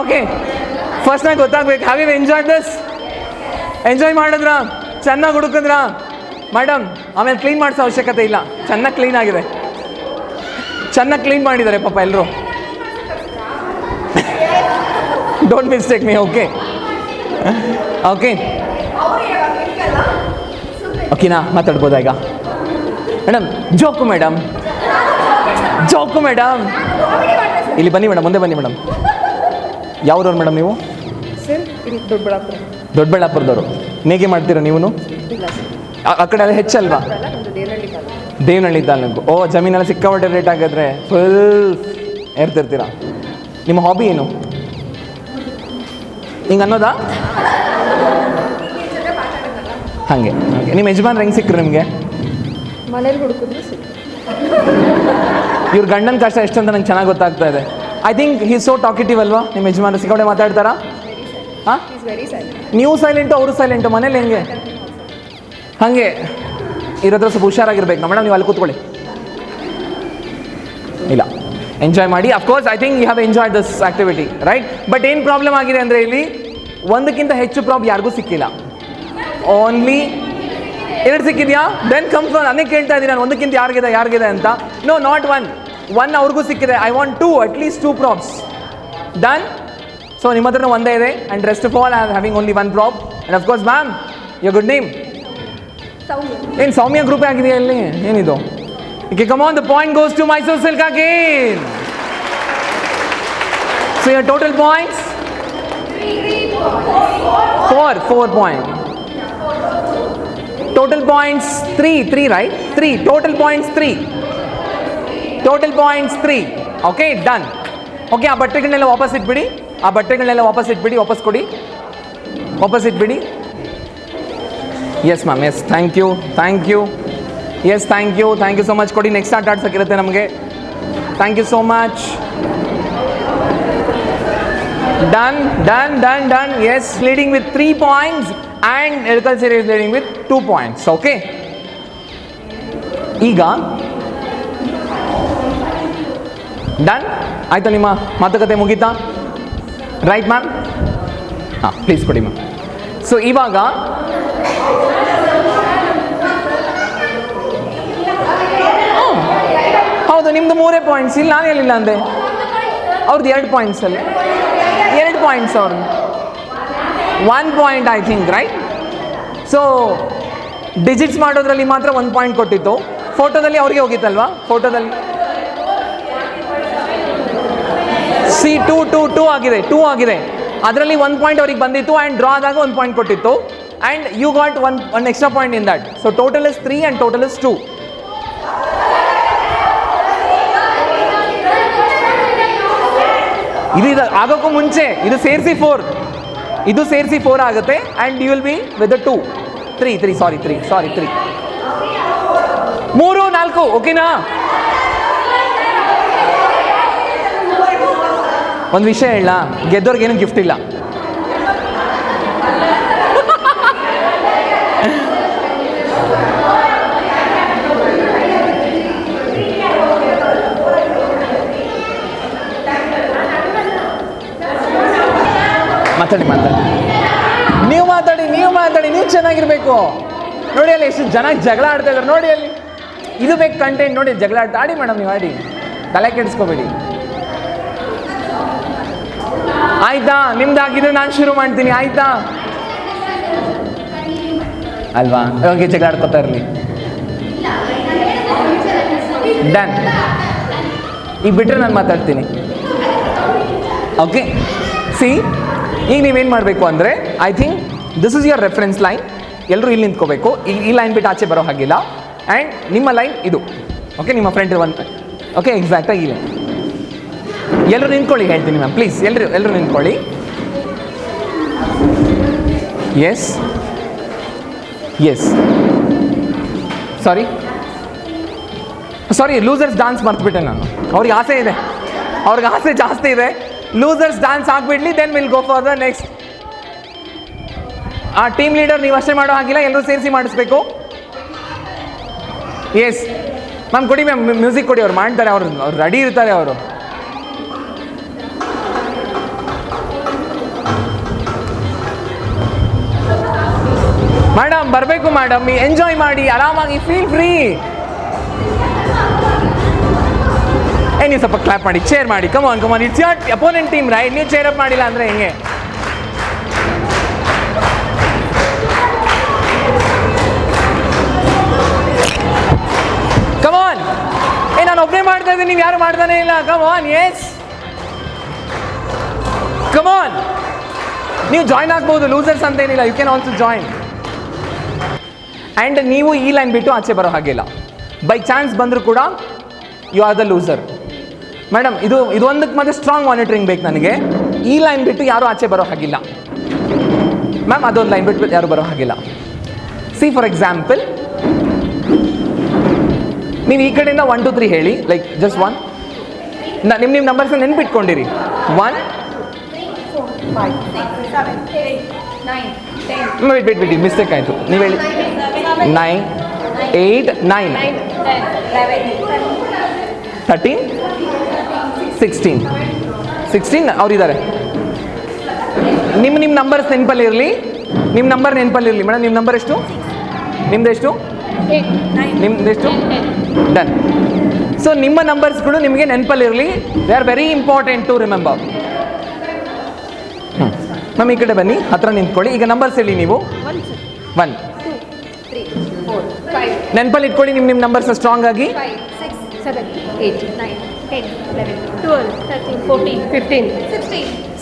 ಓಕೆ, ಫಸ್ಟ್ ನಂಗೆ ಗೊತ್ತಾಗ್ಬೇಕು. Have you enjoy this? Enjoy ಮಾಡಿದ್ರಾ? ಚೆನ್ನಾಗಿ ಹುಡುಕಿದ್ರಾ ಮೇಡಮ್? ಆಮೇಲೆ ಕ್ಲೀನ್ ಮಾಡಿಸೋ ಅವಶ್ಯಕತೆ ಇಲ್ಲ, ಚೆನ್ನಾಗಿ ಕ್ಲೀನ್ ಆಗಿದೆ. ಚೆನ್ನಾಗಿ ಕ್ಲೀನ್ ಮಾಡಿದ್ದಾರೆ ಪಾಪ ಎಲ್ಲರೂ. Don't mistake me. Okay okay ಓಕೆನಾ, ಮಾತಾಡ್ಬೋದಾ ಈಗ? Madam joke madam, joke madam. ಇಲ್ಲಿ ಬನ್ನಿ ಮೇಡಮ್, ಮುಂದೆ ಬನ್ನಿ ಮೇಡಮ್. ಯಾವ್ರವ್ರು ಮೇಡಮ್ ನೀವು? ಸರ್ ಇಲ್ಲಿ ದೊಡ್ಡಬಳ್ಳಾಪುರ. ದೊಡ್ಡಬಳ್ಳಾಪುರದವರು. ನೇಗೆ ಮಾಡ್ತೀರಾ ನೀವು? ಇಲ್ಲ ಸರ್, ಆ ಕಡೆ ಎಲ್ಲ ಹೆಚ್ಚಲ್ವಾ? ಅಲ್ಲ ನಮ್ಮದು ದೇವನಹಳ್ಳಿ ತಾಲೂಕು. ದೇವನಹಳ್ಳಿ ತಾಲೂಕು. ಓ, ಜಮೀನೆಲ್ಲ ಸಿಕ್ಕಾಪಟ್ಟೆ ರೇಟ್ ಆಗಿದ್ರೆ ಫುಲ್ ಏರ್ತಿರ್ತೀರಾ. ನಿಮ್ಮ ಹಾಬಿ ಏನು? ಹಿಂಗೆ ಅನ್ನೋದಾ? ಹಾಗೆ ಹಾಗೆ. ನಿಮ್ಮ ಯಜಮಾನ್ರು ಹೆಂಗೆ ಸಿಕ್ಕರು ನಿಮಗೆ? ಮನೇಲಿ ಹುಡುಕಿದ್ರು ಸಿಕ್ತು. ಇವ್ರ ಗಂಡನ ಕಷ್ಟ ಎಷ್ಟು ಅಂತ ನಂಗೆ ಚೆನ್ನಾಗಿ ಗೊತ್ತಾಗ್ತಾ ಇದೆ. I think Hi so talkative ಅಲ್ವಾ ನಿಮ್ಮ ಯಜಮಾನ್ರು? ಸಿಕ್ಕಾಪಟ್ಟೆ ಮಾತಾಡ್ತಾರಾ? ಹಾಂ, ಈಸ್ ವೆರಿ ಸೈಲೆಂಟ್. ನೀವು ಸೈಲೆಂಟು, ಅವರು ಸೈಲೆಂಟು. ಮನೇಲಿ ಹೆಂಗೆ? ಹಾಗೆ ಇರೋದ್ರ ಸ್ವಲ್ಪ ಹುಷಾರಾಗಿರ್ಬೇಕು ಮೇಡಮ್. ನೀವು ಅಲ್ಲಿ ಕೂತ್ಕೊಳ್ಳಿ. ಇಲ್ಲ, ಎಂಜಾಯ್ ಮಾಡಿ. Of course I think you have enjoy this activity, right? But ಏನು ಪ್ರಾಬ್ಲಮ್ ಆಗಿದೆ ಅಂದರೆ ಇಲ್ಲಿ ಒಂದಕ್ಕಿಂತ ಹೆಚ್ಚು ಪ್ರಾಬ್ಲಮ್ ಯಾರಿಗೂ ಸಿಕ್ಕಿಲ್ಲ. ಓನ್ಲಿ 2 ಸಿಕ್ಕಿದೆಯಾ? Then comes one. ಅನ್ನೇ ಕೇಳ್ತಾ ಇದ್ದೀನಿ ನಾನು, ಒಂದಕ್ಕಿಂತ ಯಾರಿಗಿದೆ ಅಂತ. ನೋ, ನಾಟ್ ಒನ್ ಅವ್ರಿಗೂ ಸಿಕ್ಕಿದೆ. I want 2, at least 2 probs. Done. So ನಿಮ್ಮ ಹತ್ರನೂ ಒಂದೇ ಇದೆ. And rest of all I am having only 1 prob. And of course ma'am, your good name ಏನು? ಸೌಮ್ಯ ಗ್ರೂಪೇ ಆಗಿದೆಯಾ ಇಲ್ಲಿ? ಏನಿದು? Okay, come on, the point goes to Mysore Silk again. So your total points? 4 points. Total points 3, right? 3. Total points 3. Total points 3. Okay, done. Okay, ಆ ಬಟ್ಟೆಗಳನ್ನೆಲ್ಲ ವಾಪಸ್ ಇಟ್ಬಿಡಿ. ವಾಪಸ್ ಕೊಡಿ. ವಾಪಸ್ ಇಟ್ಬಿಡಿ. Yes ma'am, yes, thank you. Yes, thank you so much. ಕೊಡಿ, ನೆಕ್ಸ್ಟ್ ಆಟ ಆಡ್ಸೋಕ್ಕಿರುತ್ತೆ ನಮಗೆ. Thank you so much. Done. Yes, leading with 3 points and Ilkal ಸೀರೆ is leading with 2 points. Okay, ಈಗ ಡನ್ ಆಯ್ತಾ? ನಿಮ್ಮ ಮಾತುಕತೆ ಮುಗೀತಾ? Right ma'am? ಹಾಂ, ಪ್ಲೀಸ್ ಕೊಡಿ ಮ್ಯಾಮ್. ಸೊ ಇವಾಗ ಹೌದು, ನಿಮ್ಮದು 3 points. ಇಲ್ಲಿ ನಾನು ಹೇಳಿಲ್ಲ ಅಂದೆ. ಅವ್ರದ್ದು 2 points ಅಲ್ಲಿ. 2 points ಅವ್ರದ್ದು. 1 point I think, right? So digits ಮಾಡೋದ್ರಲ್ಲಿ ಮಾತ್ರ 1 point ಕೊಟ್ಟಿತ್ತು. ಫೋಟೋದಲ್ಲಿ ಅವ್ರಿಗೆ ಹೋಗಿತ್ತಲ್ವಾ? ಫೋಟೋದಲ್ಲಿ ಸಿ 2 ಆಗಿದೆ. 2 ಆಗಿದೆ. ಅದರಲ್ಲಿ 1 point ಅವ್ರಿಗೆ ಬಂದಿತ್ತು ಆ್ಯಂಡ್ ಡ್ರಾ ಆದಾಗ 1 point ಕೊಟ್ಟಿತ್ತು. And you got one extra point in that. So total is 3 and total is 2. ಇದು ಆಗೋಕ್ಕೂ ಮುಂಚೆ ಇದು ಸೇರಿಸಿ 4. ಇದು ಸೇರಿಸಿ 4 ಆಗುತ್ತೆ. And you will be with 2. 3 ಸಾರಿ 3 3 4. ಓಕೆನಾ? ಒಂದು ವಿಷಯ ಹೇಳ, ಗೆದ್ದವ್ರಿಗೇನು ಗಿಫ್ಟ್ ಇಲ್ಲ. ಮಾತಾಡಿ, ನೀವು ಚೆನ್ನಾಗಿರ್ಬೇಕು. ನೋಡಿ ಅಲ್ಲಿ ಎಷ್ಟು ಜನ ಜಗಳ ಆಡ್ತಾ ಇದ್ದಾರೆ ನೋಡಿ ಅಲ್ಲಿ. ಇದು ಬೇಕು ಕಂಟೆಂಟ್ ನೋಡಿ. ಜಗಳ ಆಡಿ ಮೇಡಮ್, ನೀವು ಆಡಿ, ತಲೆ ಕೆಡಿಸ್ಕೋಬೇಡಿ ಆಯ್ತಾ? ನಿಮ್ದಾಗಿದ್ರೆ ನಾನು ಶುರು ಮಾಡ್ತೀನಿ ಆಯ್ತಾ? ಅಲ್ವಾ? ಓಕೆ, ಜಗಳ ಆಡ್ಕೊತಾ ಇರಲಿ. ಡನ್. ಈಗ ಬಿಟ್ಟರೆ ನಾನು ಮಾತಾಡ್ತೀನಿ. ಓಕೆ, ಸಿ ಈಗ ನೀವೇನು ಮಾಡಬೇಕು ಅಂದರೆ, I think this is your reference line. ಎಲ್ಲರೂ ಇಲ್ಲಿ ನಿಂತ್ಕೋಬೇಕು. ಈ ಲೈನ್ ಬಿಟ್ಟು ಆಚೆ ಬರೋ ಹಾಗಿಲ್ಲ. ಆ್ಯಂಡ್ ನಿಮ್ಮ ಲೈನ್ ಇದು. ಓಕೆ, ನಿಮ್ಮ ಫ್ರೆಂಡ್ ಒಂದು. ಓಕೆ, ಎಕ್ಸಾಕ್ಟಾಗಿ ಇಲ್ಲ. ಎಲ್ಲರೂ ನಿಂತ್ಕೊಳ್ಳಿ, ಹೇಳ್ತೀನಿ ಮ್ಯಾಮ್, ಪ್ಲೀಸ್ ಎಲ್ಲರೂ ನಿಂತ್ಕೊಳ್ಳಿ. ಎಸ್ ಸಾರಿ ಲೂಸರ್ಸ್ ಡಾನ್ಸ್ ಮರ್ತ್ಬಿಟ್ಟೆ ನಾನು. ಅವ್ರಿಗೆ ಆಸೆ ಜಾಸ್ತಿ ಇದೆ. ಲೂಸರ್ಸ್ ಡಾನ್ಸ್ ಆಗಿಬಿಡ್ಲಿ, then will go for the next. ಆ ಟೀಮ್ ಲೀಡರ್ ನೀವು ಅಷ್ಟೇ ಮಾಡೋ ಹಾಗಿಲ್ಲ, ಎಲ್ಲರೂ ಸೇರಿಸಿ ಮಾಡಿಸ್ಬೇಕು. ಎಸ್ ಮ್ಯಾಮ್, ಕೊಡಿ ಮ್ಯಾಮ್, ಮ್ಯೂಸಿಕ್ ಕೊಡಿ. ಅವ್ರು ಮಾಡ್ತಾರೆ, ಅವ್ರು ರೆಡಿ ಇರ್ತಾರೆ ಅವರು. ಮೇಡಮ್ ಬರಬೇಕು ಮೇಡಮ್, ಎಂಜಾಯ್ ಮಾಡಿ ಆರಾಮಾಗಿ, ಫೀಲ್ ಫ್ರೀ. ನೀವು ಸ್ವಲ್ಪ ಕ್ಲಾಪ್ ಮಾಡಿ, ಚೇರ್ ಮಾಡಿ. Come on it's your opponent team right. ನೀವು ಚೇರ್ ಅಪ್ ಮಾಡಿಲ್ಲ ಅಂದರೆ ಹೆಂಗೆ? ನೀವು ಯಾರು ಮಾಡ್ತಾನೆ ಇಲ್ಲ. Come on, yes come on. ನೀವು ಜಾಯ್ನ್ ಆಗ್ಬೋದು, ಲೂಸರ್ಸ್ ಅಂತ ಏನಿಲ್ಲ, you can also join. And ನೀವು ಈ ಲೈನ್ ಬಿಟ್ಟು ಆಚೆ ಬರೋ ಹಾಗಿಲ್ಲ. ಬೈ ಚಾನ್ಸ್ ಬಂದರೂ ಕೂಡ you are the loser. Madam ಇದು ಒಂದಕ್ಕೆ ಮತ್ತೆ ಸ್ಟ್ರಾಂಗ್ ಮಾನಿಟರಿಂಗ್ ಬೇಕು ನನಗೆ. ಈ ಲೈನ್ ಬಿಟ್ಟು ಯಾರೂ ಆಚೆ ಬರೋ ಹಾಗಿಲ್ಲ ಮ್ಯಾಮ್, ಅದೊಂದು ಲೈನ್ ಬಿಟ್ಟು ಯಾರು ಬರೋ ಹಾಗಿಲ್ಲ. ಸಿ ಫಾರ್ ಎಕ್ಸಾಂಪಲ್, ನೀವು ಈ ಕಡೆಯಿಂದ 1 2 3 ಹೇಳಿ, ಲೈಕ್ ಜಸ್ಟ್ 1. ನಿಮ್ಮ ನಂಬರ್ಸ್ನ ನೆನ್ಪಿಟ್ಕೊಂಡಿರಿ. 1 ವೇಟ್ ಮಿಸ್ಟೇಕ್ ಆಯಿತು. ನೀವು ಹೇಳಿ 9 8 9 13 16 ಅವರಿದ್ದಾರೆ. ನಿಮ್ಮ ನಂಬರ್ಸ್ ನೆನಪಲ್ಲಿ ಇರಲಿ. ನಿಮ್ಮ ನಂಬರ್ ನೆನಪಲ್ಲಿ ಇರಲಿ. ಮೇಡಮ್ ನಿಮ್ಮ ನಂಬರ್ ಎಷ್ಟು? ನಿಮ್ದೆಷ್ಟು? ನಿಮ್ದೆಷ್ಟು? ಡನ್. ಸೊ ನಿಮ್ಮ ನಂಬರ್ಸ್ಗಳು ನಿಮಗೆ ನೆನಪಲ್ಲಿರಲಿ. They are very important to remember. Ma'am ಈ ಕಡೆ ಬನ್ನಿ, ಹತ್ರ ನಿಂತ್ಕೊಳ್ಳಿ. ಈಗ ನಂಬರ್ಸ್ ಹೇಳಿ ನೀವು. 1 ನೆನಪಲ್ಲಿ ಇಟ್ಕೊಳ್ಳಿ ನಿಮ್ಮ ನಂಬರ್ಸ್ ಸ್ಟ್ರಾಂಗ್ ಆಗಿ. 5 6 7 8 9 10 11 12 13 14 15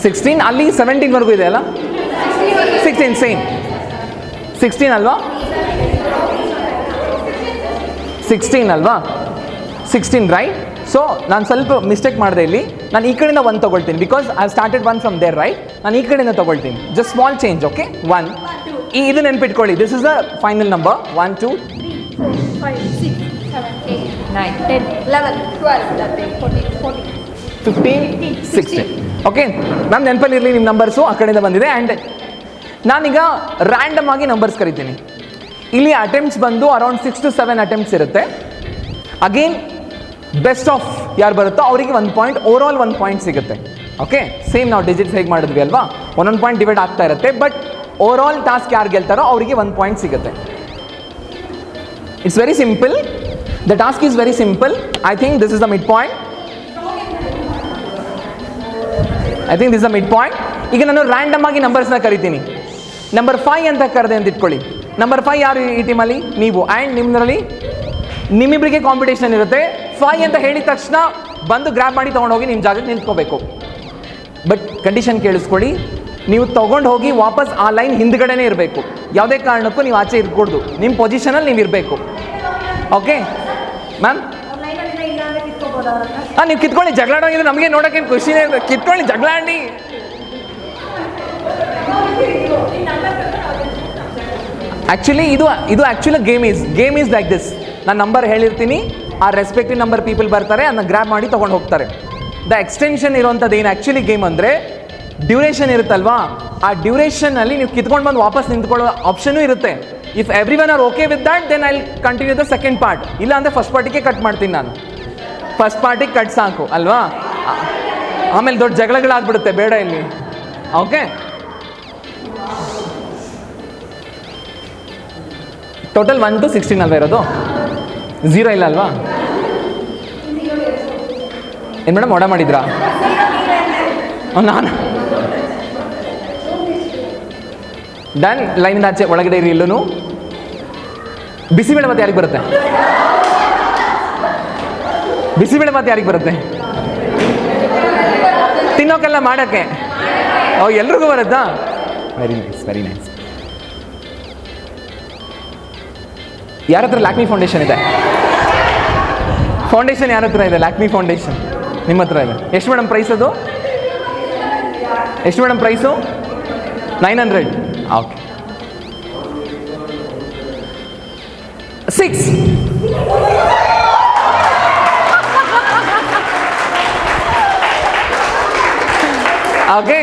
16 ಅಲ್ಲಿ 17 ವರೆಗೂ ಇದೆ ಅಲ್ಲ? 16 ಸೇಮ್ 16 ಅಲ್ವಾ? 16 ಅಲ್ವಾ? 16 ರೈಟ್. ಸೊ ನಾನು ಸ್ವಲ್ಪ ಮಿಸ್ಟೇಕ್ ಮಾಡಿದೆ ಇಲ್ಲಿ. ನಾನು ಈ ಕಡೆಯಿಂದ 1 ತೊಗೊಳ್ತೀನಿ, because I started 1 from there right. ನಾನು ಈ ಕಡೆಯಿಂದ ತೊಗೊಳ್ತೀನಿ. Just small change, okay? 1 ಇದು ನೆನ್ಪಿಟ್ಕೊಳ್ಳಿ. This is the final number. 1 2 5 6 7 8 9 10 11 12 13 14 15 16 okay ma'am, ನೆನಪಲ್ಲಿ ಇರಲಿ ನಿಮ್ಮ ನಂಬರ್ಸು ಆ ಕಡೆಯಿಂದ ಬಂದಿದೆ. ಆ್ಯಂಡ್ ನಾನೀಗ ರ್ಯಾಂಡಮ್ ಆಗಿ ನಂಬರ್ಸ್ ಕರಿತೀನಿ. ಇಲ್ಲಿ ಅಟೆಂಪ್ಟ್ಸ್ ಬಂದು ಅರೌಂಡ್ 6 to 7 ಅಟೆಂಪ್ಟ್ಸ್ ಇರುತ್ತೆ. ಅಗೇನ್ ಬೆಸ್ಟ್ ಆಫ್ ಯಾರು ಬರುತ್ತೋ ಅವರಿಗೆ 1 ಪಾಯಿಂಟ್, ಓವರ್ ಆಲ್ 1 ಪಾಯಿಂಟ್ ಸಿಗುತ್ತೆ. ಓಕೆ, ಸೇಮ್ ನಾವು ಡಿಜಿಟ್ಸ್ ಹೇಗೆ ಮಾಡಿದ್ವಿ ಅಲ್ವಾ, 1 ಪಾಯಿಂಟ್ ಡಿವೈಡ್ ಆಗ್ತಾ ಇರುತ್ತೆ. ಬಟ್ ಓವರ್ ಆಲ್ ಟಾಸ್ಕ್ ಯಾರು ಗೆಲ್ತಾರೋ ಅವರಿಗೆ 1 ಪಾಯಿಂಟ್ ಸಿಗುತ್ತೆ. It's very simple. The task is very simple. I think this is the mid point. ಈಗ ನಾನು ರ್ಯಾಂಡಮ್ ಆಗಿ ನಂಬರ್ಸ್ನ ಕರಿತೀನಿ. ನಂಬರ್ 5 ಅಂತ ಕರೆದೆ ಅಂತ ಇಟ್ಕೊಳ್ಳಿ. ನಂಬರ್ 5 ಯಾರು ಈ ಟೀಮಲ್ಲಿ? ನೀವು. ಆ್ಯಂಡ್ ನಿಮ್ಮಿಬ್ಬರಿಗೆ ಕಾಂಪಿಟೇಷನ್ ಇರುತ್ತೆ. 5 ಅಂತ ಹೇಳಿದ ತಕ್ಷಣ ಬಂದು ಗ್ರ್ಯಾಬ್ ಮಾಡಿ ತೊಗೊಂಡೋಗಿ ನಿಮ್ಮ ಜಾಗಕ್ಕೆ ನಿಂತ್ಕೋಬೇಕು. ಬಟ್ ಕಂಡೀಷನ್ ಕೇಳಿಸ್ಕೊಳ್ಳಿ, ನೀವು ತೊಗೊಂಡು ಹೋಗಿ ವಾಪಸ್ ಆ ಲೈನ್ ಹಿಂದ್ಗಡೆನೇ ಇರಬೇಕು. ಯಾವುದೇ ಕಾರಣಕ್ಕೂ ನೀವು ಆಚೆ ಇರ್ಕೊಡ್ದು. ನಿಮ್ಮ ಪೊಸಿಷನಲ್ಲಿ ನೀವು ಇರಬೇಕು. Okay ma'am? ನೀವು ಕಿತ್ಕೊಳ್ಳಿ, ಜಗಳಾಡೋಂಗಿದ್ರೆ ನಮಗೆ ನೋಡೋಕ್ಕೇನು ಖುಷಿನೇ ಇದೆ. ಕಿತ್ಕೊಳ್ಳಿ, ಜಗಳಾಡಿ. ಆ್ಯಕ್ಚುಲಿ ಇದು ಗೇಮ್ ಈಸ್ ಲೈಕ್ ದಿಸ್. ನಾನು ನಂಬರ್ ಹೇಳಿರ್ತೀನಿ, ಆ ರೆಸ್ಪೆಕ್ಟಿವ್ ನಂಬರ್ ಪೀಪಲ್ ಬರ್ತಾರೆ, ಅದನ್ನ ಗ್ರ್ಯಾಬ್ ಮಾಡಿ ತೊಗೊಂಡು ಹೋಗ್ತಾರೆ. ದ ಎಕ್ಸ್ಟೆನ್ಷನ್ ಇರೋಂಥದ್ದು ಏನು ಆ್ಯಕ್ಚುಲಿ ಗೇಮ್ ಅಂದರೆ, ಡ್ಯೂರೇಷನ್ ಇರುತ್ತಲ್ವಾ, ಆ ಡ್ಯೂರೇಷನಲ್ಲಿ ನೀವು ಕಿತ್ಕೊಂಡು ಬಂದು ವಾಪಸ್ ನಿಂತ್ಕೊಳ್ಳೋ ಆಪ್ಷನೂ ಇರುತ್ತೆ. If everyone are okay with that, then I will continue the second part. ಇಲ್ಲ ಅಂದರೆ ಫಸ್ಟ್ ಪಾರ್ಟಿಗೆ ಕಟ್ ಮಾಡ್ತೀನಿ ನಾನು. ಫಸ್ಟ್ ಪಾರ್ಟಿಗೆ ಕಟ್ ಸಾಕು ಅಲ್ವಾ, ಆಮೇಲೆ ದೊಡ್ಡ ಜಗಳಗಳಾಗ್ಬಿಡುತ್ತೆ, ಬೇಡ ಇಲ್ಲಿ. ಓಕೆ, ಟೋಟಲ್ 1 to 16 ಅಲ್ವಾ ಇರೋದು? 0 ಇಲ್ಲ ಅಲ್ವಾ? ಏನು ಮೇಡಮ್, ಒಡ ಮಾಡಿದ್ರಾ? ನಾನು ಡನ್. ಲೈನಿಂದ ಆಚೆ ಒಳಗಡೆ ಇರಿ. ಇಲ್ಲೂ ಬಿಸಿಬೇಳೆ ಭಾತ್ ಯಾರಿಗೆ ಬರುತ್ತೆ? ಬಿಸಿಬೇಳೆ ಭಾತ್ ಯಾರಿಗೆ ಬರುತ್ತೆ? ತಿನ್ನೋಕೆಲ್ಲ ಮಾಡೋಕ್ಕೆ? ಎಲ್ರಿಗೂ ಬರುತ್ತಾ? Very nice, very nice. ಯಾರ ಹತ್ರ ಲ್ಯಾಕ್ಮಿ ಫೌಂಡೇಶನ್ ಇದೆ? ಫೌಂಡೇಶನ್ ಯಾರ ಹತ್ರ ಇದೆ? ಲ್ಯಾಕ್ಮಿ ಫೌಂಡೇಶನ್ ನಿಮ್ಮ ಹತ್ರ ಇದೆ. ಎಷ್ಟು ಮೇಡಮ್ ಪ್ರೈಸ್ ಅದು? ಎಷ್ಟು madam price? 900. Okay, 6. Okay,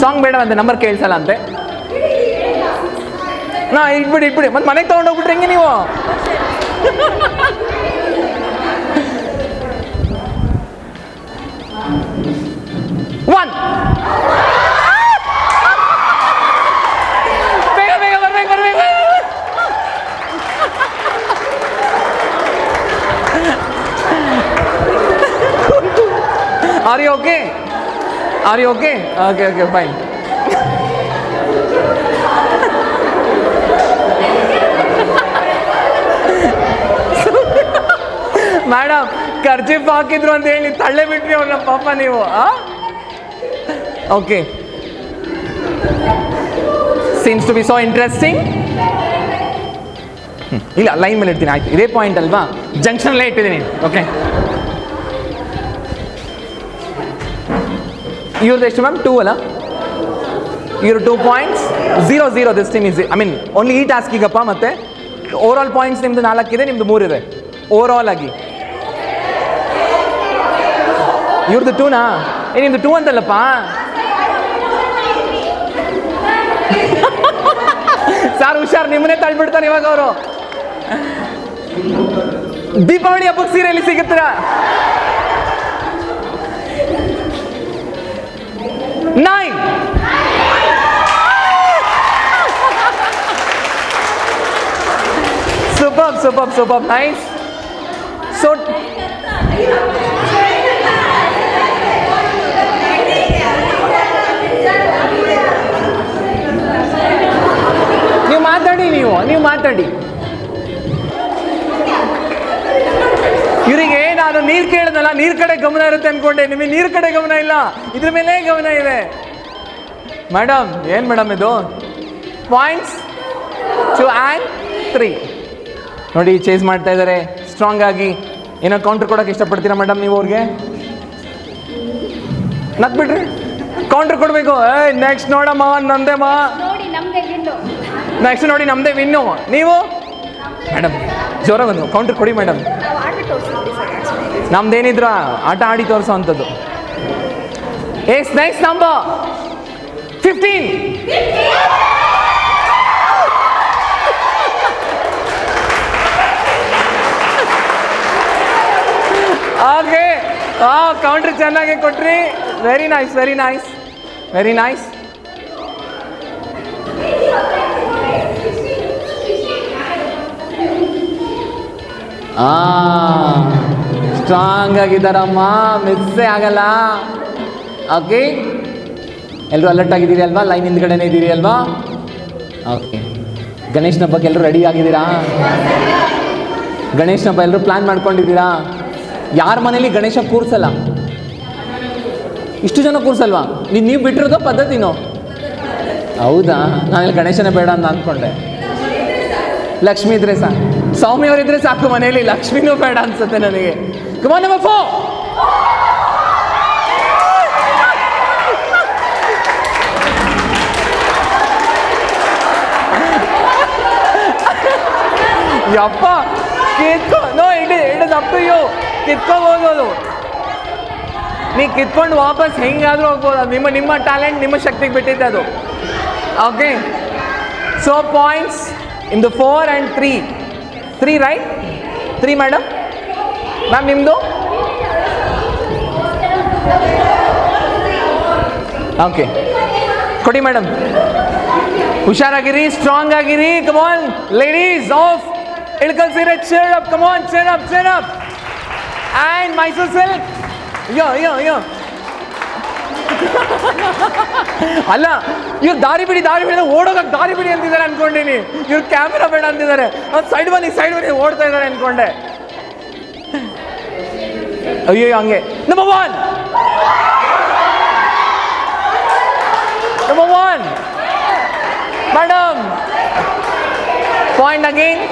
song ಬೇಡವಂತೆ, ನಂಬರ್ ಕೇಳಿಸಲ್ಲ ಅಂತೆ. ಇಟ್ಬಿಡಿ ಮತ್ತೆ ಮನೆಗೆ ತೊಗೊಂಡೋಗ್ಬಿಟ್ರೆ ಹೆಂಗೆ ನೀವು? ಒನ್. ಬೇಗ ಬೇಗ ಬರ್ಬೇಕು. Are you okay? Okay, fine. Madam kerchief ಹಾಕಿದ್ರು ಅಂತ ಹೇಳಿ ತಳ್ಳೆ ಬಿಟ್ರಿ ಅವ್ರನ್ನ ಪಾಪ ನೀವು. Okay, seems to be so interesting. ಇಲ್ಲ, ಲೈನ್ ಮೇಲೆ ಇಡ್ತೀನಿ. ಆಯ್ತು, ಇದೇ ಪಾಯಿಂಟ್ ಅಲ್ವಾ, ಜಂಕ್ಷನಲ್ಲೇ ಇಟ್ಟಿದ್ದೀನಿ. ಓಕೆ, ಇವ್ರದ್ದು ಎಷ್ಟು ಮ್ಯಾಮ್? 2 ಅಲ್ಲ? ಇವರು 2 points, 0-0 this team is. I mean only ಈ ಟಾಸ್ಕಿಗಪ್ಪ. ಮತ್ತೆ ಓವರ್ ಆಲ್ ಪಾಯಿಂಟ್ಸ್ ನಿಮ್ದು 4 ಇದೆ, ನಿಮ್ದು 3 ಇದೆ ಓವರ್ ಆಲ್ ಆಗಿ. ಇವ್ರದ್ದು 2ನಾ? ನಿಮ್ದು 2 ಅಂತಲ್ಲಪ್ಪ. ಸಾರ್ ಹುಷಾರ್, ನಿಮ್ಮನ್ನೇ ತಳ್ಬಿಡ್ತಾರೆ ಇವಾಗ ಅವರು. ದೀಪಾವಳಿ ಹಬ್ಬಕ್ಕೆ ಸೀರೆಯಲ್ಲಿ ಸಿಗುತ್ತೀರಾ? 9. Superb, nice. So ನೀವು ಮಾತಾಡಿ. ಇವರಿಗೆ ನಾನು ನೀರು ಕೇಳಿದ್ನಲ್ಲ, ನೀರ್ ಕಡೆ ಗಮನ ಇರುತ್ತೆ ಅನ್ಕೊಂಡೆ. ನಿಮಗೆ ನೀರ್ ಕಡೆ ಗಮನ ಇಲ್ಲ, ಇದ್ರ ಮೇಲೆ ಗಮನ ಇದೆ. ಮೇಡಮ್, ಏನ್ ಮೇಡಮ್ ಇದು? ಪಾಯಿಂಟ್ಸ್ 2 and 3 ನೋಡಿ, ಚೇಸ್ ಮಾಡ್ತಾ ಇದ್ದಾರೆ ಸ್ಟ್ರಾಂಗ್ ಆಗಿ. ಏನೋ ಕೌಂಟರ್ ಕೊಡೋಕೆ ಇಷ್ಟಪಡ್ತೀರಾ ಮೇಡಮ್ ನೀವು ಅವ್ರಿಗೆ? ನಕ್ಬಿಟ್ರಿ, ಕೌಂಟರ್ ಕೊಡಬೇಕು. ನೆಕ್ಸ್ಟ್ ನೋಡಮ್ಮ, ನಂದೇ ಮಾ. ನೆಕ್ಸ್ಟ್ ನೋಡಿ, ನಮ್ದೇ ವಿನ್ನು. ನೀವು ಮೇಡಮ್ ಜೋರ ಬಂದು ಕೌಂಟರ್ ಕೊಡಿ ಮೇಡಮ್. ನಮ್ದೇನಿದ್ರ ಆಟ ಆಡಿ ತೋರಿಸೋ ಅಂಥದ್ದು. Next number 15. ಓಕೆ, ಕೌಂಟ್ರ್ ಚೆನ್ನಾಗಿ ಕೊಟ್ರಿ. Very nice. ಸ್ಟ್ರಾಂಗ್ ಆಗಿದ್ದಾರಮ್ಮ, ಮಿಸ್ಸೇ ಆಗಲ್ಲ. ಓಕೆ, ಎಲ್ಲರೂ ಅಲರ್ಟ್ ಆಗಿದ್ದೀರಿ ಅಲ್ವಾ? ಲೈನ್ ಹಿಂದ್ಗಡೆನೇ ಇದ್ದೀರಿ ಅಲ್ವಾ? ಓಕೆ, ಗಣೇಶನ ಹಬ್ಬಕ್ಕೆ ಎಲ್ಲರೂ ರೆಡಿ ಆಗಿದ್ದೀರಾ? ಗಣೇಶನ ಹಬ್ಬ ಎಲ್ಲರೂ ಪ್ಲ್ಯಾನ್ ಮಾಡ್ಕೊಂಡಿದ್ದೀರಾ? ಯಾರ ಮನೇಲಿ ಗಣೇಶ ಕೂರ್ಸಲ್ಲ? ಇಷ್ಟು ಜನ ಕೂರ್ಸಲ್ವಾ? ನೀವು ಬಿಟ್ಟಿರೋದೋ ಪದ್ಧತಿನೋ? ಹೌದಾ, ನಾನಲ್ಲಿ ಗಣೇಶನೇ ಬೇಡ ಅಂತ ಅಂದ್ಕೊಂಡೆ. ಲಕ್ಷ್ಮಿ ಇದ್ರೆ ಸಾಕು, ಸೌಮ್ಯವರಿದ್ರೆ ಸಾಕು ಮನೆಯಲ್ಲಿ. ಲಕ್ಷ್ಮಿನೂ ಬೇಡ ಅನ್ಸುತ್ತೆ ನನಗೆ. Come on, number 4. ಯಪ್ಪ, no, it is up to you. ಕಿತ್ಕೋಬೋದು ಅದು. ನೀ ಕಿತ್ಕೊಂಡು ವಾಪಸ್ ಹೆಂಗಾದ್ರೂ ಹೋಗ್ಬೋದು. ಅದು ನಿಮ್ಮ ಟ್ಯಾಲೆಂಟ್, ನಿಮ್ಮ ಶಕ್ತಿಗೆ ಬಿಟ್ಟಿದ್ದೆ ಅದು. Okay, so points in the 4 and 3 right? 3 madam. Ma'am ನಿಮ್ಮದು? ಓಕೆ, ಕೊಡಿ ಮೇಡಮ್. ಹುಷಾರಾಗಿರಿ, ಸ್ಟ್ರಾಂಗ್ ಆಗಿರಿ. Come on ladies of Ilkal ಸೀರೆ, cheer up. Come on, cheer up. And Mysore silk. ಯೋ ಅಲ್ಲ, ಇವ್ರು ದಾರಿ ಬಿಡಿ ಓಡೋಗಕ್ಕೆ ದಾರಿ ಬಿಡಿ ಅಂತಿದ್ದಾರೆ ಅನ್ಕೊಂಡಿನಿ. ಇವ್ರು ಕ್ಯಾಮ್ರಾ ಬೇಡ ಅಂತಿದ್ದಾರೆ. ಸೈಡ್ ಬನ್ನಿ ಓಡ್ತಾ ಇದ್ದಾರೆ ಅನ್ಕೊಂಡೆ. ಅಯ್ಯೋ, ಹಂಗೆ. Number 1 madam, point again.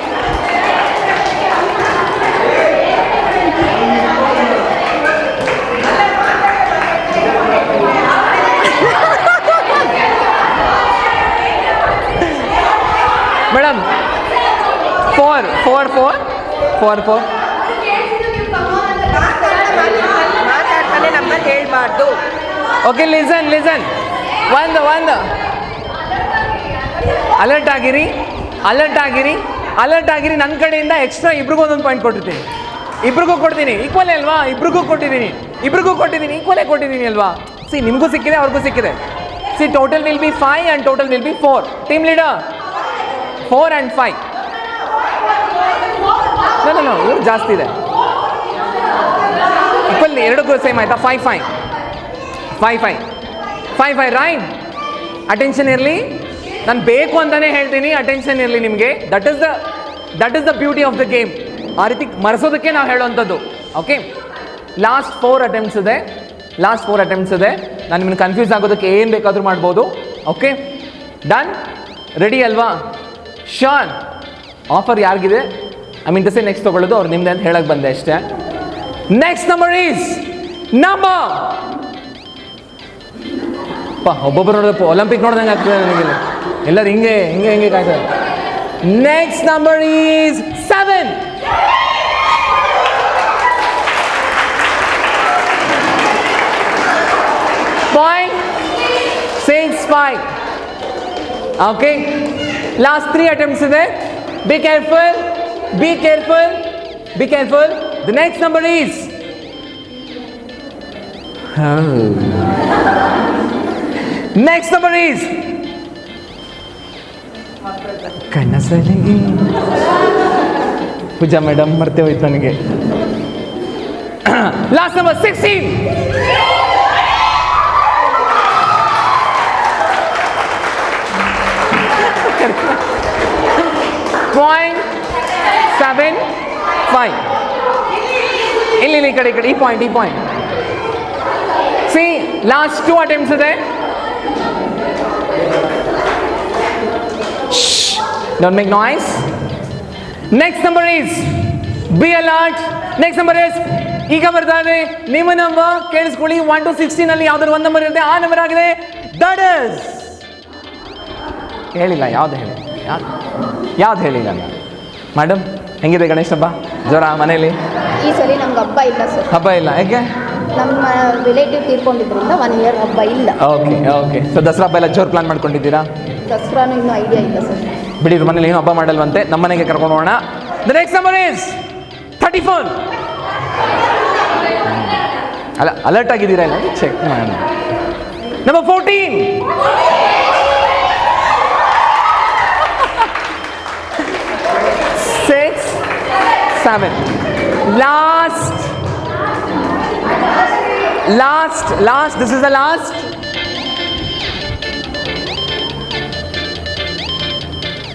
Madam 4. Number ಹೇಳ್ಬಾರ್ದು. Okay, listen. ಒಂದು ಅಲರ್ಟ್ ಆಗಿರಿ. ನನ್ನ ಕಡೆಯಿಂದ ಎಕ್ಸ್ಟ್ರಾ ಇಬ್ರಿಗೂ ಒಂದೊಂದು ಪಾಯಿಂಟ್ ಕೊಟ್ಟಿರ್ತೀನಿ. ಇಬ್ರಿಗೂ ಕೊಡ್ತೀನಿ. ಈಕ್ವಲ್ ಅಲ್ವಾ? ಇಬ್ರಿಗೂ ಕೊಟ್ಟಿದ್ದೀನಿ. ಈಕ್ವಲೇ ಕೊಟ್ಟಿದ್ದೀನಿ ಅಲ್ವಾ? ಸಿ, ನಿಮಗೂ ಸಿಕ್ಕಿದೆ, ಅವ್ರಿಗೂ ಸಿಕ್ಕಿದೆ. See, total will be 5 and total will be 4. Team leader 4 and 5. No, ಇವ್ರು ಜಾಸ್ತಿ ಇದೆ. ಈಕ್ವಲ್, ಎರಡಕ್ಕೂ ಸೇಮ್ ಆಯ್ತಾ? 5-5 ರೈಟ್? ಅಟೆನ್ಷನ್ ಇರಲಿ. ನಾನು ಬೇಕು ಅಂತಾನೆ ಹೇಳ್ತೀನಿ, ಅಟೆನ್ಷನ್ ಇರಲಿ ನಿಮಗೆ. That is the beauty of the game. ಆ ರೀತಿ ಮರೆಸೋದಕ್ಕೆ ನಾವು ಹೇಳುವಂಥದ್ದು. ಓಕೆ, ಲಾಸ್ಟ್ 4 ಅಟೆಂಪ್ಟ್ಸ್ ಇದೆ. ನಾನು ನಿಮ್ಮನ್ನು ಕನ್ಫ್ಯೂಸ್ ಆಗೋದಕ್ಕೆ ಏನು ಬೇಕಾದರೂ ಮಾಡ್ಬೋದು. ಓಕೆ, ಡನ್, ರೆಡಿ ಅಲ್ವಾ? ಶೋರ್. ಆಫರ್ ಯಾರಿಗಿದೆ, I mean to say next ತೊಗೊಳ್ಳೋದು ಅವ್ರು ನಿಮ್ಮದೇ ಅಂತ ಹೇಳಕ್ಕೆ ಬಂದೆ ಅಷ್ಟೇ. ನೆಕ್ಸ್ಟ್ ನಂಬರ್ ಈಸ್ ಒಬ್ಬೊಬ್ಬರು ನೋಡೋದಪ್ಪ ಒಲಿಂಪಿಕ್ ನೋಡ್ದಂಗೆ ಆಗ್ತದೆ ನನಗೆ. ಎಲ್ಲರೂ ಹಿಂಗೆ ಕಾಯ್ತಾರೆ. Next number is 7. .65. Okay, last 3 attempts ಇದೆ. Be careful. The next number is ಕಣ್ಣಸಲಿಗೆ ಪೂಜಾ ಮೇಡಮ್ ಮರ್ತೇ ಹೋಯ್ತು ನನಗೆ. Last number 16. .75. ಇಲ್ಲಿ ಈ ಕಡೆ ಈ ಪಾಯಿಂಟ್. ಸಿ, ಲಾಸ್ಟ್ 2 ಅಟೆಂಪ್ಟ್ಸ್ ಇದೆ. Don't make noise. Next number is, be alert. Next number is, ಈಗ ಬರ್ತಾ ಇದೆ ನಿಮ್ಮ ನಂಬರ್. ಕೇಳಿಸ್ಕೊಳ್ಳಿ, 1 to 16 ಅಲ್ಲಿ ಯಾವ್ದಾದ್ರು ಒಂದು ನಂಬರ್ ಇರುತ್ತೆ, ಆ ನಂಬರ್ ಆಗಿದೆ. That is, ಹೇಳಿಲ್ಲ ಯಾವ್ದು ಹೇಳಿಲ್ಲ ನಾನು. ಮೇಡಮ್, ಹೆಂಗಿದೆ ಗಣೇಶ ಹಬ್ಬ? ಜ್ವರ ಮನೇಲಿ? ಈ ಸರಿ ನಮ್ಗೆ ಹಬ್ಬ ಇಲ್ಲ ಸರ್. ಹಬ್ಬ ಇಲ್ಲ, ಯಾಕೆ? ನಮ್ಮ ರಿಲೇಟಿವ್ ತೀರ್ಕೊಂಡಿದ್ರಿಂದ 1 year ಹಬ್ಬ ಇಲ್ಲ. ಓಕೆ. ಸೊ ದಸರಾ ಹಬ್ಬ ಎಲ್ಲ ಜೋರು ಪ್ಲಾನ್ ಮಾಡ್ಕೊಂಡಿದ್ದೀರಾ? ದಸರಾನು ಇನ್ನೂ ಐಡಿಯಾ ಇಲ್ಲ ಸರ್. ಬಿಡಿ, ಮನೇಲಿ ಏನು ಹಬ್ಬ ಮಾಡಲ್ವಂತೆ, ನಮ್ಮ ಮನೆಗೆ ಕರ್ಕೊಂಡು ಹೋಗೋಣ. The next number is 34. ಅಲ್ಲ, ಅಲರ್ಟ್ ಆಗಿದ್ದೀರಾ ಇಲ್ಲ ಚೆಕ್ ಮಾಡೋಣ. Number 14. 6, 7. Last. This is the last.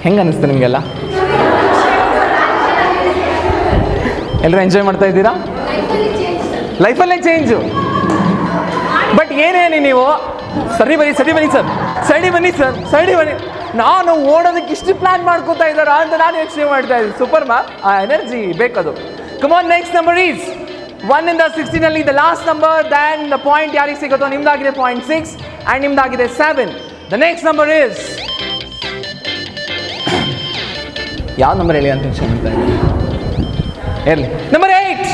ಹೆಂಗೆ ಅನ್ನಿಸ್ತು ನಿಮಗೆಲ್ಲ? ಎಲ್ಲರೂ ಎಂಜಾಯ್ ಮಾಡ್ತಾ ಇದ್ದೀರಾ? ಲೈಫಲ್ಲೇ ಚೇಂಜು. ಬಟ್ ಏನೇನು ನೀವು ಸರಿ ಬನ್ನಿ ಸರ್. ನಾನು ಓಡೋದಕ್ಕೆ ಇಷ್ಟು ಪ್ಲಾನ್ ಮಾಡ್ಕೋತಾ ಇದ್ದಾರಾ ಅಂತ ನಾನು ಯೋಚನೆ ಮಾಡ್ತಾ ಇದ್ದೀನಿ. ಸೂಪರ್ ಮಾ, ಆ ಎನರ್ಜಿ ಬೇಕದು. Come on, next number is 1 ಇಂದ 16 ಅಲ್ಲಿ the last number. Then the point ಯಾರಿಗೆ ಸಿಗುತ್ತೋ, ನಿಮ್ದಾಗಿದೆ 0.6 ಆ್ಯಂಡ್ ನಿಮ್ದಾಗಿದೆ 7. ದ ನೆಕ್ಸ್ಟ್ ನಂಬರ್ ಈಸ್ ಯಾವ ನಂಬರ್ ಹೇಳಿ ಅಂತ ಯೋಚನೆ ಮಾಡ್ತಾ ಇದ್ದೀನಿ. ಇರಲಿ, number 8.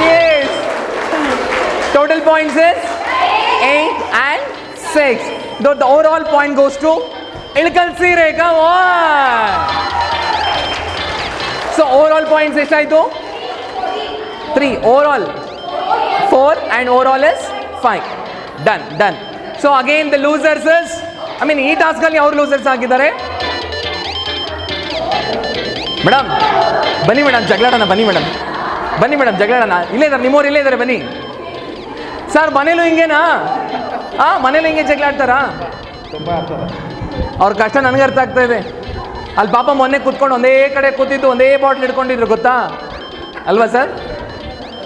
Yes. Total points is 8 and 6. The overall point goes to Ilkal Sire. Come on. So overall points ಎಷ್ಟಾಯಿತು? 3. Overall 4 and overall is 5. Done. So again the losers is, ಈ ಟಾಸ್ಕಲ್ಲಿ ಅವ್ರು ಲೂಸರ್ಸ್ ಆಗಿದ್ದಾರೆ. ಮೇಡಮ್ ಬನ್ನಿ ಮೇಡಮ್, ಜಗಳಾಡೋಣ. ಇಲ್ಲೇ ಇದ್ದಾರೆ ನಿಮ್ಮವ್ರು, ಇಲ್ಲೇ ಇದ್ದಾರೆ, ಬನ್ನಿ ಸರ್. ಮನೇಲೂ ಹಿಂಗೇನಾ? ಮನೇಲೂ ಹಿಂಗೆ ಜಗಳಾಡ್ತಾರಾ? ತುಂಬ ಅವ್ರ ಕಷ್ಟ ನನಗೆ ಅರ್ಥ ಆಗ್ತಾ ಇದೆ. ಅಲ್ಲಿ ಪಾಪ ಮೊನ್ನೆ ಕೂತ್ಕೊಂಡು ಒಂದೇ ಕಡೆ ಕೂತಿದ್ದು ಒಂದೇ ಬಾಟ್ಲ್ ಹಿಡ್ಕೊಂಡಿದ್ರು, ಗೊತ್ತಾ ಅಲ್ವಾ ಸರ್?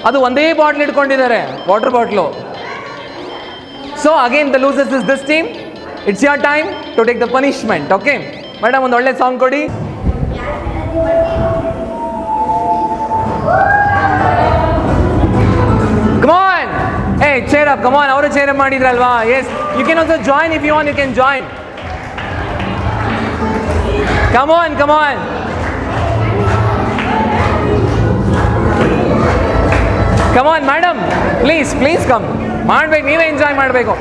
ಅದು ಒಂದೇ ಬಾಟ್ಲ್ ಹಿಡ್ಕೊಂಡಿದ್ದಾರೆ, water bottle. So again the losers is this team. It's your time to take the punishment. Okay madam, ಒಂದು ಒಳ್ಳೆ ಸಾಂಗ್ ಕೊಡಿ. Come on! Hey, cheer up, come on. ಅವರು cheer up ಮಾಡಿದ್ರಲ್ವಾ? Yes, you can also join if you want, you can join. Come on. Come on, madam. Please come. ಮಾಡಬೇಕು, ನೀವೇ ಎಂಜಾಯ್ ಮಾಡಬೇಕು.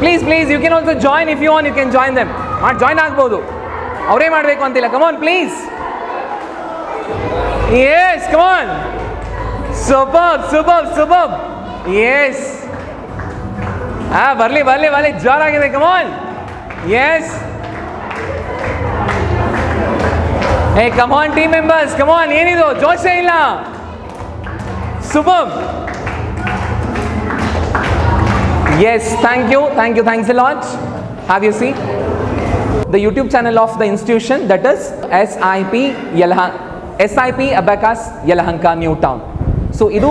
Please, you can also join if you want, you can join them. Join ಆಗ್ಬೋದು, ಅವರೇ ಮಾಡಬೇಕು ಅಂತಿಲ್ಲ. Come on, please. Yes, come on. Superb. Yes. ಬರ್ಲಿ ಜೋರಾಗಿದೆ. Come on. Yes. Hey, come on team members, come on. ಏನಿದು ಜೋಶೇ ಇಲ್ಲ. Superb. Yes, thank you. Thanks a lot. Have your seat. the YouTube channel of the institution, that is SIP Abacus Yelahanka New Town. So ಇದು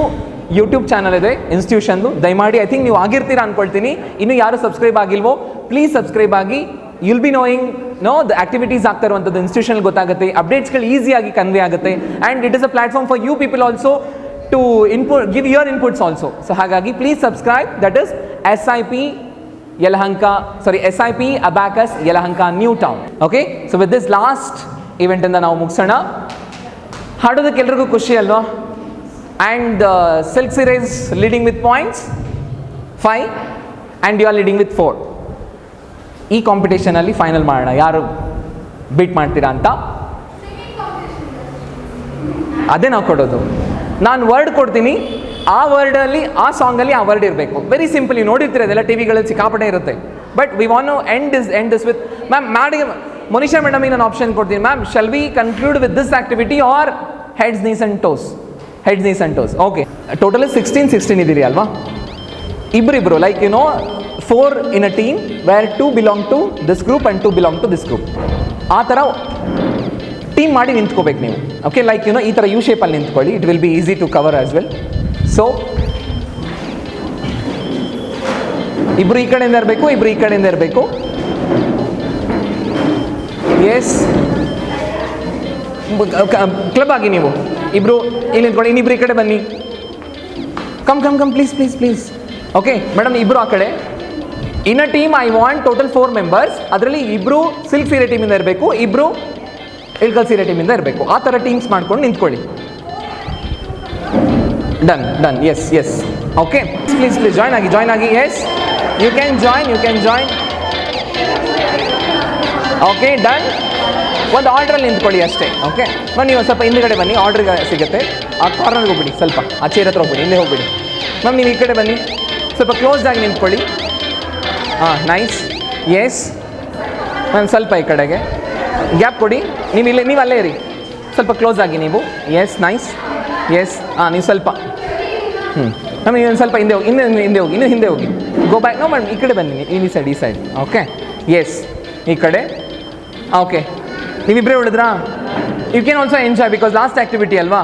ಯೂಟ್ಯೂಬ್ ಚಾನಲ್ ಇದೆ ಇನ್ಸ್ಟಿಟ್ಯೂಷನ್ದು. ದಯಮಾಡಿ ಐ ಥಿಂಕ್ ನೀವು ಆಗಿರ್ತೀರಾ ಅನ್ಕೊಳ್ತೀನಿ. ಇನ್ನು ಯಾರು ಸಬ್ಸ್ಕ್ರೈಬ್ ಆಗಿಲ್ವೋ ಪ್ಲೀಸ್ ಸಬ್ಸ್ಕ್ರೈಬ್ ಆಗಿ. You'll be knowing the activities ಆಗ್ತಾ ಇರುವಂಥದ್ದು ಇನ್ಸ್ಟಿಟ್ಯೂಷನ್ ಗೊತ್ತಾಗುತ್ತೆ, ಅಪ್ಡೇಟ್ಸ್ಗಳು ಈಸಿಯಾಗಿ ಕನ್ವೆ ಆಗುತ್ತೆ. And it is a platform for you people also to give your inputs also. So ಹಾಗಾಗಿ please subscribe. That is SIP Abacus Yelahanka New Town. Okay, so with this last ಇವೆಂಟಿಂದ ನಾವು ಮುಗಿಸೋಣ. ಹಾಡೋದಕ್ಕೆ ಎಲ್ರಿಗೂ ಖುಷಿ ಅಲ್ವಾ? And Silk Series leading with points 5 and you are leading with 4. ಈ ಕಾಂಪಿಟೇಷನಲ್ಲಿ ಫೈನಲ್ ಮಾಡೋಣ, ಯಾರು ಬೀಟ್ ಮಾಡ್ತೀರಾ ಅಂತ. ಅದೇ ನಾವು ಕೊಡೋದು. ನಾನು ವರ್ಡ್ ಕೊಡ್ತೀನಿ, ಆ ವರ್ಡಲ್ಲಿ ಆ ಸಾಂಗಲ್ಲಿ ಆ ವರ್ಡ್ ಇರಬೇಕು. Very simple. ನೀವು ನೋಡಿರ್ತೀರ ಅದೆಲ್ಲ ಟಿ ವಿಗಳಲ್ಲಿ ಸಿಕ್ಕಾಪಟ್ಟೆ ಇರುತ್ತೆ. But we want to end this with ma'am. Monisha ಮೇಡಮಿಗೆ ನಾನು ಆಪ್ಷನ್ ಕೊಡ್ತೀನಿ. Ma'am, shall we conclude with this activity or heads, knees and toes? Heads, knees and toes. Okay, total 16 ಇದ್ದೀರಿ ಅಲ್ವಾ? ಇಬ್ಬರಿಬ್ಬರು, like 4 in a team where 2 belong to this group and 2 belong to this group. ಆ ಥರ ಟೀಮ್ ಮಾಡಿ ನಿಂತ್ಕೋಬೇಕು ನೀವು. ಓಕೆ, ಲೈಕ್ ಈ ಥರ ಯು ಶೇಪಲ್ಲಿ ನಿಂತ್ಕೊಳ್ಳಿ. It will be easy to cover as well. So ಇಬ್ಬರು ಈ ಕಡೆಯಿಂದ ಇರಬೇಕು, ಇಬ್ಬರು ಈ ಕಡೆಯಿಂದ ಇರಬೇಕು. ಎಸ್, ಕ್ಲಬ್ ಆಗಿ ನೀವು ಇಬ್ರು ಇಲ್ಲಿ ನಿಂತ್ಕೊಳ್ಳಿ. ಇನ್ನಿಬ್ರು ಈ ಕಡೆ ಬನ್ನಿ. Come please. ಓಕೆ ಮೇಡಮ್, ಇಬ್ರು ಆ ಕಡೆ. In a team I want total 4 members. ಅದರಲ್ಲಿ ಇಬ್ರು ಸಿಲ್ಕ್ ಸೀರೆ ಟೀಮಿಂದ ಇರಬೇಕು, ಇಬ್ರು ಇಳ್ಕಲ್ ಸೀರೆ ಟೀಮಿಂದ ಇರಬೇಕು. ಆ ಥರ ಟೀಮ್ಸ್ ಮಾಡ್ಕೊಂಡು ನಿಂತ್ಕೊಳ್ಳಿ. Done. Yes. Okay, please join ಆಗಿ. Yes, you can join. Okay, done. ಒಂದು ಆರ್ಡ್ರಲ್ಲಿ ನಿಂತ್ಕೊಳ್ಳಿ ಅಷ್ಟೇ. ಓಕೆ ಮ್ಯಾಮ್, ನೀವು ಸ್ವಲ್ಪ ಹಿಂದುಗಡೆ ಬನ್ನಿ, ಆರ್ಡ್ರಿಗೆ ಸಿಗುತ್ತೆ. ಆ ಕಾರ್ನರ್ಗೆ ಹೋಗ್ಬಿಡಿ, ಸ್ವಲ್ಪ ಆ ಚೇರ್ ಹತ್ರ ಹೋಗ್ಬಿಡಿ, ಹಿಂದೆ ಹೋಗ್ಬಿಡಿ. ಮ್ಯಾಮ್, ನೀವು ಈ ಕಡೆ ಬನ್ನಿ, ಸ್ವಲ್ಪ ಕ್ಲೋಸ್ ಆಗಿ ನಿಂತ್ಕೊಳ್ಳಿ. ಹಾಂ, ನೈಸ್. ಎಸ್ ಮ್ಯಾಮ್, ಸ್ವಲ್ಪ ಈ ಕಡೆಗೆ ಗ್ಯಾಪ್ ಕೊಡಿ. ನೀವು ಅಲ್ಲೇ ಇರಿ, ಸ್ವಲ್ಪ ಕ್ಲೋಸ್ ಆಗಿ ನೀವು. S, nice. ಎಸ್, ಹಾಂ, ನೀವು ಸ್ವಲ್ಪ ಮ್ಯಾಮ್, ನೀವು ಸ್ವಲ್ಪ ಹಿಂದೆ ಹೋಗಿ, ಇನ್ನು ಹಿಂದೆ ಹೋಗಿ. Go back. ನೋ ಮೇಡಮ್, ಈ ಕಡೆ ಬನ್ನಿ, ಈ ಸೈಡ್. ಓಕೆ, ಎಸ್, ಈ ಕಡೆ. ಓಕೆ, ನೀವಿಬ್ಬರೇ ಉಳಿದ್ರಾ? You can also enjoy because last activity ಅಲ್ವಾ.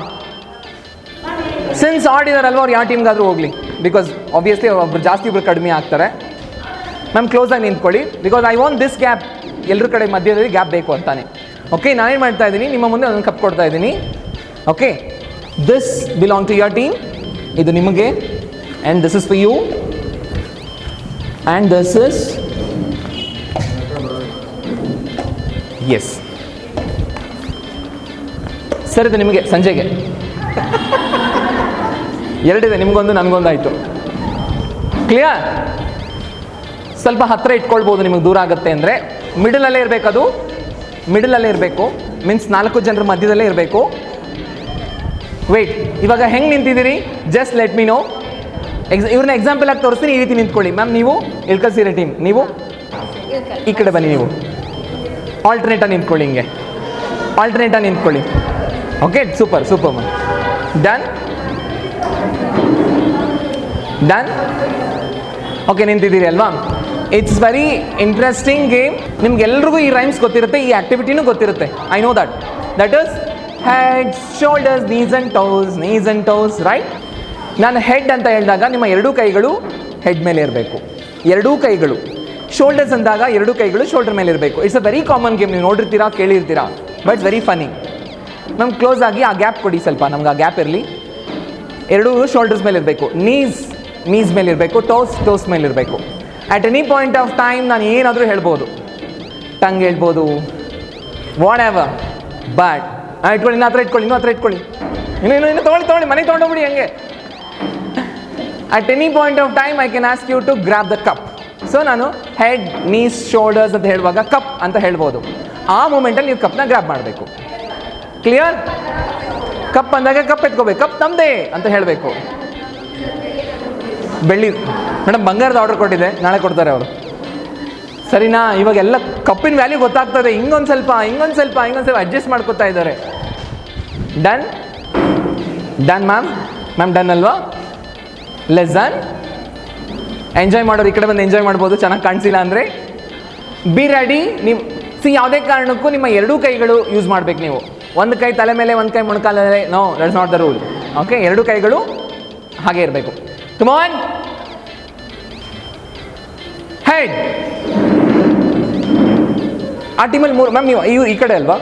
ಸಿನ್ಸ್ ಆಡಿದಾರಲ್ವ, ಅವ್ರು ಯಾವ ಟೀಮ್ಗಾದರೂ ಹೋಗಲಿ. ಬಿಕಾಸ್ ಆಬ್ವಿಯಸ್ಲಿ ಒಬ್ರು ಜಾಸ್ತಿ, ಒಬ್ರು ಕಡಿಮೆ ಆಗ್ತಾರೆ. ಮ್ಯಾಮ್, ಕ್ಲೋಸಾಗಿ ನಿಂತ್ಕೊಳ್ಳಿ. Because I want this gap, ಎಲ್ಲರ ಕಡೆ ಮಧ್ಯದಲ್ಲಿ ಗ್ಯಾಪ್ ಬೇಕು ಅಂತಾನೆ. ಓಕೆ, ನಾನೇನು ಮಾಡ್ತಾ ಇದ್ದೀನಿ, ನಿಮ್ಮ ಮುಂದೆ ಒಂದೊಂದು ಕಪ್ ಕೊಡ್ತಾ ಇದ್ದೀನಿ. Okay, this belong to your team. ಇದು ನಿಮಗೆ. And this is for you. And this is yes sir, ಇದು ನಿಮಗೆ ಸಂಜೆಗೆ. ಎರಡಿದೆ, ನಿಮಗೊಂದು ನನಗೊಂದು ಆಯಿತು. ಕ್ಲಿಯರ್? ಸ್ವಲ್ಪ ಹತ್ತಿರ ಇಟ್ಕೊಳ್ಬೋದು, ನಿಮಗೆ ದೂರ ಆಗುತ್ತೆ ಅಂದರೆ. ಮಿಡಲಲ್ಲೇ ಇರಬೇಕು, ಅದು ಮಿಡಲಲ್ಲೇ ಇರಬೇಕು. ಮೀನ್ಸ್ 4 ಜನರ ಮಧ್ಯದಲ್ಲೇ ಇರಬೇಕು. ವೆಯ್ಟ್, ಇವಾಗ ಹೆಂಗೆ ನಿಂತಿದ್ದೀರಿ? Just let me know. ಇವ್ರನ್ನ ಎಕ್ಸಾಂಪಲ್ ಆಗಿ ತೋರಿಸ್ತೀನಿ. ಈ ರೀತಿ ನಿಂತ್ಕೊಳ್ಳಿ. ಮ್ಯಾಮ್, ನೀವು ಇಳ್ಕಲ್ ಸೀರೆ ಟೀಮ್, ನೀವು ಈ ಕಡೆ ಬನ್ನಿ. ನೀವು ಆಲ್ಟರ್ನೇಟಾಗಿ ನಿಂತ್ಕೊಳ್ಳಿ, ಹಿಂಗೆ ಆಲ್ಟರ್ನೇಟಾಗಿ ನಿಂತ್ಕೊಳ್ಳಿ. Okay, super ma'am. Done. Okay, ನಿಂತಿದ್ದೀರಿ ಅಲ್ವಾ? It's very interesting game. ನಿಮ್ಗೆಲ್ರಿಗೂ ಈ ರೈಮ್ಸ್ ಗೊತ್ತಿರುತ್ತೆ, ಈ ಆ್ಯಕ್ಟಿವಿಟಿನೂ ಗೊತ್ತಿರುತ್ತೆ. I know that is heads, shoulders, knees and toes, right? ನಾನು ಹೆಡ್ ಅಂತ ಹೇಳಿದಾಗ ನಿಮ್ಮ ಎರಡೂ ಕೈಗಳು ಹೆಡ್ ಮೇಲೆ ಇರಬೇಕು. ಎರಡೂ ಕೈಗಳು. ಶೋಲ್ಡರ್ಸ್ ಅಂದಾಗ ಎರಡೂ ಕೈಗಳು ಶೋಲ್ಡರ್ ಮೇಲೆ ಇರಬೇಕು. It's a very common game. ನೀವು ನೋಡಿರ್ತೀರಾ, ಕೇಳಿರ್ತೀರಾ, ಬಟ್ ವೆರಿ ಫನಿ. ನಮ್ಗೆ ಕ್ಲೋಸ್ ಆಗಿ ಆ ಗ್ಯಾಪ್ ಕೊಡಿ ಸ್ವಲ್ಪ. ನಮ್ಗೆ ಆ ಗ್ಯಾಪ್ ಇರಲಿ. ಎರಡೂ ಶೋಲ್ಡರ್ಸ್ ಮೇಲೆ ಇರಬೇಕು. ನೀಸ್ ಮೇಲೆ ಇರಬೇಕು. ಟೋಸ್ ಮೇಲೆ ಇರಬೇಕು. At any point of time ನಾನು ಏನಾದರೂ ಹೇಳ್ಬೋದು. ಟಂಗ್ ಹೇಳ್ಬೋದು, ವಾಟ್ ಎವರ್. ಬಟ್ ಇಟ್ಕೊಳ್ಳಿ, ಇನ್ನೂ ಹತ್ರ ಇಟ್ಕೊಳ್ಳಿ. ಇನ್ನು ತೊಗೊಳ್ಳಿ, ಮನೆಗೆ ತೊಗೊಂಡೋಗ್ಬಿಡಿ ಹಂಗೆ. At any point of time I can ask you to grab the cup. So ನಾನು ಹೆಡ್, ನೀಸ್, ಶೋಲ್ಡರ್ಸ್ ಅಂತ ಹೇಳುವಾಗ ಕಪ್ ಅಂತ ಹೇಳ್ಬೋದು. ಆ ಮೂಮೆಂಟಲ್ಲಿ ನೀವು ಕಪ್ನ ಗ್ರ್ಯಾಬ್ ಮಾಡಬೇಕು. ಕ್ಲಿಯರ್? ಕಪ್ ಅಂದಾಗ ಕಪ್ ಎತ್ಕೋಬೇಕು. ಕಪ್ ನಮ್ಮದೇ ಅಂತ ಹೇಳಬೇಕು. ಬೆಳ್ಳಿ ಮೇಡಮ್, ಬಂಗಾರದ ಆರ್ಡರ್ ಕೊಟ್ಟಿದ್ದೆ, ನಾಳೆ ಕೊಡ್ತಾರೆ ಅವರು. ಸರಿನಾ? ಇವಾಗೆಲ್ಲ ಕಪ್ಪಿನ ವ್ಯಾಲ್ಯೂ ಗೊತ್ತಾಗ್ತದೆ. ಹಿಂಗೊಂದು ಸ್ವಲ್ಪ ಅಡ್ಜಸ್ಟ್ ಮಾಡ್ಕೊತಾ ಇದ್ದಾರೆ. ಡನ್ ಮ್ಯಾಮ್, ಡನ್ ಅಲ್ವಾ? Less done. ಎಂಜಾಯ್ ಮಾಡೋರು ಈ ಕಡೆ ಬಂದು ಎಂಜಾಯ್ ಮಾಡ್ಬೋದು, ಚೆನ್ನಾಗಿ ಕಾಣಿಸಿಲ್ಲ ಅಂದರೆ. Be ready. ನೀವು ಯಾವುದೇ ಕಾರಣಕ್ಕೂ ನಿಮ್ಮ ಎರಡೂ ಕೈಗಳು ಯೂಸ್ ಮಾಡ್ಬೇಕು ನೀವು. ಒಂದು ಕೈ ತಲೆ ಮೇಲೆ, ಒಂದು ಕೈ ಮೊಣಕಾಲ ಮೇಲೆ. No, that's not the rule. Okay, ಎರಡೂ ಕೈಗಳು ಹಾಗೆ ಇರಬೇಕು. Come on, head. ಆ ಟೀಮಲ್ಲಿ 3 ಮ್ಯಾಮ್. ನೀವು ಇವ್ರು ಈ ಕಡೆ ಅಲ್ವಾ?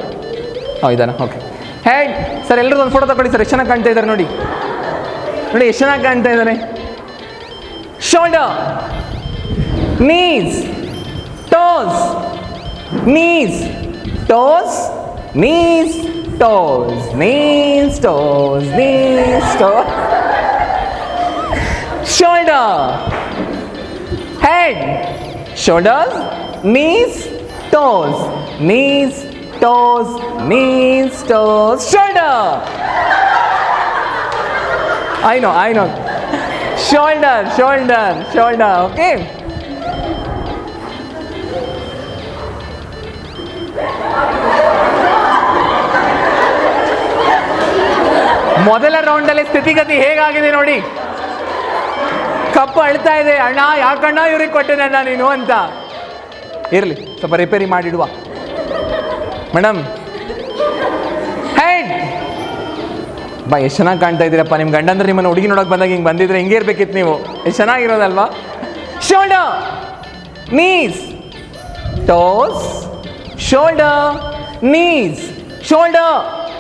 ಇದಾನ? Okay, head. ಸರ್ ಎಲ್ಲರೂ ಒಂದು ಫೋಟೋ ತಗೊಳ್ಳಿ ಸರ್. ಎಷ್ಟು ಚೆನ್ನಾಗಿ ಕಾಣ್ತಾ ಇದ್ದಾರೆ ನೋಡಿ, ನೋಡಿ ಎಷ್ಟು ಚೆನ್ನಾಗಿ ಕಾಣ್ತಾ ಇದ್ದಾರೆ. Shoulder, knees, toes, knees, toes, knees, toes, knees, toes, knees, toes. Shoulder, head, shoulders, knees, toes, knees, toes, knees, toes, shoulder. I know. Shoulder, shoulder, shoulder. Okay. ಮೊದಲ ರೌಂಡಲ್ಲಿ ಸ್ಥಿತಿಗತಿ ಹೇಗಾಗಿದೆ ನೋಡಿ. ಕಪ್ಪು ಅಳ್ತಾ ಇದೆ, ಅಣ್ಣ ಯಾಕಣ್ಣ ಇವ್ರಿಗೆ ಕೊಟ್ಟೆನಣ್ಣ ನೀನು ಅಂತ. ಇರಲಿ, ಸ್ವಲ್ಪ ರಿಪೇರಿ ಮಾಡಿಡುವ. Madam, head. ಎಷ್ಟು ಚೆನ್ನಾಗಿ ಕಾಣ್ತಾ ಇದ್ದೀರಪ್ಪ. ನಿಮ್ಮ ಗಂಡಂದ್ರೆ ನಿಮ್ಮನ್ನು ಹುಡುಗಿ ನೋಡೋಕೆ ಬಂದಾಗ ಹಿಂಗೆ ಬಂದಿದ್ರೆ ಹಿಂಗೆ ಇರ್ಬೇಕಿತ್ತು ನೀವು. ಎಷ್ಟು ಚೆನ್ನಾಗಿರೋದಲ್ವಾ. Shoulder, knees, toes, shoulder, knees, shoulder,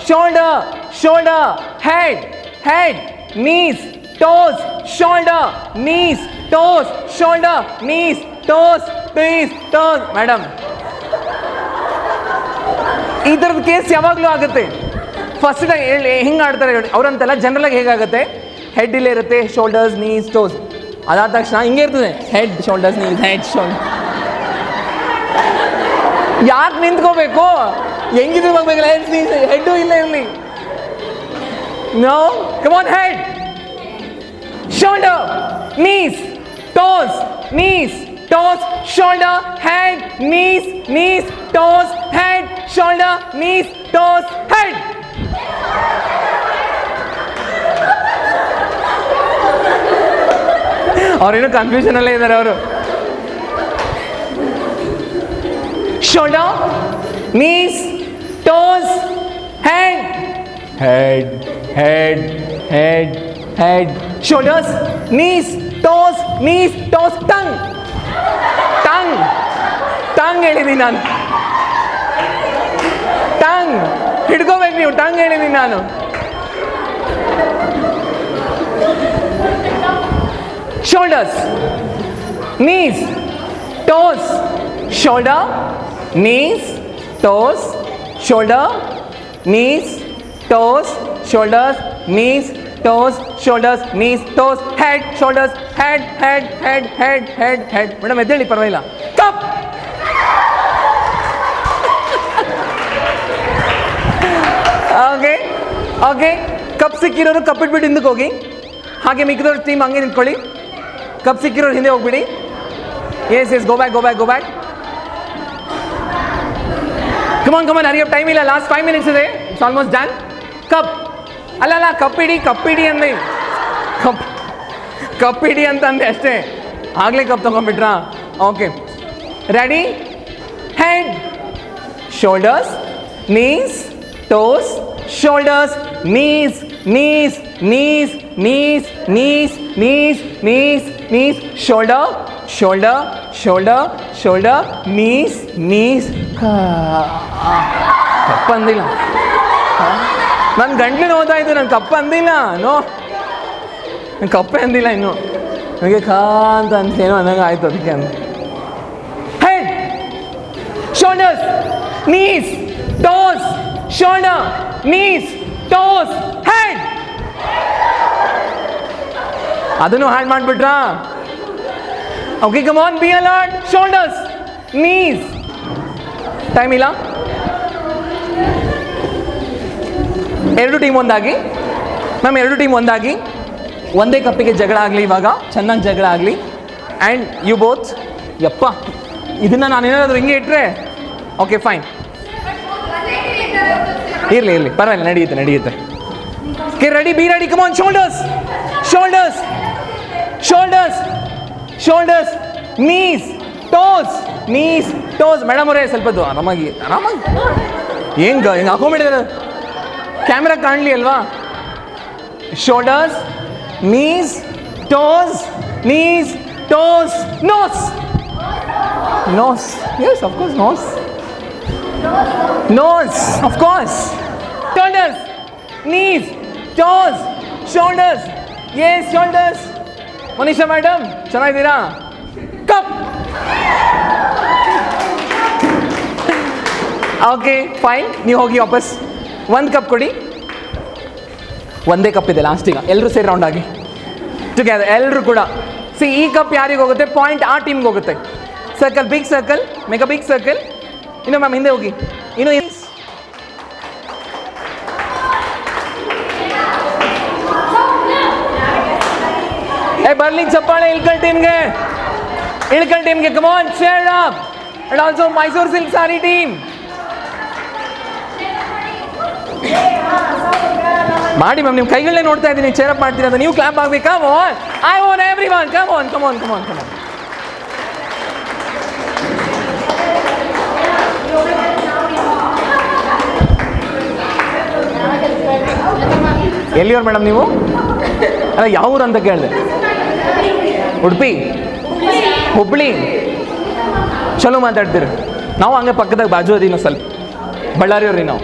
shoulder, shoulder, head, head, knees, toes, shoulder, knees, toes, shoulder, knees, toes, knees, toes. Madam, ಈ ಥರದ ಕೇಸ್ ಯಾವಾಗಲೂ ಆಗುತ್ತೆ. ಫಸ್ಟ್ ಹಿಂಗೆ ಆಡ್ತಾರೆ ಅವರಂತೆಲ್ಲ. ಜನರಲಾಗಿ ಹೇಗಾಗುತ್ತೆ, ಹೆಡ್ ಇಲ್ಲೇ ಇರುತ್ತೆ, ಶೋಲ್ಡರ್ಸ್, ನೀಸ್, ಟೋಸ್. ಅದಾದ ತಕ್ಷಣ ಹಿಂಗೆ ಇರ್ತದೆ, head, shoulders, knees, head, shoulder. ಯಾಕೆ ನಿಂತ್ಕೋಬೇಕು? ಹೆಂಗಿದ್ರು ಹೋಗ್ಬೇಕಲ್ಲ, ಹೆಡ್, ನೀಸ್, ಹೆಡ್ಡು ಇಲ್ಲೇ ಇರಲಿ. No, come on, head, shoulder, knees, toes, knees, toes, shoulder, head, knees, knees, toes, head, shoulder, knees, toes, head. ಅವ್ರೇನು ಕನ್ಫ್ಯೂಷನ್ ಅಲ್ಲೇ ಇದ್ದಾರೆ ಅವರು. shoulder, knees, toes, head, head, head, head, head, shoulders, knees, toes, tongue, tongue, tongue ಹೇಳಿದ್ದೀನಿ ನಾನು. ಟಂಗ್ ಹಿಡ್ಕೋಬೇಕು ನೀವು. ಟಂಗ್ ಹೇಳಿದ್ದೀನಿ ನಾನು. shoulders, knees, toes, shoulder, knees, toes, shoulder, knees, toes, shoulders, knees, toes, shoulders, knees, toes, head, shoulders, head, head, head, head, head, head. Madam ಎದ್ದೇಳಿ, ಪರವಾಗಿಲ್ಲ. ಕಪ್. Okay, okay. ಕಪ್ ಸಿಕ್ಕಿರೋರು ಕಪ್ ಇಟ್ಬಿಟ್ಟು ಹಿಂದಕ್ಕೆ ಹೋಗಿ. ಹಾಗೆ ಮಿಕ್ಕಿದವ್ರ ಟೀಮ್ ಹಂಗೆ ನಿಂತ್ಕೊಳ್ಳಿ. ಕಪ್ ಸಿಕ್ಕಿರೋರು ಹಿಂದೆ ಹೋಗ್ಬಿಡಿ. Yes, go back, go back, go back. Come on, come on, hurry up, time ಇಲ್ಲ. ಲಾಸ್ಟ್ 5 minutes ಇದೆ. It's almost done. ಕಪ್ ಅಲ್ಲ, ಕಪ್ಪಿಡಿ ಅಂದೆ. ಕಪ್ಪಿಡಿ ಅಂತಂದೆ ಅಷ್ಟೇ. ಆಗಲೇ ಕಪ್ ತಗೊಂಡ್ಬಿಟ್ರಾ? Okay, ready. Head, shoulders, knees, toes, shoulders, knees, knees, knees, knees, knees, knees, knees, knees, shoulder, shoulder, shoulder, shoulder, knees, knees. Cup ಅಂದಿಲ್ಲ. ನನ್ನ ಗಂಟ್ಲು ನೋಡ್ತಾ ಇದ್ದು, ನಾನು ಕಪ್ಪ ಅಂದಿಲ್ಲ. ನೋ, ನಾನು ಕಪ್ಪೆ ಅಂದಿಲ್ಲ ಇನ್ನು. ನನಗೆ ಅಂತ ಅನ್ಸೇನೋ ಅನ್ನಂಗೆ ಆಯಿತು, ಅದಕ್ಕೆ ಅಂದ. Head, shoulders, knees, toes, shoulder, knees, toes, head. ಅದನ್ನು ಹ್ಯಾಂಡ್ ಮಾಡಿಬಿಟ್ರಾ? Okay, come on, be alert. Shoulders, knees. Time ಇಲ್ಲ. ಎರಡು ಟೀಮ್ ಒಂದಾಗಿ ಮ್ಯಾಮ್, ಎರಡು ಟೀಮ್ ಒಂದಾಗಿ ಒಂದೇ ಕಪ್ಪಿಗೆ ಜಗಳ ಆಗಲಿ. ಇವಾಗ ಚೆನ್ನಾಗಿ ಜಗಳ ಆಗಲಿ. And you both. ಯಪ್ಪ, ಇದನ್ನು ನಾನೇನಾದರೂ ಹಿಂಗೆ ಇಟ್ಟರೆ ಓಕೆ ಫೈನ್. ಇರಲಿ, ಪರವಾಗಿಲ್ಲ, ನಡೆಯುತ್ತೆ. Okay, ready, be ready. Come on, shoulders, shoulders, shoulders, shoulders, knees, toes knees toes. Madam ಅವರೇ ಸ್ವಲ್ಪ ಆರಾಮಾಗಿ ಹೆಂಗೆ ಹಾಕೊಂಡ್ಬಿಟ್ಟಿದ್ದಾರೆ, ಕ್ಯಾಮ್ರಾ ಕಾಣಲಿ ಅಲ್ವಾ. Shoulders, knees, toes, knees, toes, nose. Nose. Yes, of course, nose. Nose, of course. Shoulders, knees, toes, shoulders. Yes, shoulders. Manisha madam, ಚೆನ್ನಾಗಿದ್ದೀರಾ? Cup. Okay, fine. ನೀವು ಹೋಗಿ ವಾಪಸ್. ಒಂದು ಕಪ್ ಕೊಡಿ. ಒಂದೇ ಕಪ್ ಇದೆ ಲಾಸ್ಟಿಗೆ. ಎಲ್ಲರೂ ಸೇರಿ ರೌಂಡ್ ಆಗಿ. ಟುಗೆದರ್ ಎಲ್ಲರೂ ಕೂಡ. ಈ ಕಪ್ ಯಾರಿಗೆ ಹೋಗುತ್ತೆ? ಪಾಯಿಂಟ್ ಆ ಟೀಮ್ಗೆ ಹೋಗುತ್ತೆ. Circle, big circle, make a big circle. ಇನ್ನು ಮ್ಯಾಮ್ ಹಿಂದೆ ಹೋಗಿ. ಇನ್ನು ಬರ್ಲಿ ಚಪ್ಪಾಳೆ ಇಳ್ಕಲ್ ಟೀಮ್ಗೆ. Come on, cheer up. And also Mysore silk sari team. ಮಾಡಿ ಮ್ಯಾಮ್, ನಿಮ್ಮ ಕೈಗಳನ್ನೇ ನೋಡ್ತಾ ಇದ್ದೀನಿ, ಚೇರ್ ಅಪ್ ಮಾಡ್ತೀರಾ ಅಂತ. ನೀವು ಕ್ಲಾಪ್ ಆಗ್ಬೇಕಾ? Come on, I want everyone, come on, come on, come on, come on. ಎಲ್ಲಿಯವ್ರು ಮೇಡಮ್ ನೀವು? ಅಲ್ಲ, ಯಾವ ಊರು ಅಂತ ಕೇಳಿದೆ. ಉಡುಪಿ, ಹುಬ್ಳಿ. ಚಲೋ ಮಾತಾಡ್ತೀರಿ. ನಾವು ಹಂಗೆ ಪಕ್ಕದಾಗ ಬಾಜು ಅದೀವಿ ಸ್ವಲ್ಪ. ಬಳ್ಳಾರಿಯವ್ರಿ ನಾವು,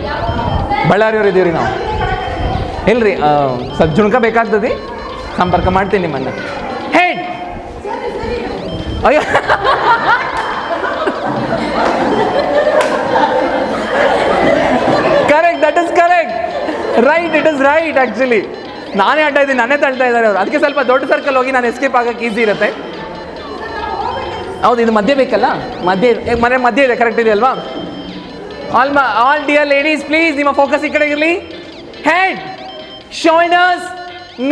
ಬಳ್ಳಾರಿಯವ್ರು ಇದ್ದೀವ್ರಿ ನಾವು. ಇಲ್ರಿ, ಸ್ವಲ್ಪ ಜುಣ್ಕ ಬೇಕಾಗ್ತದೆ, ಸಂಪರ್ಕ ಮಾಡ್ತೀನಿ ನಿಮ್ಮನ್ನು. ಹೆಡ್, ಅಯ್ಯೋ correct, that is correct. Right, it is right. Actually ನಾನೇ ಅಡ್ಡ ಇದ್ದೀನಿ, ನನ್ನೇ ತಳ್ತಾ ಇದ್ದಾರೆ ಅವರು. ಅದಕ್ಕೆ ಸ್ವಲ್ಪ ದೊಡ್ಡ ಸರ್ಕಲ್ ಹೋಗಿ ನಾನು ಎಸ್ಕೇಪ್ ಆಗೋಕ್ಕೆ ಈಸಿ ಇರುತ್ತೆ. ಹೌದು, ಇದು ಮಧ್ಯೆ ಬೇಕಲ್ಲ, ಮಧ್ಯೆ ಇದೆ, ಕರೆಕ್ಟ್ ಇದೆ ಅಲ್ವಾ? ಆಲ್ ಡಿಯರ್ ಲೇಡೀಸ್, ಪ್ಲೀಸ್ ನಿಮ್ಮ ಫೋಕಸ್ ಈ ಕಡೆ ಇರಲಿ. Head, shoulders,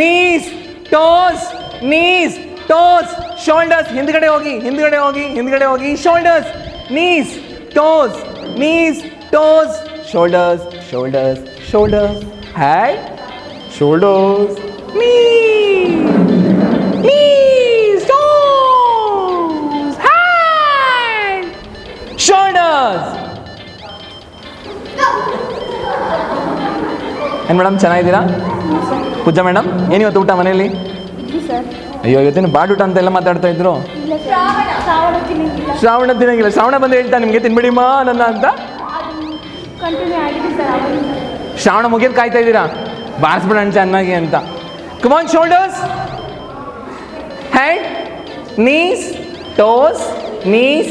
knees, toes, knees, toes, shoulders. ಹಿಂದ್ಗಡೆ ಹೋಗಿ, ಹಿಂದ್ಗಡೆ ಹೋಗಿ, ಹಿಂದ್ಗಡೆ ಹೋಗಿ. Shoulders, knees, toes, knees, toes, shoulders, shoulders, shoulders, head, shoulders, knees, knees, toes, head, shoulders. ಏನು ಮೇಡಮ್, ಚೆನ್ನಾಗಿದ್ದೀರಾ? ಪೂಜಾ ಮೇಡಮ್, ಏನಿವತ್ತು ಊಟ ಮನೆಯಲ್ಲಿ? ಅಯ್ಯೋ, ಇವತ್ತೇನು ಬಾಡ್ ಊಟ ಅಂತೆಲ್ಲ ಮಾತಾಡ್ತಾ ಇದ್ರು. ಶ್ರಾವಣ ತಿನ್ನಂಗಿಲ್ಲ. ಶ್ರಾವಣ ಬಂದು ಹೇಳ್ತಾ ನಿಮಗೆ ತಿನ್ಬಿಡಿಮ್ಮ ನನ್ನ ಅಂತ. ಶ್ರಾವಣ ಮುಗಿಯೋದು ಕಾಯ್ತಾ ಇದ್ದೀರಾ, ಬಾರಿಸ್ಬಿಡೋಣ ಚೆನ್ನಾಗಿ ಅಂತ. Come on, shoulders, head, knees, toes, knees,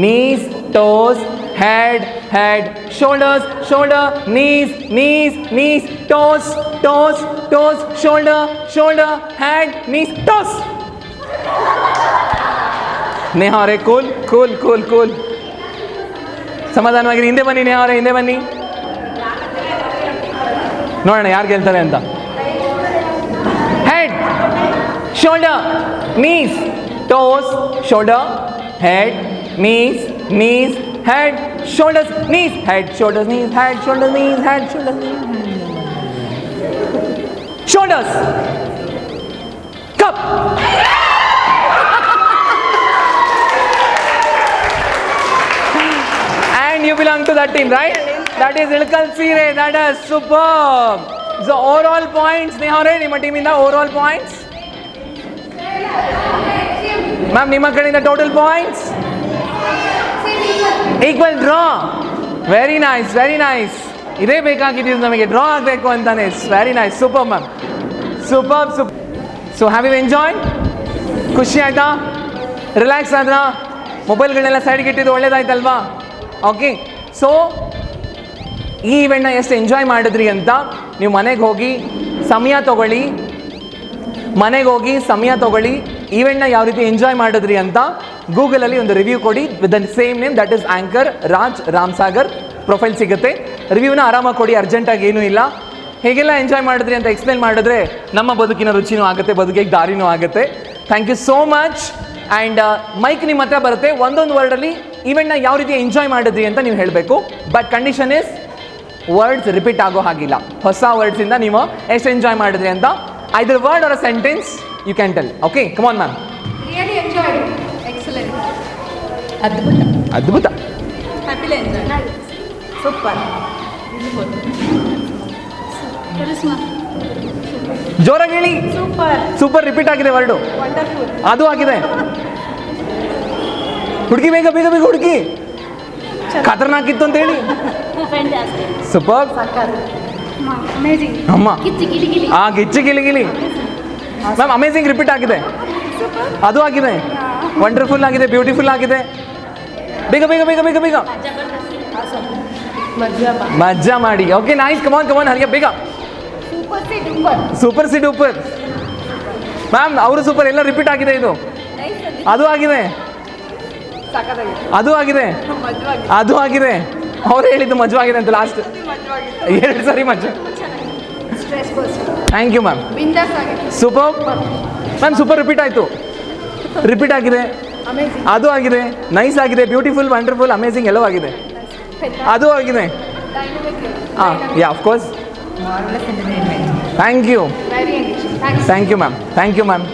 knees, toes, head, head, shoulders, shoulder, knees, knees, knees, toes, toes, toes, shoulder, shoulder, head, knees, toes. Neha ಅವರೇ, ಕೂಲ್ ಕೂಲ್ ಕೂಲ್ ಕೂಲ್, ಸಮಾಧಾನವಾಗಿ ಹಿಂದೆ ಬನ್ನಿ. ನೇಹಾ ಅವರೇ, ಹಿಂದೆ ಬನ್ನಿ, ನೋಡೋಣ ಯಾರು ಗೆಲ್ತಾರೆ ಅಂತ. Head, shoulder, knees, toes, shoulder, head, knees, knees, head, shoulders, knees, head, shoulders, knees, head, shoulders, knees, head, shoulders, knees, shoulders, cup. And you belong to that team, right? That is Ilkal Sire. That is superb. So overall points, Nehare, ನಿಮ್ಮ team ಇಂದ overall points. Ma'am, ನಿಮ್ಮ ಕಡೆಯಿಂದ total points. Equal draw. Very nice, very nice. ಇದೇ ಬೇಕಾಗಿದ್ದು ನಮಗೆ, ಡ್ರಾ ಆಗಬೇಕು ಅಂತಾನೆ. Very nice, super ma'am, super super. So have you enjoyed? ಖುಷಿ ಆಯ್ತಾ? ರಿಲ್ಯಾಕ್ಸ್ ಆದ್ರಾ? ಮೊಬೈಲ್ಗಳನ್ನೆಲ್ಲ ಸೈಡ್ಗೆ ಇಟ್ಟಿದ್ದು ಒಳ್ಳೇದಾಯ್ತಲ್ವಾ? ಓಕೆ. ಸೊ ಈ ಇವೆಂಟ್ನ ಎಷ್ಟು ಎಂಜಾಯ್ ಮಾಡಿದ್ರಿ ಅಂತ ನೀವು ಮನೆಗೆ ಹೋಗಿ ಸಮಯ ತಗೊಳ್ಳಿ. ಈವೆಂಟ್ನ ಯಾವ ರೀತಿ ಎಂಜಾಯ್ ಮಾಡಿದ್ರಿ ಅಂತ ಗೂಗಲಲ್ಲಿ ಒಂದು ರಿವ್ಯೂ ಕೊಡಿ with the same name, that is anchor Raj Ramsagar. Profile ಸಿಗುತ್ತೆ. ರಿವ್ಯೂನ ಆರಾಮಾಗಿ ಕೊಡಿ, ಅರ್ಜೆಂಟಾಗಿ ಏನೂ ಇಲ್ಲ. ಹೇಗೆಲ್ಲ ಎಂಜಾಯ್ ಮಾಡಿದ್ರಿ ಅಂತ ಎಕ್ಸ್ಪ್ಲೇನ್ ಮಾಡಿದ್ರೆ ನಮ್ಮ ಬದುಕಿನ ರುಚಿನೂ ಆಗುತ್ತೆ, ಬದುಕಿಗೆ ದಾರಿನೂ ಆಗುತ್ತೆ. Thank you so much. And mic ನಿಮ್ಮ ಹತ್ರ ಬರುತ್ತೆ. ಒಂದೊಂದು ವರ್ಡಲ್ಲಿ ಈವೆಂಟ್ನ ಯಾವ ರೀತಿ ಎಂಜಾಯ್ ಮಾಡಿದ್ರಿ ಅಂತ ನೀವು ಹೇಳಬೇಕು. But condition is words repeat ಆಗೋ ಹಾಗಿಲ್ಲ. ಹೊಸ ವರ್ಡ್ಸಿಂದ ನೀವು ಎಷ್ಟು ಎಂಜಾಯ್ ಮಾಡಿದ್ರಿ ಅಂತ either word or a sentence you can tell. Okay, come on ma'am. Really enjoyed. Excellent. ಅದ್ಭುತ. ಅದ್ಭುತ. Happily enjoy. ಸೂಪರ್. ಕರಿಸ್ಮಾ. ಜೋರಾಗಿ ಹೇಳಿ. ಸೂಪರ್. ಸೂಪರ್ ರಿಪೀಟ್ ಆಗಿದೆ ವರ್ಡು. ವಂಡರ್ಫುಲ್. ಅದು ಆಗಿದೆ. ಹುಡುಗಿ ಬೇಗ ಬೇಗ ಬೇಗ ಹುಡುಗಿ. ಖತರ್ನಾಕಿತ್ತು ಅಂತ ಹೇಳಿ. ಫ್ಯಾಂಟಾಸ್ಟಿಕ್. ಸೂಪರ್. ಸಕ್ಕತ್. ಅಮೇಜಿಂಗ್. ಅಮ್ಮ ಕಿಚ್ಚಿ ಗಿಲಿ ಗಿಲಿ. ಆ ಗಿಚ್ಚಿ ಗಿಲಿ ಗಿಲಿ. ಮ್ಯಾಮ್ ಅಮೇಜಿಂಗ್ ರಿಪೀಟ್ ಆಗಿದೆ. ಅದು ಆಗಿದೆ. ವಂಡರ್ಫುಲ್ ಆಗಿದೆ, ಬ್ಯೂಟಿಫುಲ್ ಆಗಿದೆ. ಬೇಗ ಬೇಗ ಬೇಗ ಬೇಗ ಬೇಗ ಮಜಾ ಮಾಡಿ. Okay nice. ಕಮಾನ್ ಕಮಾನ್ ಹರಿಯ ಬೇಗ. Super C duper. Super C duper. Ma'am ಅವರು ಸೂಪರ್. ಎಲ್ಲ ರಿಪೀಟ್ ಆಗಿದೆ. ಇದು ಅದು ಆಗಿದೆ, ಅದು ಆಗಿದೆ, ಅದು ಆಗಿದೆ. ಅವ್ರು ಹೇಳಿದ್ದು ಮಜವಾಗಿದೆ ಅಂತ ಲಾಸ್ಟ್ 2 ಸರಿ ಮಜಾ. Stress bust. Thank you ma'am. ಬಿಂದಾಸ್ ಆಗಿದೆ. Super ma'am. ಸೂಪರ್ ರಿಪೀಟ್ ಆಯಿತು. ರಿಪೀಟ್ ಆಗಿದೆ, ಅಮೇಜಿಂಗ್. ಅದು ಆಗಿದೆ, ನೈಸ್ ಆಗಿದೆ, ಬ್ಯೂಟಿಫುಲ್, ವಂಡರ್ಫುಲ್, ಅಮೇಜಿಂಗ್ ಎಲ್ಲವೂ ಆಗಿದೆ. ಅದು ಆಗಿದೆ. ಹಾಂ yeah of course. Thank you. Very engaging. Thank you ma'am. Thank you ma'am.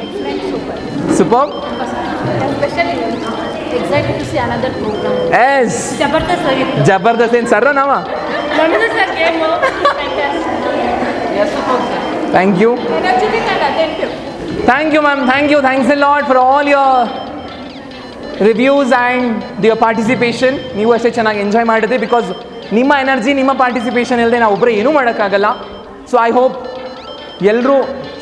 Super. Especially excited to see another program. Yes ಜಬರ್ದಸ್ತ್ ಆಗಿತ್ತು. ಜಬರ್ದಸ್ತ್. ಏನು ಸರ್ರ ನಾವ. ಜಬರ್ದಸ್ತ್ game. Thank you. Energetic and attentive. Thank you ma'am. Thank you. Thanks a lot for all your reviews and your participation. ನೀವು ಅಷ್ಟೇ ಚೆನ್ನಾಗಿ ಎಂಜಾಯ್ ಮಾಡಿದ್ರಿ. ಬಿಕಾಸ್ ನಿಮ್ಮ ಎನರ್ಜಿ, ನಿಮ್ಮ ಪಾರ್ಟಿಸಿಪೇಷನ್ ಇಲ್ಲದೆ ನಾವು ಒಬ್ಬರೇ ಏನೂ ಮಾಡೋಕ್ಕಾಗಲ್ಲ. ಸೊ ಐ ಹೋಪ್ ಎಲ್ಲರೂ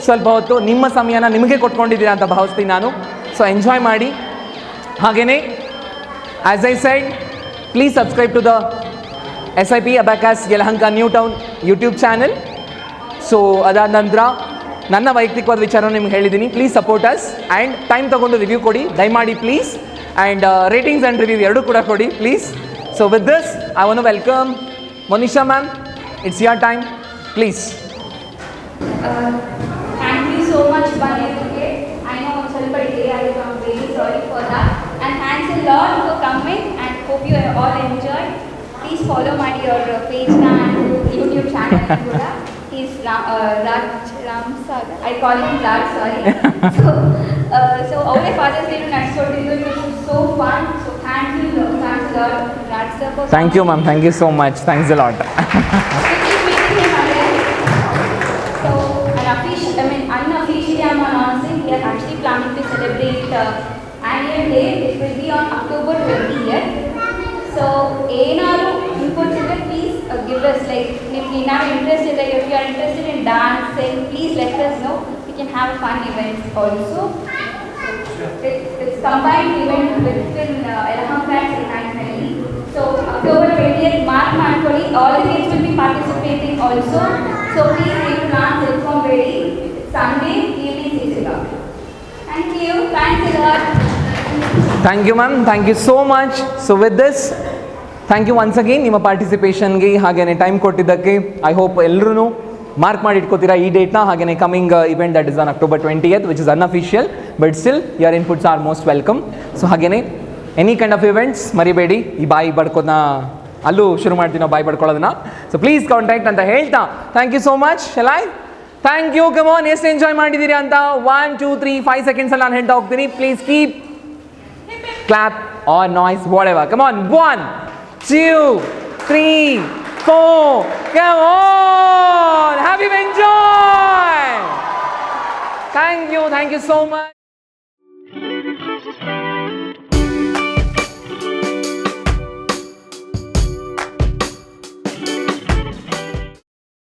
ಸ್ವಲ್ಪ ಹೊತ್ತು ನಿಮ್ಮ ಸಮಯನ ನಿಮಗೆ ಕೊಟ್ಕೊಂಡಿದ್ದೀರಾ ಅಂತ ಭಾವಿಸ್ತೀನಿ ನಾನು. ಸೊ ಎಂಜಾಯ್ ಮಾಡಿ. ಹಾಗೆಯೇ as I said, please subscribe to the SIP abacus Yelahanka new town YouTube channel. So ಅದಾದ ನಂತರ ನನ್ನ ವೈಯಕ್ತಿಕವಾದ ವಿಚಾರ ನಿಮ್ಗೆ ಹೇಳಿದ್ದೀನಿ. Please support us and time ತೊಗೊಂಡು ರಿವ್ಯೂ ಕೊಡಿ ದಯಮಾಡಿ please. And ratings and review ಎರಡೂ ಕೂಡ ಕೊಡಿ please. So with this I want to welcome Monisha ma'am. It's your time please. Thank you so much, Bunny. Okay, I know it's a little delay. I'm really sorry for that. And thanks a lot for coming. And hope you all enjoyed. Please follow my page and YouTube channel. He's Raj Sagar. I call him Raj. Sorry. So our Father's Day ನಡೆಸ್ಕೊಟ್ಟಿದ್ದು. It was so fun. So thanks a lot, Raj sir. For thank you ma'am. Thank you so much. Thanks a lot. So, unofficially, I'm announcing we are actually planning to celebrate annual day. It will be on October 20th. So, ಏನಾದ್ರು inputs ಇದ್ರೆ please give us. Like, if you have interest in, like, if you are interested in dancing, please let us know. We can have fun events also. It's combined event within Yelahanka and Sinai. So, October 20th, mark ಮಾಡ್ಕೊಳ್ಳಿ. All the kids will be participating also. So please make plans, inform ready. Sunday evening 6 o'clock. Thank you. Thanks a lot. Thank you ma'am. Thank you so much. So with this thank you once again ನಿಮ್ಮ ಪಾರ್ಟಿಸಿಪೇಷನ್ಗೆ ಹಾಗೆಯೇ ಟೈಮ್ ಕೊಟ್ಟಿದ್ದಕ್ಕೆ. ಐ ಹೋಪ್ ಎಲ್ಲರೂ ಮಾರ್ಕ್ ಮಾಡಿ ಇಟ್ಕೋತೀರಾ ಈ ಡೇಟ್ನ. ಹಾಗೆಯೇ coming event that is on October 20th which is unofficial but still your inputs are most welcome. So ಹಾಗೆಯೇ ಎನಿ ಕೈಂಡ್ ಆಫ್ ಇವೆಂಟ್ಸ್ ಮರಿಬೇಡಿ. ಈ ಬಾಯಿ ಬಡ್ಕೋದನ್ನ ಅಲ್ಲೂ ಶುರು ಮಾಡ್ತೀವಿ ನಾವು ಬಾಯಿ ಬಡ್ಕೊಳ್ಳೋದನ್ನ. ಸೊ ಪ್ಲೀಸ್ ಕಾಂಟ್ಯಾಕ್ಟ್ ಅಂತ ಹೇಳ್ತಾ ಥ್ಯಾಂಕ್ ಯು ಸೋ ಮಚ್. ಶೆಲೈ ಥ್ಯಾಂಕ್ ಯು. ಕಮಾನ್ ಎಷ್ಟು ಎಂಜಾಯ್ ಮಾಡಿದ್ದೀರಿ ಅಂತ 1 2 3 5 ಸೆಕೆಂಡ್ಸಲ್ಲಿ ನಾನು ಹೇಳ್ತಾ ಹೋಗ್ತೀನಿ. Please keep clap or noise whatever. Come on. 1 2 3 4. Come on. Have you enjoyed? Thank you so much.